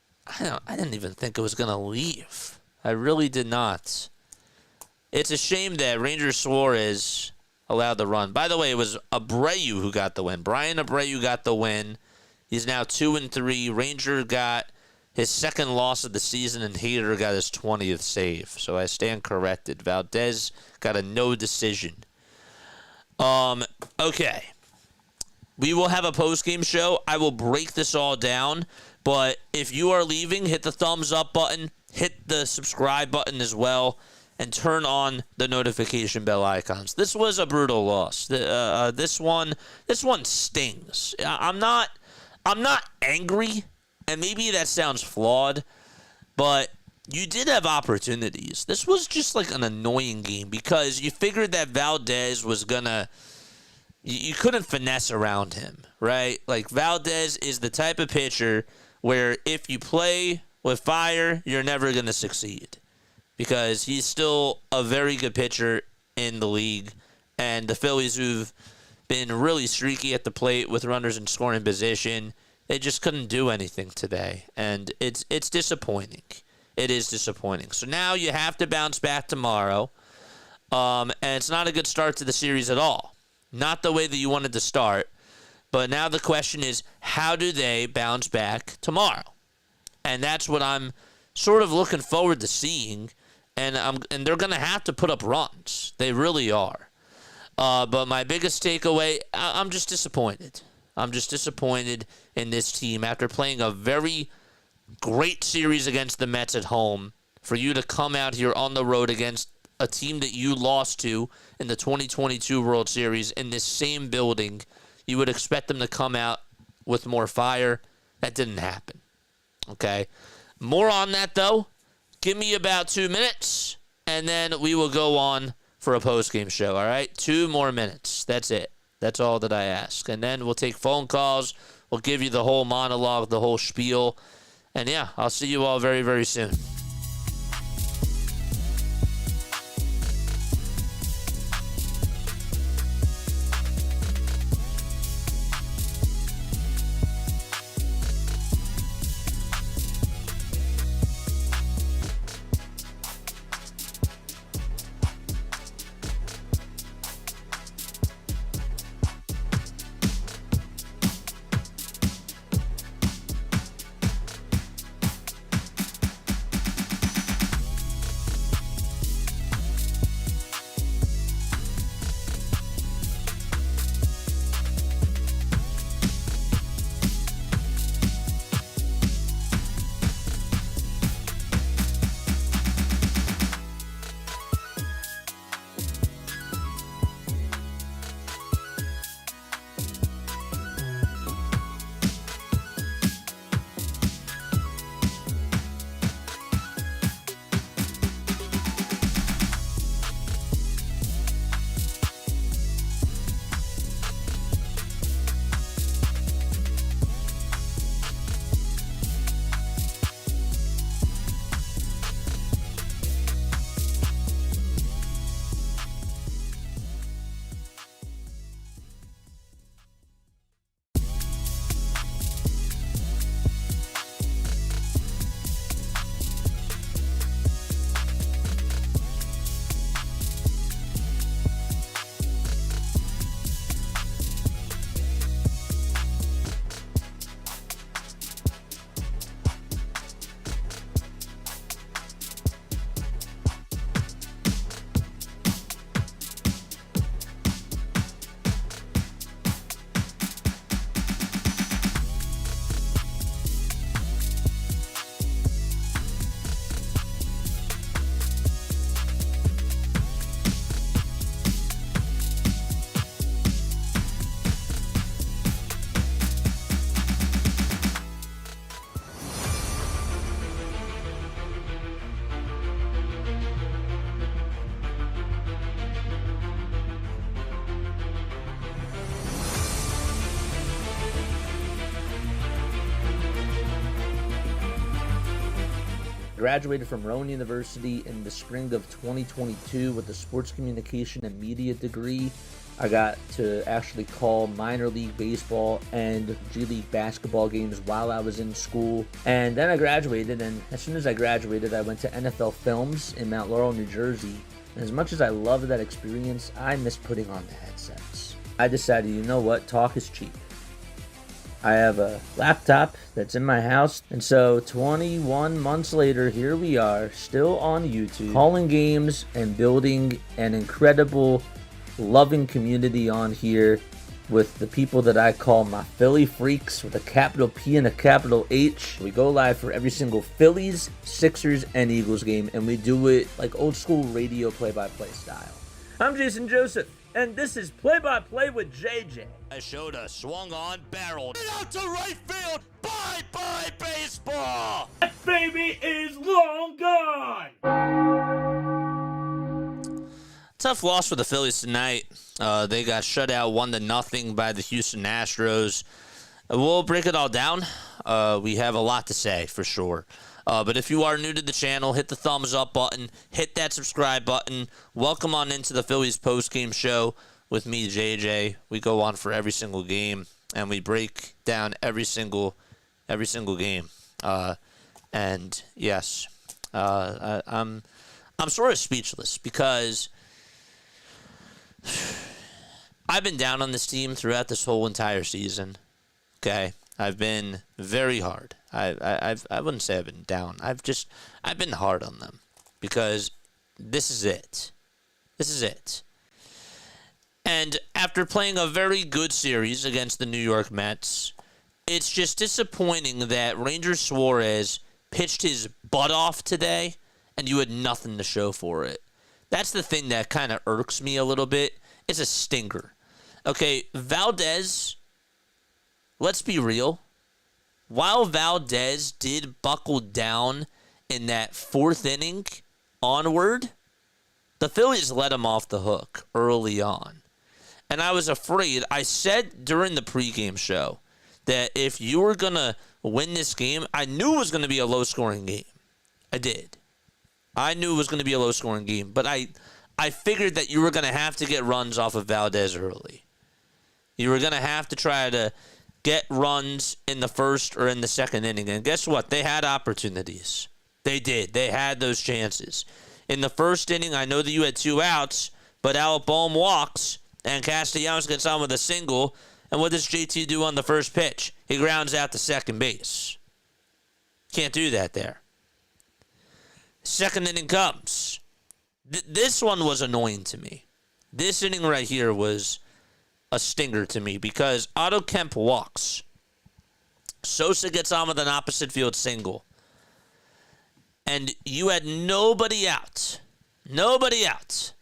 think it was gonna leave. I really did not. It's a shame that Ranger Suarez allowed the run. By the way, it was Abreu who got the win. Brian Abreu got the win. He's now 2-3. Ranger got his second loss of the season, and Hader got his 20th save. So I stand corrected. Valdez got a no decision. Okay. We will have a post-game show. I will break this all down. But if you are leaving, hit the thumbs up button. Hit the subscribe button as well. And turn on the notification bell icons. This was a brutal loss. This one stings. I'm not angry, and maybe that sounds flawed, but you did have opportunities. This was just like an annoying game because you figured that Valdez was gonna. You couldn't finesse around him, right? Like Valdez is the type of pitcher where if you play with fire, you're never gonna succeed. Because he's still a very good pitcher in the league. And the Phillies, who've been really streaky at the plate with runners in scoring position, they just couldn't do anything today. And it's disappointing. It is disappointing. So now you have to bounce back tomorrow. And it's not a good start to the series at all. Not the way that you wanted to start. But now the question is, how do they bounce back tomorrow? And that's what I'm sort of looking forward to seeing. And they're going to have to put up runs. They really are. But my biggest takeaway, I'm just disappointed. I'm just disappointed in this team after playing a very great series against the Mets at home. For you to come out here on the road against a team that you lost to in the 2022 World Series in this same building, you would expect them to come out with more fire. That didn't happen. Okay? More on that, though. Give me about 2 minutes, and then we will go on for a post-game show, all right? 2 more minutes. That's it. That's all that I ask. And then we'll take phone calls. We'll give you the whole monologue, the whole spiel. And, yeah, I'll see you all very, very soon. Graduated from Rowan University in the spring of 2022 with a sports communication and media degree. I got to actually call minor league baseball and G League basketball games while I was in school. And then I graduated, and as soon as I graduated, I went to NFL Films in Mount Laurel, New Jersey. And as much as I loved that experience, I miss putting on the headsets. I decided, you know what, talk is cheap. I have a laptop that's in my house, and so 21 months later, here we are, still on YouTube, calling games and building an incredible, loving community on here with the people that I call my Philly freaks with a capital P and a capital H. We go live for every single Phillies, Sixers, and Eagles game, and we do it like old school radio play-by-play style. I'm Jason Joseph, and this is Play-by-Play with JJ. I showed a swung on, barreled out to right field. Bye-bye baseball. That baby is long gone. Tough loss for the Phillies tonight. They got shut out 1-0 by the Houston Astros. We'll break it all down. We have a lot to say for sure. But if you are new to the channel, hit the thumbs up button, hit that subscribe button. Welcome on into the Phillies postgame show with me, JJ. We go on for every single game, and we break down every single game. And yes, I'm sort of speechless because I've been down on this team throughout this whole entire season. Okay, I've been very hard. I wouldn't say I've been down. I've been hard on them because this is it. This is it. And after playing a very good series against the New York Mets, it's just disappointing that Ranger Suarez pitched his butt off today and you had nothing to show for it. That's the thing that kind of irks me a little bit. It's a stinker. Okay, Valdez, let's be real. While Valdez did buckle down in that fourth inning onward, the Phillies let him off the hook early on. And I was afraid. I said during the pregame show that if you were going to win this game, I knew it was going to be a low-scoring game. I did. I knew it was going to be a low-scoring game. But I figured that you were going to have to get runs off of Valdez early. You were going to have to try to get runs in the first or in the second inning. And guess what? They had opportunities. They did. They had those chances. In the first inning, I know that you had 2 outs, but Bohm walks, and Castellanos gets on with a single. And what does JT do on the first pitch? He grounds out to second base. Can't do that there. Second inning comes. This one was annoying to me. This inning right here was a stinger to me because Otto Kemp walks. Sosa gets on with an opposite field single. And you had nobody out. Nobody out.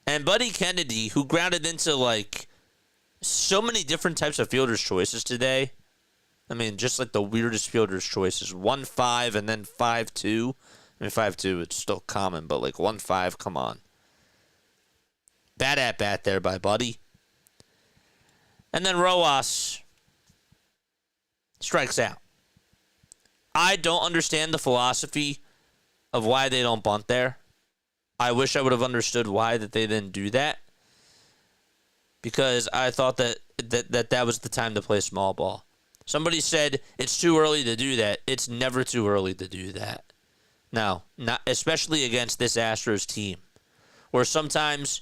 And Buddy Kennedy, who grounded into like so many different types of fielder's choices today. I mean, just like the weirdest fielder's choices. 1-5 and then 5-2. I mean, 5-2, it's still common, but like 1-5, come on. Bad at bat there by Buddy. And then Rojas strikes out. I don't understand the philosophy of why they don't bunt there. I wish I would have understood why that they didn't do that. Because I thought that was the time to play small ball. Somebody said it's too early to do that. It's never too early to do that. No, not especially against this Astros team, where sometimes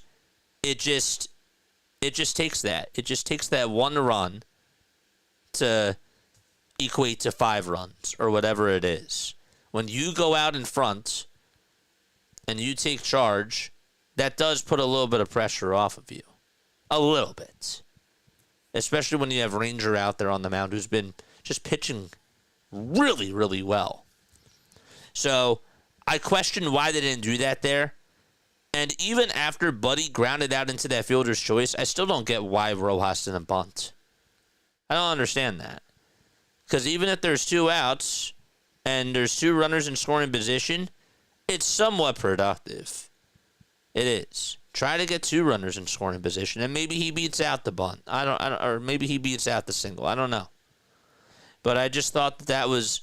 it just takes that. It just takes that one run to equate to 5 runs or whatever it is. When you go out in front and you take charge, that does put a little bit of pressure off of you. A little bit. Especially when you have Ranger out there on the mound who's been just pitching really, really well. So I question why they didn't do that there. And even after Buddy grounded out into that fielder's choice, I still don't get why Rojas didn't bunt. I don't understand that. Because even if there's 2 outs and there's 2 runners in scoring position, it's somewhat productive. It is. Try to get 2 runners in scoring position, and maybe he beats out the bunt. Or maybe he beats out the single. I don't know. But I just thought that was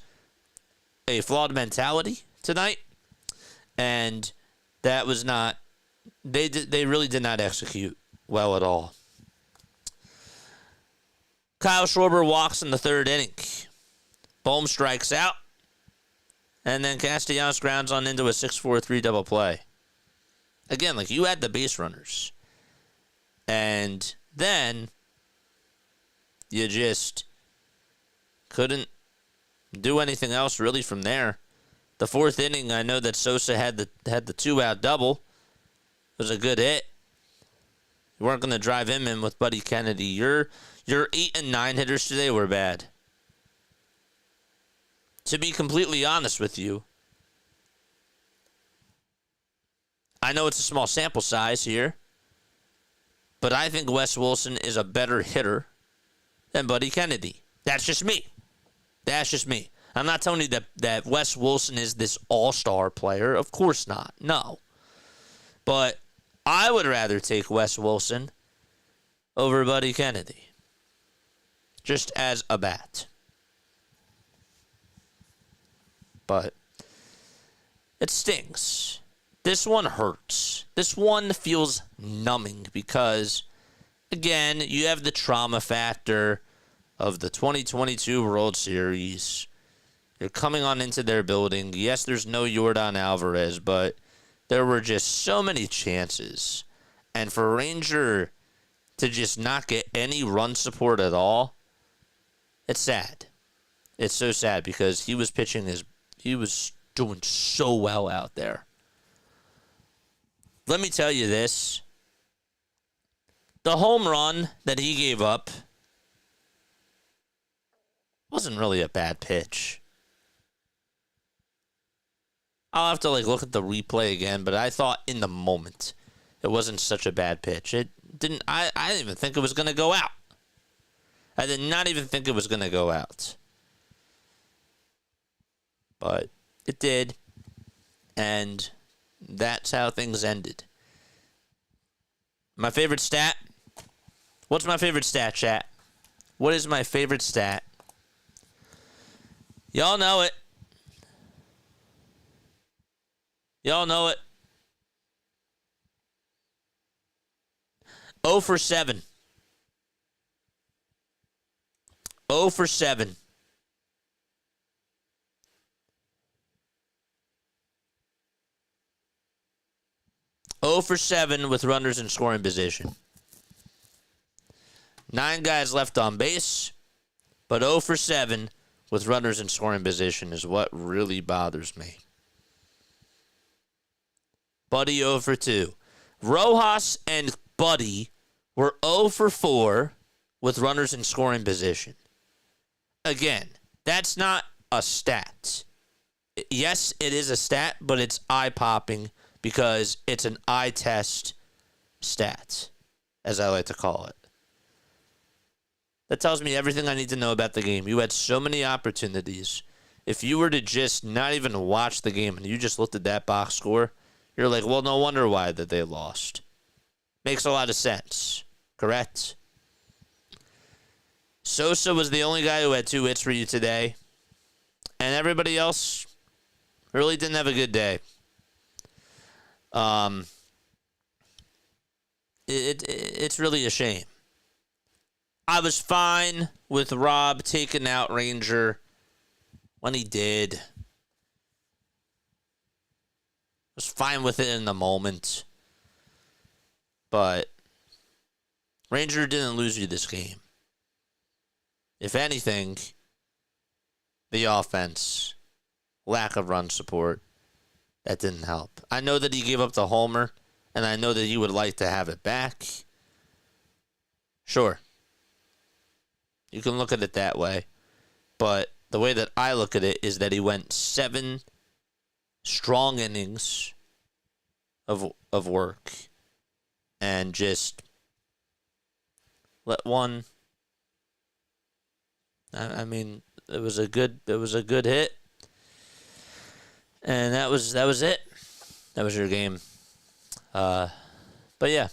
a flawed mentality tonight, and that was not. They really did not execute well at all. Kyle Schwarber walks in the third inning. Bohm strikes out, and then Castellanos grounds on into a 6-4-3 double play. Again, like, you had the base runners, and then you just couldn't do anything else really from there. The fourth inning, I know that Sosa had the 2-out double. It was a good hit. You weren't going to drive him in with Buddy Kennedy. Your 8 and 9 hitters today were bad. To be completely honest with you, I know it's a small sample size here, but I think Wes Wilson is a better hitter than Buddy Kennedy. That's just me. That's just me. I'm not telling you that Wes Wilson is this all-star player. Of course not. No. But I would rather take Wes Wilson over Buddy Kennedy. Just as a bat. But it stings. This one hurts. This one feels numbing because, again, you have the trauma factor of the 2022 World Series. You're coming on into their building. Yes, there's no Yordan Alvarez, but there were just so many chances. And for Ranger to just not get any run support at all, it's sad. It's so sad because he was doing so well out there. Let me tell you this. The home run that he gave up wasn't really a bad pitch. I'll have to look at the replay again, but I thought in the moment it wasn't such a bad pitch. I didn't even think it was going to go out. I did not even think it was going to go out. But it did. And that's how things ended. My favorite stat? What's my favorite stat, chat? What is my favorite stat? Y'all know it. Y'all know it. 0 for 7. 0 for 7. Oh for 7 with runners in scoring position. 9 guys left on base, but 0 for 7 with runners in scoring position is what really bothers me. Buddy 0 for 2. Rojas and Buddy were 0 for 4 with runners in scoring position. Again, that's not a stat. Yes, it is a stat, but it's eye-popping because it's an eye test stat, as I like to call it. That tells me everything I need to know about the game. You had so many opportunities. If you were to just not even watch the game and you just looked at that box score, you're like, well, no wonder why that they lost. Makes a lot of sense, correct? Sosa was the only guy who had 2 hits for you today, and everybody else really didn't have a good day. It's really a shame. I was fine with Rob taking out Ranger when he did. I was fine with it in the moment. But Ranger didn't lose you this game. If anything, the offense, lack of run support, that didn't help. I know that he gave up the homer, and I know that he would like to have it back. Sure. You can look at it that way. But the way that I look at it is that he went 7 strong innings of work and just let one. I mean, it was a good hit. And that was it. That was your game. But yeah,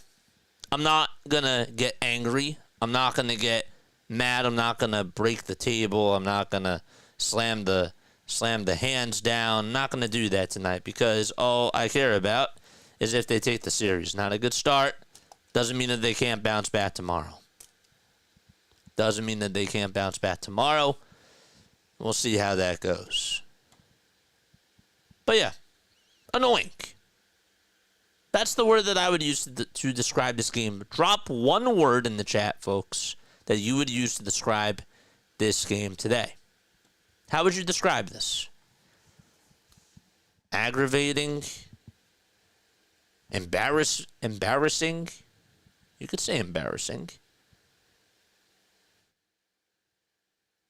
I'm not gonna get angry. I'm not gonna get mad. I'm not gonna break the table. I'm not gonna slam the slam the hands down. Not going to do that tonight because all I care about is if they take the series. Not a good start. Doesn't mean that they can't bounce back tomorrow. Doesn't mean that they can't bounce back tomorrow. We'll see how that goes. But yeah, annoying. That's the word that I would use to describe this game. Drop one word in the chat, folks, that you would use to describe this game today. How would you describe this? Aggravating? Embarrassing? You could say embarrassing.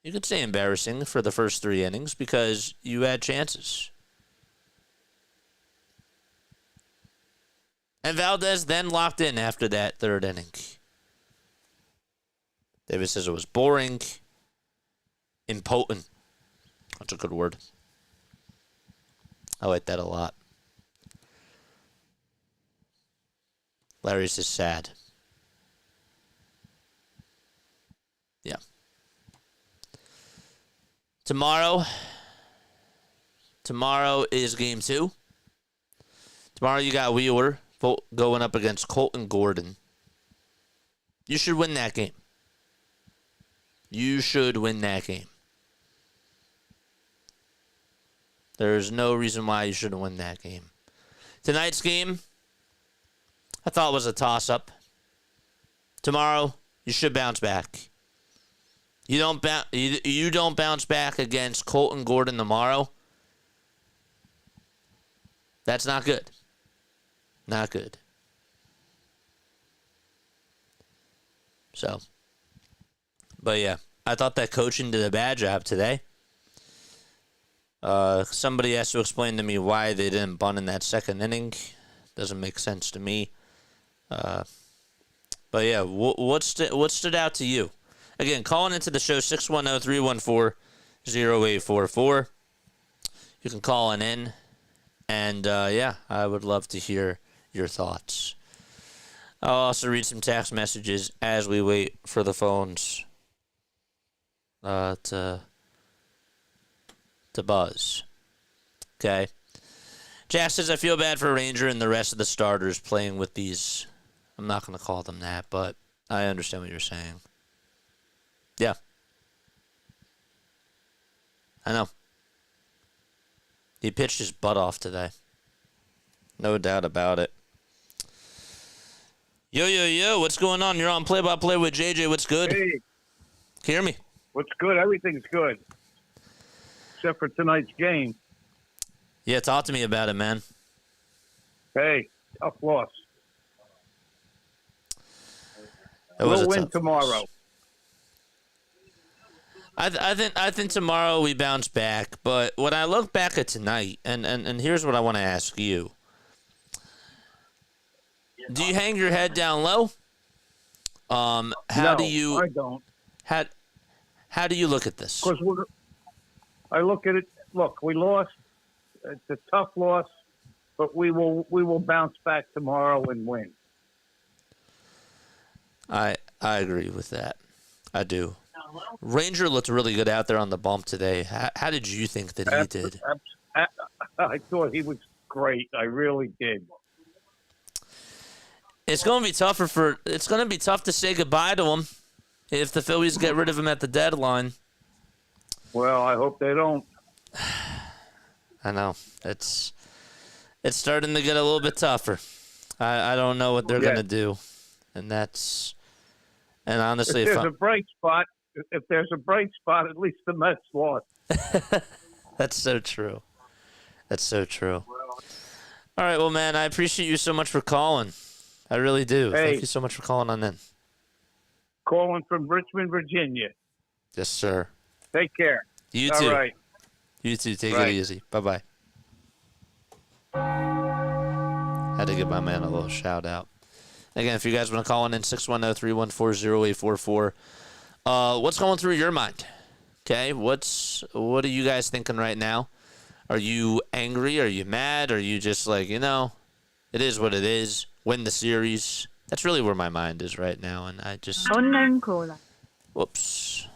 You could say embarrassing for the first 3 innings because you had chances. And Valdez then locked in after that 3rd inning. David says it was boring, impotent. That's a good word. I like that a lot. Larry's just sad. Yeah. Tomorrow is game 2. Tomorrow you got Wheeler going up against Colton Gordon. You should win that game. You should win that game. There's no reason why you shouldn't win that game. Tonight's game, I thought was a toss-up. Tomorrow, you should bounce back. You don't bounce back against Colton Gordon tomorrow. That's not good. Not good. So, but yeah, I thought that coaching did a bad job today. Somebody has to explain to me why they didn't bunt in that 2nd inning. Doesn't make sense to me. But yeah, what stood out to you? Again, calling into the show, 610-314-0844. You can call in. And yeah, I would love to hear your thoughts. I'll also read some text messages as we wait for the phones to buzz. Okay. Jack says, I feel bad for Ranger and the rest of the starters playing with these. I'm not going to call them that, but I understand what you're saying. Yeah. I know. He pitched his butt off today. No doubt about it. Yo, what's going on? You're on play-by-play with JJ. What's good? Hey. Can you hear me? What's good? Everything's good. Except for tonight's game. Yeah, talk to me about it, man. Hey, tough loss. We'll win tomorrow. I think tomorrow we bounce back, but when I look back at tonight, and here's what I want to ask you. Do you hang your head down low? No, I don't. How do you look at this? Because I look at it. Look, we lost. It's a tough loss, but we will bounce back tomorrow and win. I agree with that. I do. Ranger looked really good out there on the bump today. How did you think that he did? I thought he was great. I really did. It's going to be it's going to be tough to say goodbye to him if the Phillies get rid of him at the deadline. Well, I hope they don't. I know. It's starting to get a little bit tougher. I don't know what they're going to do. And honestly, if there's a bright spot, at least the Mets lost. That's so true. That's so true. All right, well, man, I appreciate you so much for calling. I really do. Hey, thank you so much for calling on in. Calling from Richmond, Virginia. Yes, sir. Take care. You All too. right. You too. Take it easy. Bye-bye. Had to give my man a little shout out. Again, if you guys want to call in 610-314-0844. What's going through your mind? Okay, what are you guys thinking right now? Are you angry? Are you mad? Are you just like, it is what it is. Win the series. That's really where my mind is right now, and I just... Unknown caller. Whoops.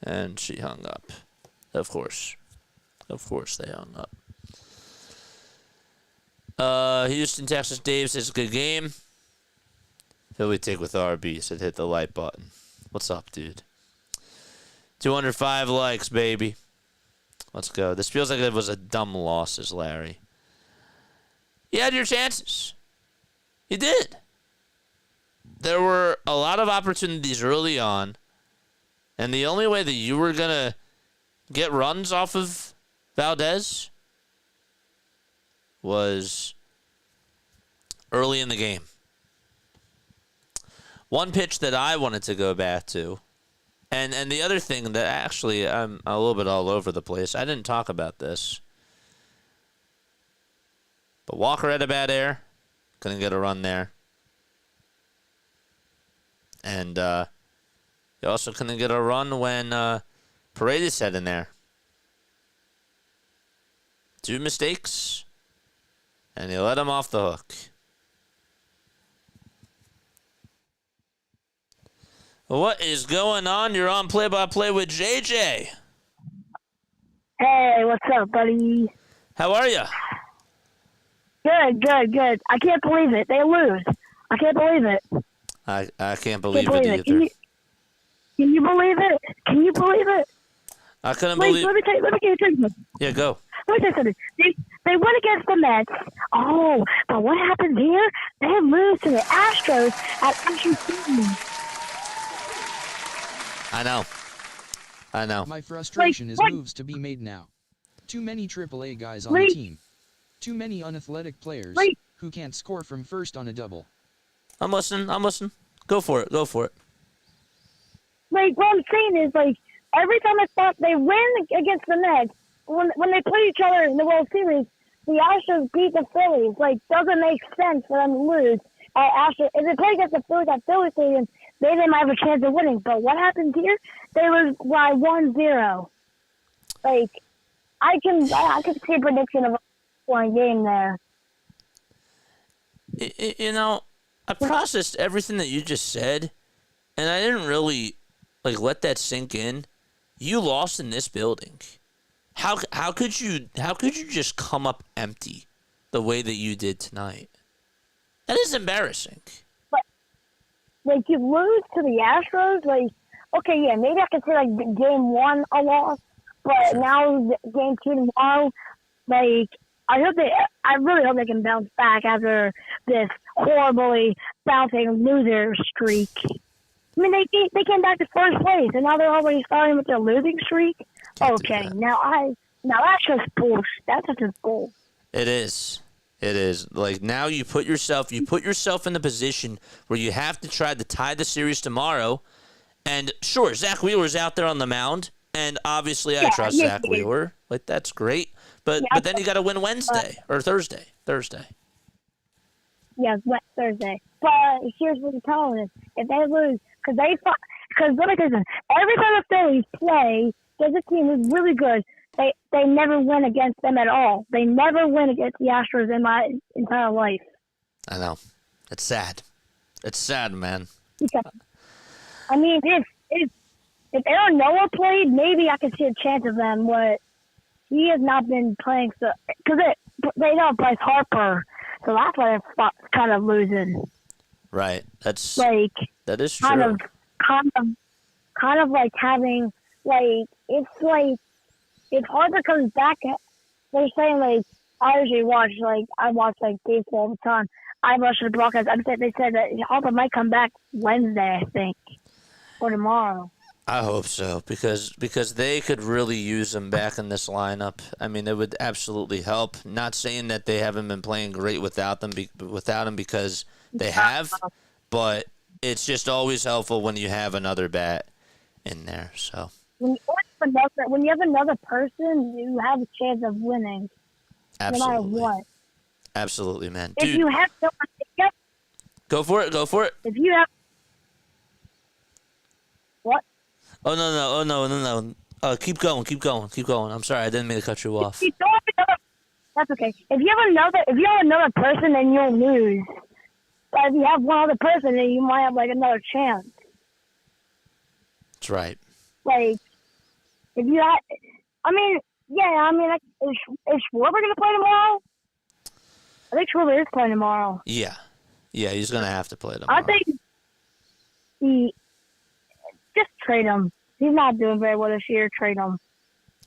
And she hung up. Of course they hung up. Houston, Texas. Dave says, good game. Philly take with RB, said hit the like button. What's up, dude? 205 likes, baby. Let's go. This feels like it was a dumb loss, says Larry. You had your chances. You did. There were a lot of opportunities early on, and the only way that you were going to get runs off of Valdez was early in the game. One pitch that I wanted to go back to, and the other thing that actually I'm a little bit all over the place. I didn't talk about this. But Walker had a bad air. Couldn't get a run there. And he also couldn't get a run when Paredes had in there. 2 mistakes. And he let him off the hook. What is going on? You're on play-by-play with JJ. Hey, what's up, buddy? How are you? Good. I can't believe it. They lose. I can't believe it. I can't believe it either. Can you believe it? Can you believe it? I couldn't Wait, believe. let me tell you something. Yeah, go. Let me tell you something. They went against the Mets. Oh, but what happened here? They lose to the Astros at Ashland Stadium. I know. My frustration is moves to be made now. Too many AAA guys on the team. Too many unathletic players who can't score from first on a double. I'm listening. Go for it. Like, what I'm saying is, like, every time I thought they win against the Mets, when they play each other in the World Series, the Astros beat the Phillies. Like, doesn't make sense for them to lose at Astros. If they play against the Phillies at Phillies Stadium, maybe they might have a chance of winning. But what happened here? They lose by 1-0. Like, I can see a prediction of a one game there. You know, I processed everything that you just said, and I didn't really let that sink in. You lost in this building. How could you just come up empty the way that you did tonight? That is embarrassing. But like, you lose to the Astros, like, okay, yeah, maybe I could say like game 1 a loss, but now game 2 tomorrow, like, I really hope they can bounce back after this horribly bouncing loser streak. I mean, they came back to first place, and now they're already starting with their losing streak. Okay, now that's just bullshit. That's just bull. It is. Like, now you put yourself in the position where you have to try to tie the series tomorrow. And sure, Zach Wheeler's out there on the mound, and obviously I trust Zach Wheeler. Like, that's great. But then you got to win Wednesday or Thursday. Yes, Thursday. But here's what the problem is: if they lose, because let me tell you something. Every time the Phillies play, there's a team who's really good. They never win against them at all. They never win against the Astros in my entire life. I know. It's sad. It's sad, man. Yeah. I mean, if Aaron Nola played, maybe I could see a chance of them, but he has not been playing because they don't play Harper, so that's why they're kind of losing. Right. That is true. Kind of like having if Harper comes back, they're saying I watch baseball all the time. I watch the broadcast. They said that Harper might come back Wednesday, I think, or tomorrow. I hope so, because they could really use him back in this lineup. I mean, it would absolutely help. Not saying that they haven't been playing great without him, because they have, but it's just always helpful when you have another bat in there. So when you have another person, you have a chance of winning, absolutely. no matter what. Absolutely, man. If Dude, you have someone, go for it. If you have what? Oh no. Keep going. I'm sorry, I didn't mean to cut you off. That's okay. If you have another person, then you'll lose. But if you have one other person, then you might have another chance. That's right. If you had, I mean, yeah, I mean, is Schwarber going to play tomorrow? I think Schwarber is playing tomorrow. Yeah. Yeah, he's going to have to play tomorrow. I think just trade him. He's not doing very well this year. Trade him.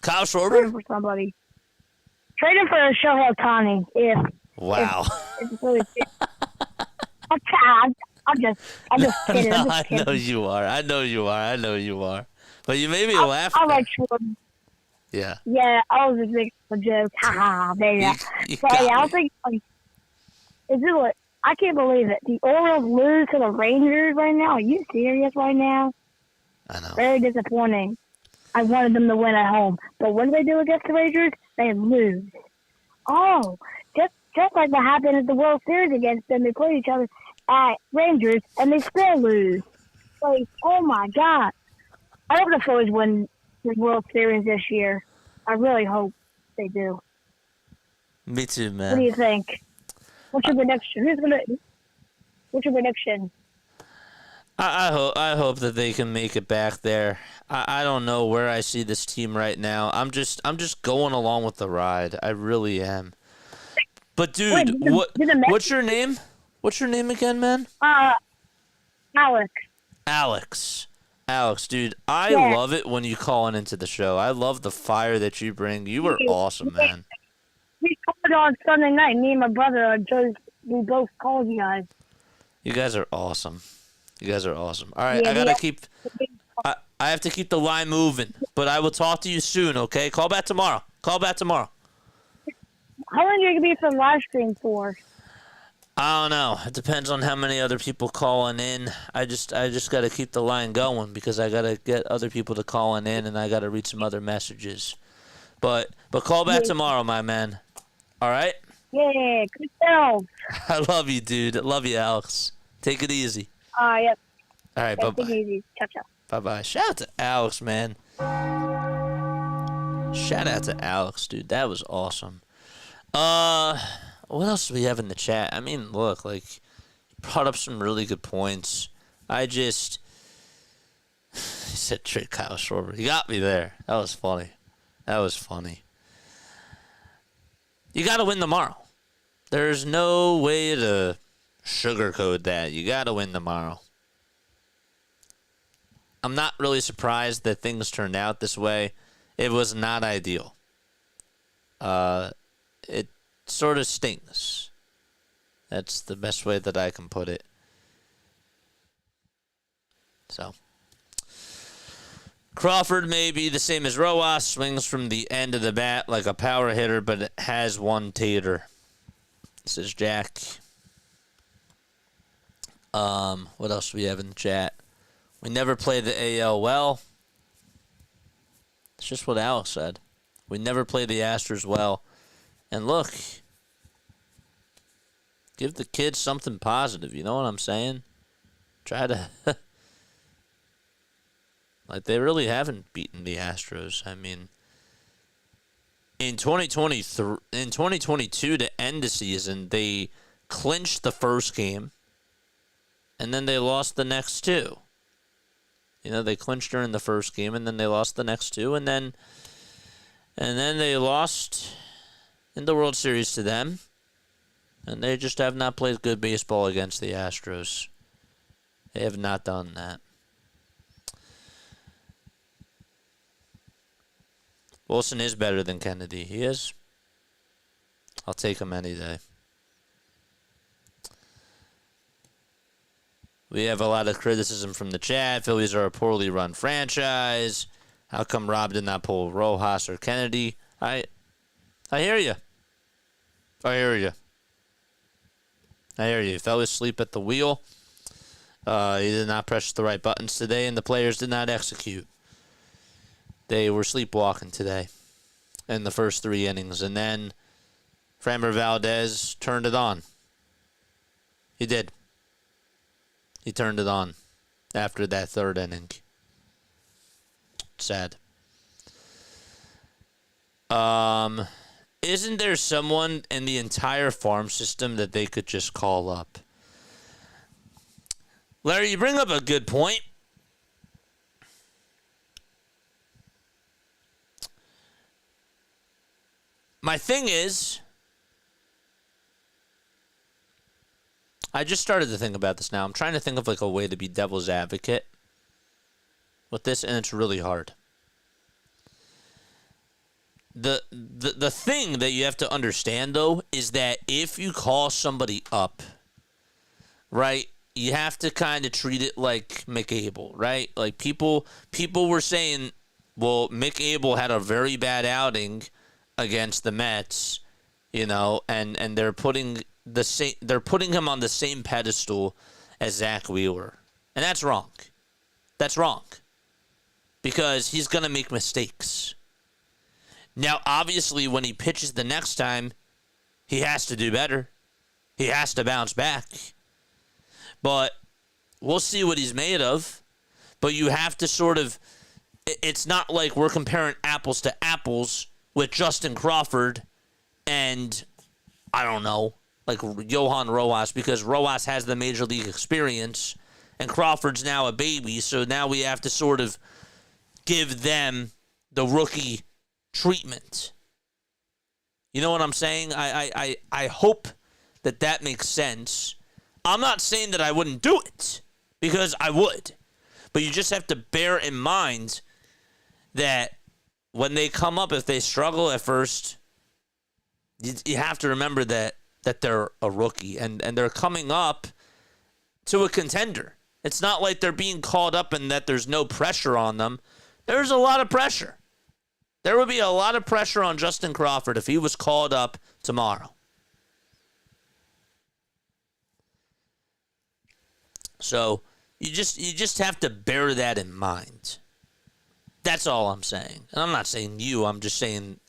Kyle Trade him Schwarber? for somebody. Trade him for Shohei Ohtani. Wow. If it's really I'm just kidding. No, I'm just I kidding. know you are. I know you are. But you made me laugh. I like Schwarber. Yeah. Yeah, I was just making a joke. Ha ha, baby. You But got yeah, I me. was like, is it what? I can't believe it. The Orioles lose to the Rangers right now. Are you serious right now? I know. Very disappointing. I wanted them to win at home. But what do they do against the Rangers? They lose. Oh, just like what happened at the World Series against them. They played each other at Rangers, and they still lose. Like, oh, my God. I hope the Phillies win the World Series this year. I really hope they do. Me too, What do man. you think? What's your prediction? What's your prediction? I hope that they can make it back there. I don't know where I see this team right now. I'm just going along with the ride. I really am. But dude, Wait, what's your name? What's your name again, man? Alex. Alex, dude, I Yeah. love it when you call into the show. I love the fire that you bring. You are awesome, man. We called on Sunday night. Me and my brother we both called you guys. You guys are awesome. All right, Yeah, I have to keep the line moving, but I will talk to you soon, okay? Call back tomorrow. How long are you gonna be for the live stream for? I don't know. It depends on how many other people calling in. I just got to keep the line going because I got to get other people to call in, and I got to read some other messages. But call back tomorrow, my man. All right? Yeah, good job. I love you, dude. I love you, Alex. Take it easy. Yep. All right, Take it bye-bye. easy. Ciao. Bye-bye. Shout out to Alex, man. Shout out to Alex, dude. That was awesome. What else do we have in the chat? I mean, look, like, you brought up some really good points. He said trade Kyle Schwarber. He got me there. That was funny. You got to win tomorrow. There's no way to sugarcoat that. You got to win tomorrow. I'm not really surprised that things turned out this way. It was not ideal. It sort of stings. That's the best way that I can put it. So, Crawford may be the same as Rojas, swings from the end of the bat like a power hitter, but it has one tater. This is Jack. What else do we have in the chat? We never play the AL well. It's just what Alex said. We never play the Astros well. And look, give the kids something positive. You know what I'm saying? Try to... Like, they really haven't beaten the Astros. I mean, in 2022 to end the season, they clinched the first game, and then they lost the next two. You know, they clinched during the first game, and then they lost the next two, and then they lost in the World Series to them, and they just have not played good baseball against the Astros. They have not done that. Wilson is better than Kennedy. He is. I'll take him any day. We have a lot of criticism from the chat. Phillies are a poorly run franchise. How come Rob did not pull Rojas or Kennedy? I hear you. I hear you. He fell asleep at the wheel. He did not press the right buttons today, and the players did not execute. They were sleepwalking today in the first 3 innings. And then Framber Valdez turned it on. He did. He turned it on after that 3rd inning. Sad. Isn't there someone in the entire farm system that they could just call up? Larry, you bring up a good point. My thing is, I just started to think about this now. I'm trying to think of like a way to be devil's advocate with this, and it's really hard. The thing that you have to understand, though, is that if you call somebody up, right, you have to kind of treat it like Mick Abel, right? Like people were saying, well, Mick Abel had a very bad outing against the Mets, you know, and they're putting him on the same pedestal as Zach Wheeler, and that's wrong. That's wrong, because he's gonna make mistakes. Now, obviously, when he pitches the next time, he has to do better. He has to bounce back. But we'll see what he's made of. But you have to sort of... It's not like we're comparing apples to apples with Justin Crawford and, I don't know, like Johan Rojas, because Rojas has the major league experience and Crawford's now a baby. So now we have to sort of give them the rookie treatment. You know what I'm saying? I hope that makes sense. I'm not saying that I wouldn't do it, because I would. But you just have to bear in mind that when they come up, if they struggle at first, you have to remember that they're a rookie and they're coming up to a contender. It's not like they're being called up and that there's no pressure on them. There's a lot of pressure. There would be a lot of pressure on Justin Crawford if he was called up tomorrow. So you just have to bear that in mind. That's all I'm saying. And I'm not saying you. I'm just saying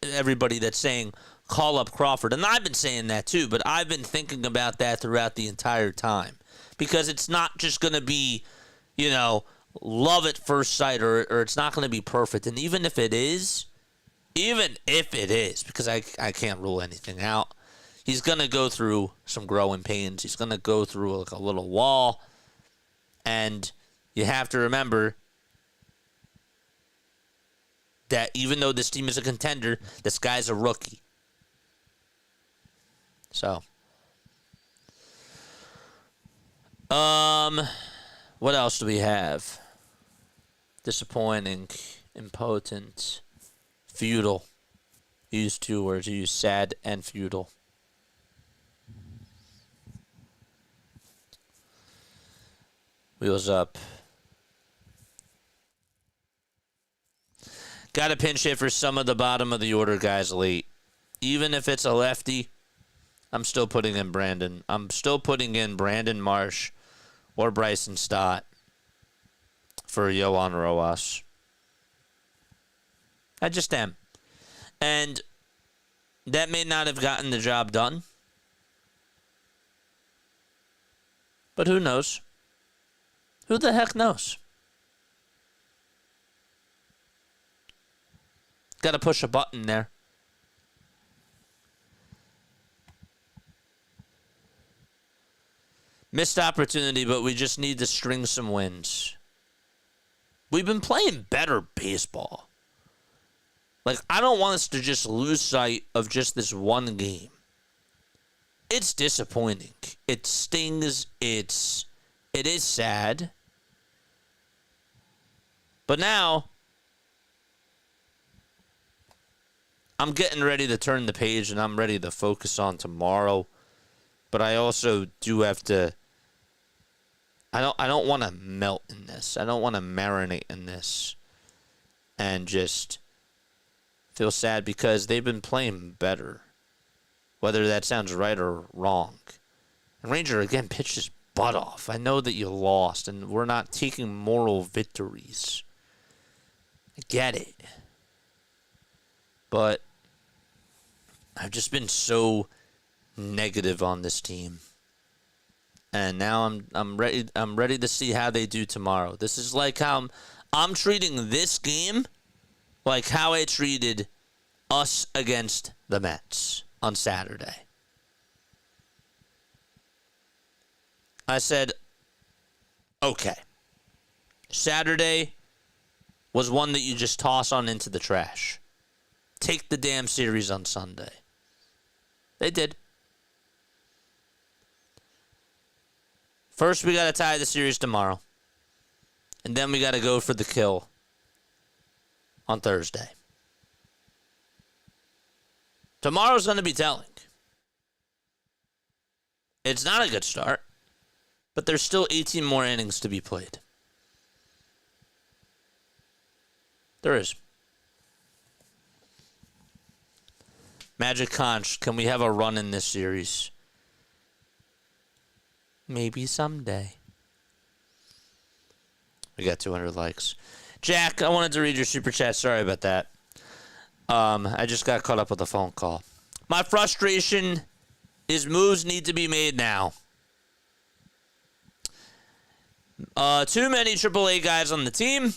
everybody that's saying call up Crawford. And I've been saying that too, but I've been thinking about that throughout the entire time. Because it's not just going to be, you know, love at first sight, or it's not going to be perfect. And even if it is, because I can't rule anything out, he's going to go through some growing pains. He's going to go through like a little wall. And you have to remember that even though this team is a contender, this guy's a rookie. So, what else do we have? Disappointing, impotent, futile. Use two words. Use sad and futile. Wheels up. Got to pinch hit for some of the bottom of the order guys late. Even if it's a lefty, I'm still putting in Brandon. I'm still putting in Brandon Marsh or Bryson Stott for Johan Rojas. I just am. And that may not have gotten the job done. But who knows? Who the heck knows? Got to push a button there. Missed opportunity, but we just need to string some wins. We've been playing better baseball. Like, I don't want us to just lose sight of just this one game. It's disappointing. It stings. It is sad. But now, I'm getting ready to turn the page and I'm ready to focus on tomorrow. But I also do have to, I don't want to melt in this. I don't want to marinate in this and just feel sad because they've been playing better. Whether that sounds right or wrong. And Ranger, again, pitched his butt off. I know that you lost and we're not taking moral victories. I get it. But I've just been so negative on this team. And now I'm ready to see how they do tomorrow. This is like how I'm treating this game like how I treated us against the Mets on Saturday. I said, okay, Saturday was one that you just toss on into the trash. take the damn series on Sunday. They did. First, we got to tie the series tomorrow. And then we got to go for the kill on Thursday. Tomorrow's going to be telling. It's not a good start, but there's still 18 more innings to be played. There is. Magic Conch, can we have a run in this series? Maybe someday. We got 200 likes. Jack, I wanted to read your super chat. Sorry about that. I just got caught up with a phone call. My frustration is moves need to be made now. Too many AAA guys on the team.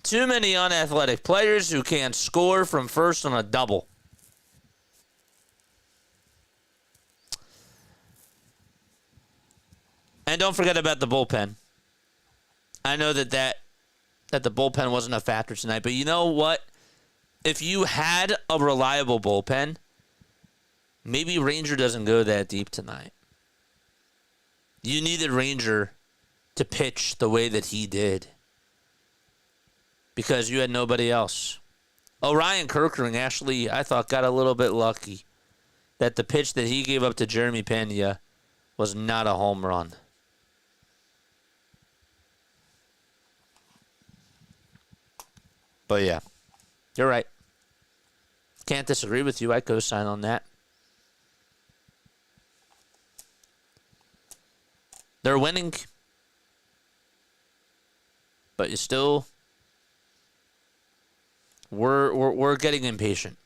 Too many unathletic players who can't score from first on a double. And don't forget about the bullpen. I know that the bullpen wasn't a factor tonight, but you know what? If you had a reliable bullpen, maybe Ranger doesn't go that deep tonight. You needed Ranger to pitch the way that he did because you had nobody else. Orion Kirkering actually, I thought, got a little bit lucky that the pitch that he gave up to Jeremy Pena was not a home run. But yeah, you're right. Can't disagree with you. I co-sign on that. They're winning. But you still... We're getting impatient.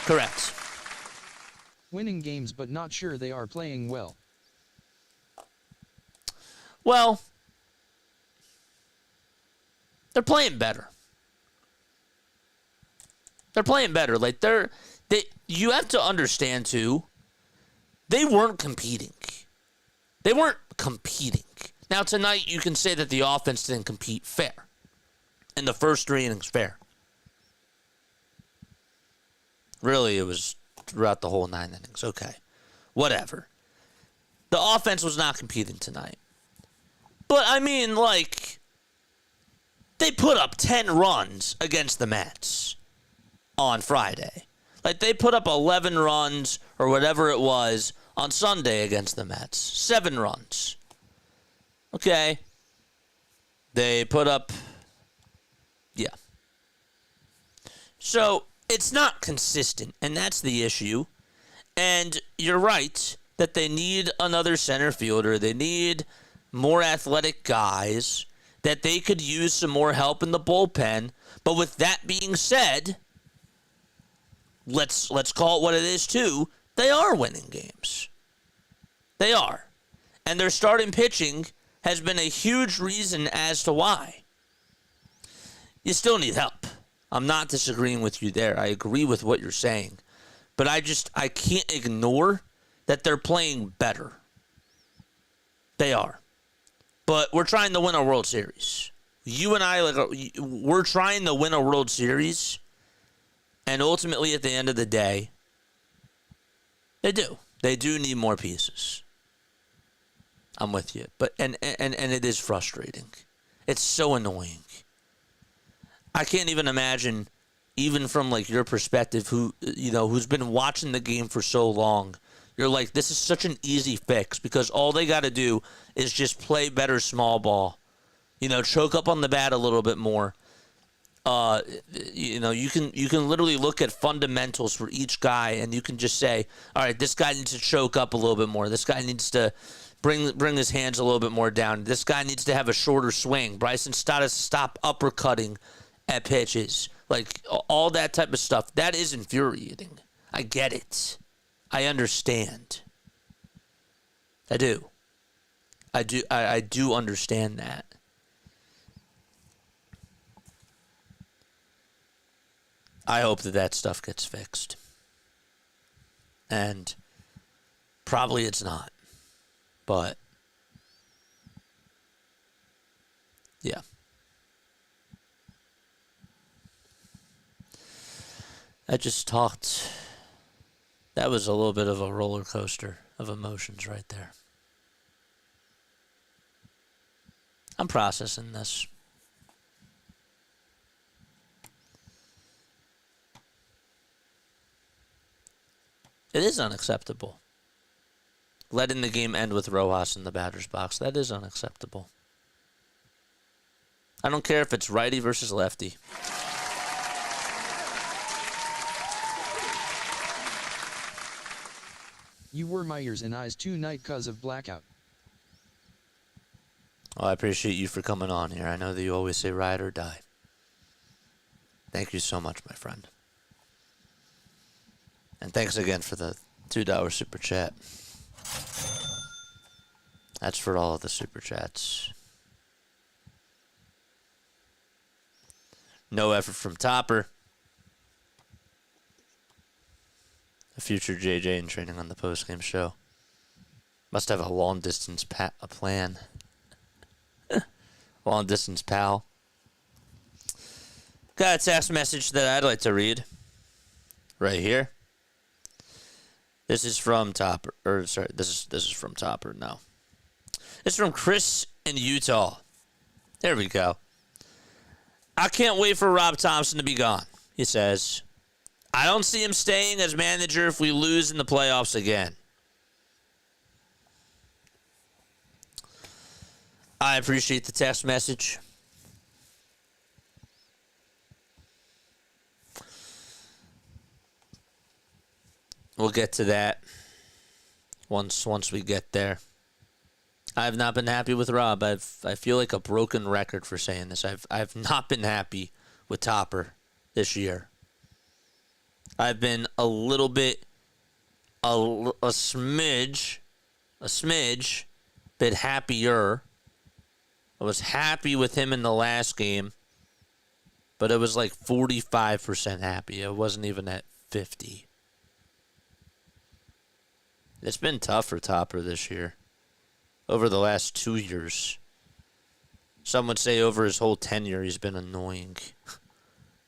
Correct. Winning games but not sure they are playing well. Well, they're playing better. They're playing better. Like you have to understand too, they weren't competing. They weren't competing. Now tonight you can say that the offense didn't compete fair. In the first 3 innings, fair. Really, it was throughout the whole 9 innings. Okay. Whatever. The offense was not competing tonight. But, I mean, like, they put up 10 runs against the Mets on Friday. Like, they put up 11 runs or whatever it was on Sunday against the Mets. 7 runs. Okay. They put up... Yeah. So, it's not consistent, and that's the issue. And you're right that they need another center fielder. They need more athletic guys, that they could use some more help in the bullpen. But with that being said, let's call it what it is too. They are winning games. They are. And their starting pitching has been a huge reason as to why. You still need help. I'm not disagreeing with you there. I agree with what you're saying. But I can't ignore that they're playing better. They are. But we're trying to win a World Series. You and I, we're trying to win a World Series. And ultimately, at the end of the day, they do. They do need more pieces. I'm with you. But and it is frustrating. It's so annoying. I can't even imagine, even from like your perspective, who's been watching the game for so long. You're like, this is such an easy fix because all they got to do is just play better small ball. Choke up on the bat a little bit more. You can literally look at fundamentals for each guy and you can just say, all right, this guy needs to choke up a little bit more. This guy needs to bring his hands a little bit more down. This guy needs to have a shorter swing. Bryson Stott has to stop uppercutting at pitches. Like, all that type of stuff. That is infuriating. I get it. I understand. I do. I do understand that. I hope that stuff gets fixed. And probably it's not. But, yeah. I just talked. That was a little bit of a roller coaster of emotions right there. I'm processing this. It is unacceptable. Letting the game end with Rojas in the batter's box, that is unacceptable. I don't care if it's righty versus lefty. You were my ears and eyes tonight 'cause of blackout. Oh, I appreciate you for coming on here. I know that you always say ride or die. Thank you so much, my friend. And thanks again for the $2 super chat. That's for all of the super chats. No effort from Topper. A future JJ in training on the postgame show. Must have a long distance a plan. Long distance pal. Got a text message that I'd like to read. Right here. This is from Topper. This is from Topper. No. This is from Chris in Utah. There we go. I can't wait for Rob Thompson to be gone, he says. I don't see him staying as manager if we lose in the playoffs again. I appreciate the text message. We'll get to that once we get there. I have not been happy with Rob. I feel like a broken record for saying this. I've not been happy with Topper this year. I've been a little bit, a smidge bit happier. I was happy with him in the last game, but it was like 45% happy. I wasn't even at 50. It's been tough for Topper this year. Over the last 2 years. Some would say over his whole tenure he's been annoying.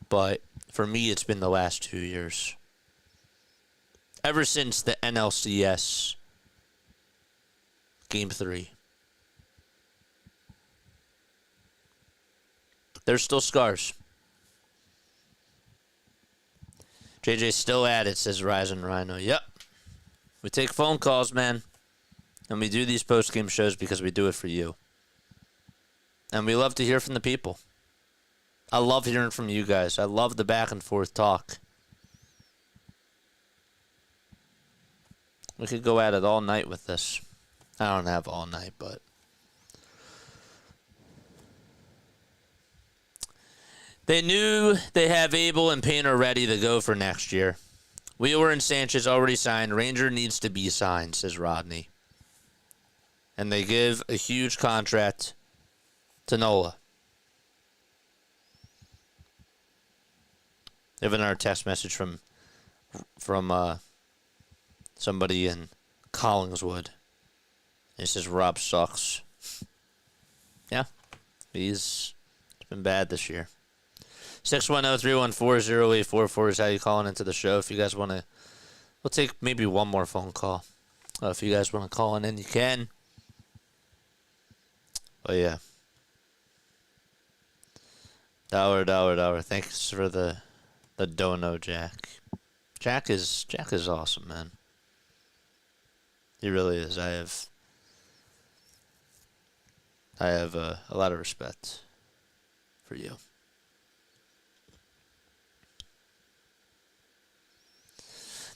But for me, it's been the last 2 years. Ever since the NLCS Game 3. There's still scars. JJ's still at it, says Ryzen Rhino. Yep. We take phone calls, man. And we do these post-game shows because we do it for you. And we love to hear from the people. I love hearing from you guys. I love the back and forth talk. We could go at it all night with this. I don't have all night, but... They knew they have Abel and Painter ready to go for next year. Wheeler and Sanchez already signed. Ranger needs to be signed, says Rodney. And they give a huge contract to Nola. They have another text message from somebody in Collingswood. It says Rob sucks. Yeah, it's been bad this year. 610-314-0844 is how you calling into the show. If you guys want to, we'll take maybe one more phone call. If you guys want to call in, you can. Oh yeah. Dollar. Thanks for the dono, Jack. Jack is awesome, man. He really is. I have a lot of respect for you.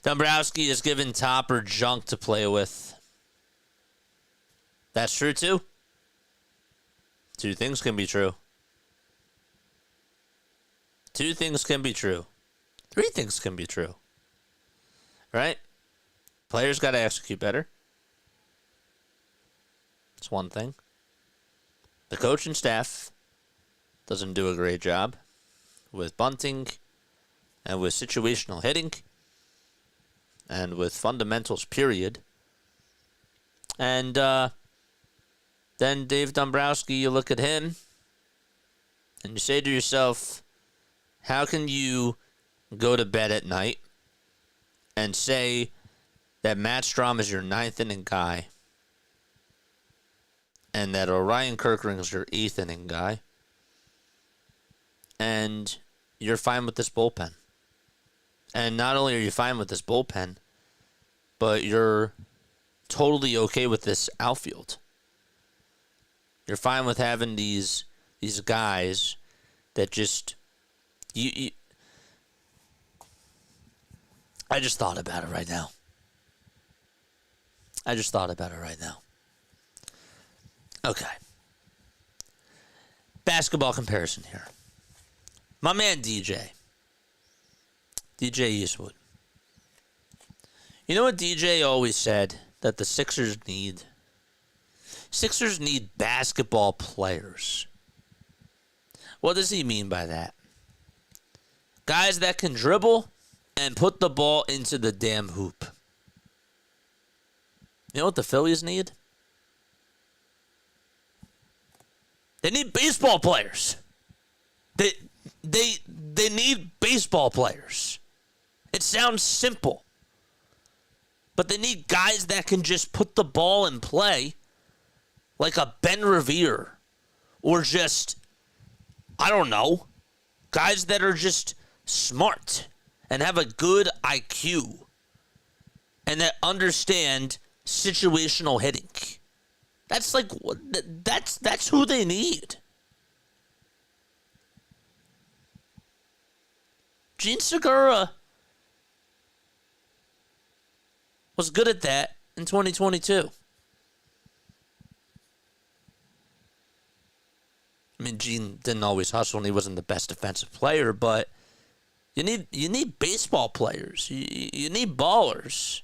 Dombrowski is given Topper junk to play with. That's true, too. Two things can be true. Two things can be true. Three things can be true. Right? Players got to execute better. That's one thing. The coaching staff doesn't do a great job with bunting and with situational hitting and with fundamentals, period. And then Dave Dombrowski, you look at him and you say to yourself, how can you go to bed at night and say that Matt Strom is your 9th inning guy and that Orion Kirkring is your 8th inning guy, and you're fine with this bullpen. And not only are you fine with this bullpen, but you're totally okay with this outfield. You're fine with having these guys that just I just thought about it right now. Okay. Basketball comparison here. My man DJ Eastwood. You know what DJ always said that the Sixers need? Sixers need basketball players. What does he mean by that? Guys that can dribble and put the ball into the damn hoop. You know what the Phillies need? They need baseball players. They need baseball players. It sounds simple. But they need guys that can just put the ball in play, like a Ben Revere, or just, I don't know, guys that are just smart and have a good IQ and that understand situational hitting. That's like, that's who they need. Gene Segura was good at that in 2022. I mean, Gene didn't always hustle and he wasn't the best defensive player, but you need baseball players. You need ballers.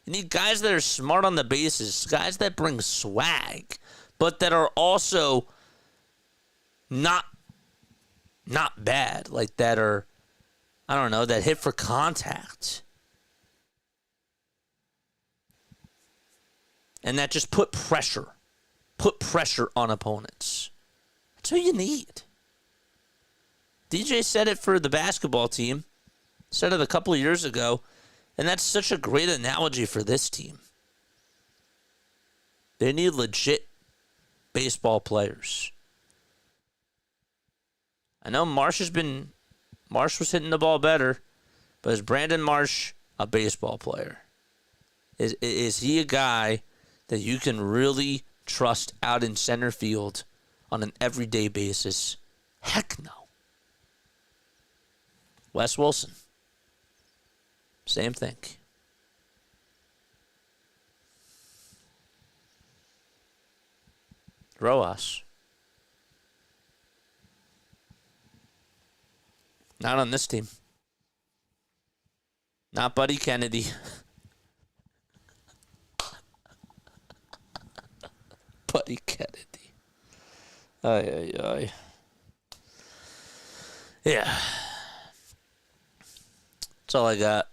You need guys that are smart on the bases, guys that bring swag, but that are also not bad, like that are, I don't know, that hit for contact. And that just put pressure on opponents. That's what you need. DJ said it for the basketball team, said it a couple of years ago, and that's such a great analogy for this team. They need legit baseball players. I know Marsh was hitting the ball better, but is Brandon Marsh a baseball player? Is he a guy that you can really trust out in center field on an everyday basis? Heck no. Wes Wilson. Same thing. Rojas. Not on this team. Not Buddy Kennedy. Buddy Kennedy. Ay. Yeah. That's all I got.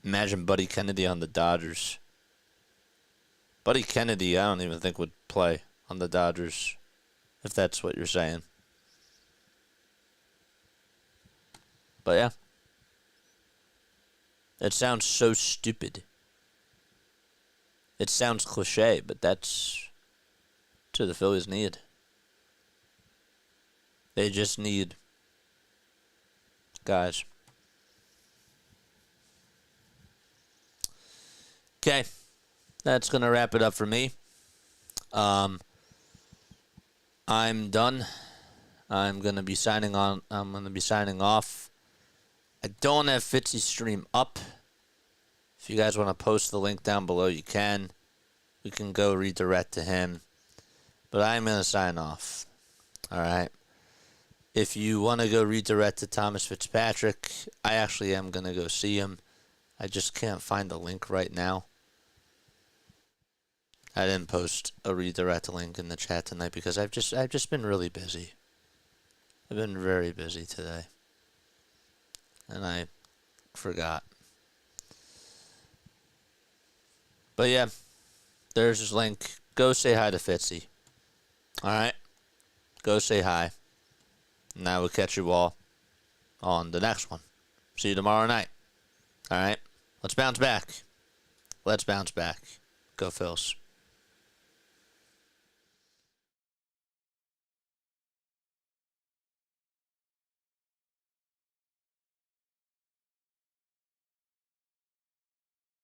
Imagine Buddy Kennedy on the Dodgers. Buddy Kennedy, I don't even think would play on the Dodgers, if that's what you're saying. But yeah. It sounds so stupid. It sounds cliche, but that's what the Phillies need. They just need guys. Okay, that's gonna wrap it up for me. I'm done. I'm gonna be signing on. I'm gonna be signing off. I don't have Fitzy's stream up. If you guys want to post the link down below, you can. We can go redirect to him. But I'm gonna sign off. All right. If you want to go redirect to Thomas Fitzpatrick, I actually am gonna go see him. I just can't find the link right now. I didn't post a redirect link in the chat tonight because I've just been really busy. I've been very busy today. And I forgot. But yeah, there's his link. Go say hi to Fitzy. Alright? Go say hi. And I will catch you all on the next one. See you tomorrow night. All right? Let's bounce back. Let's bounce back. Go Phils.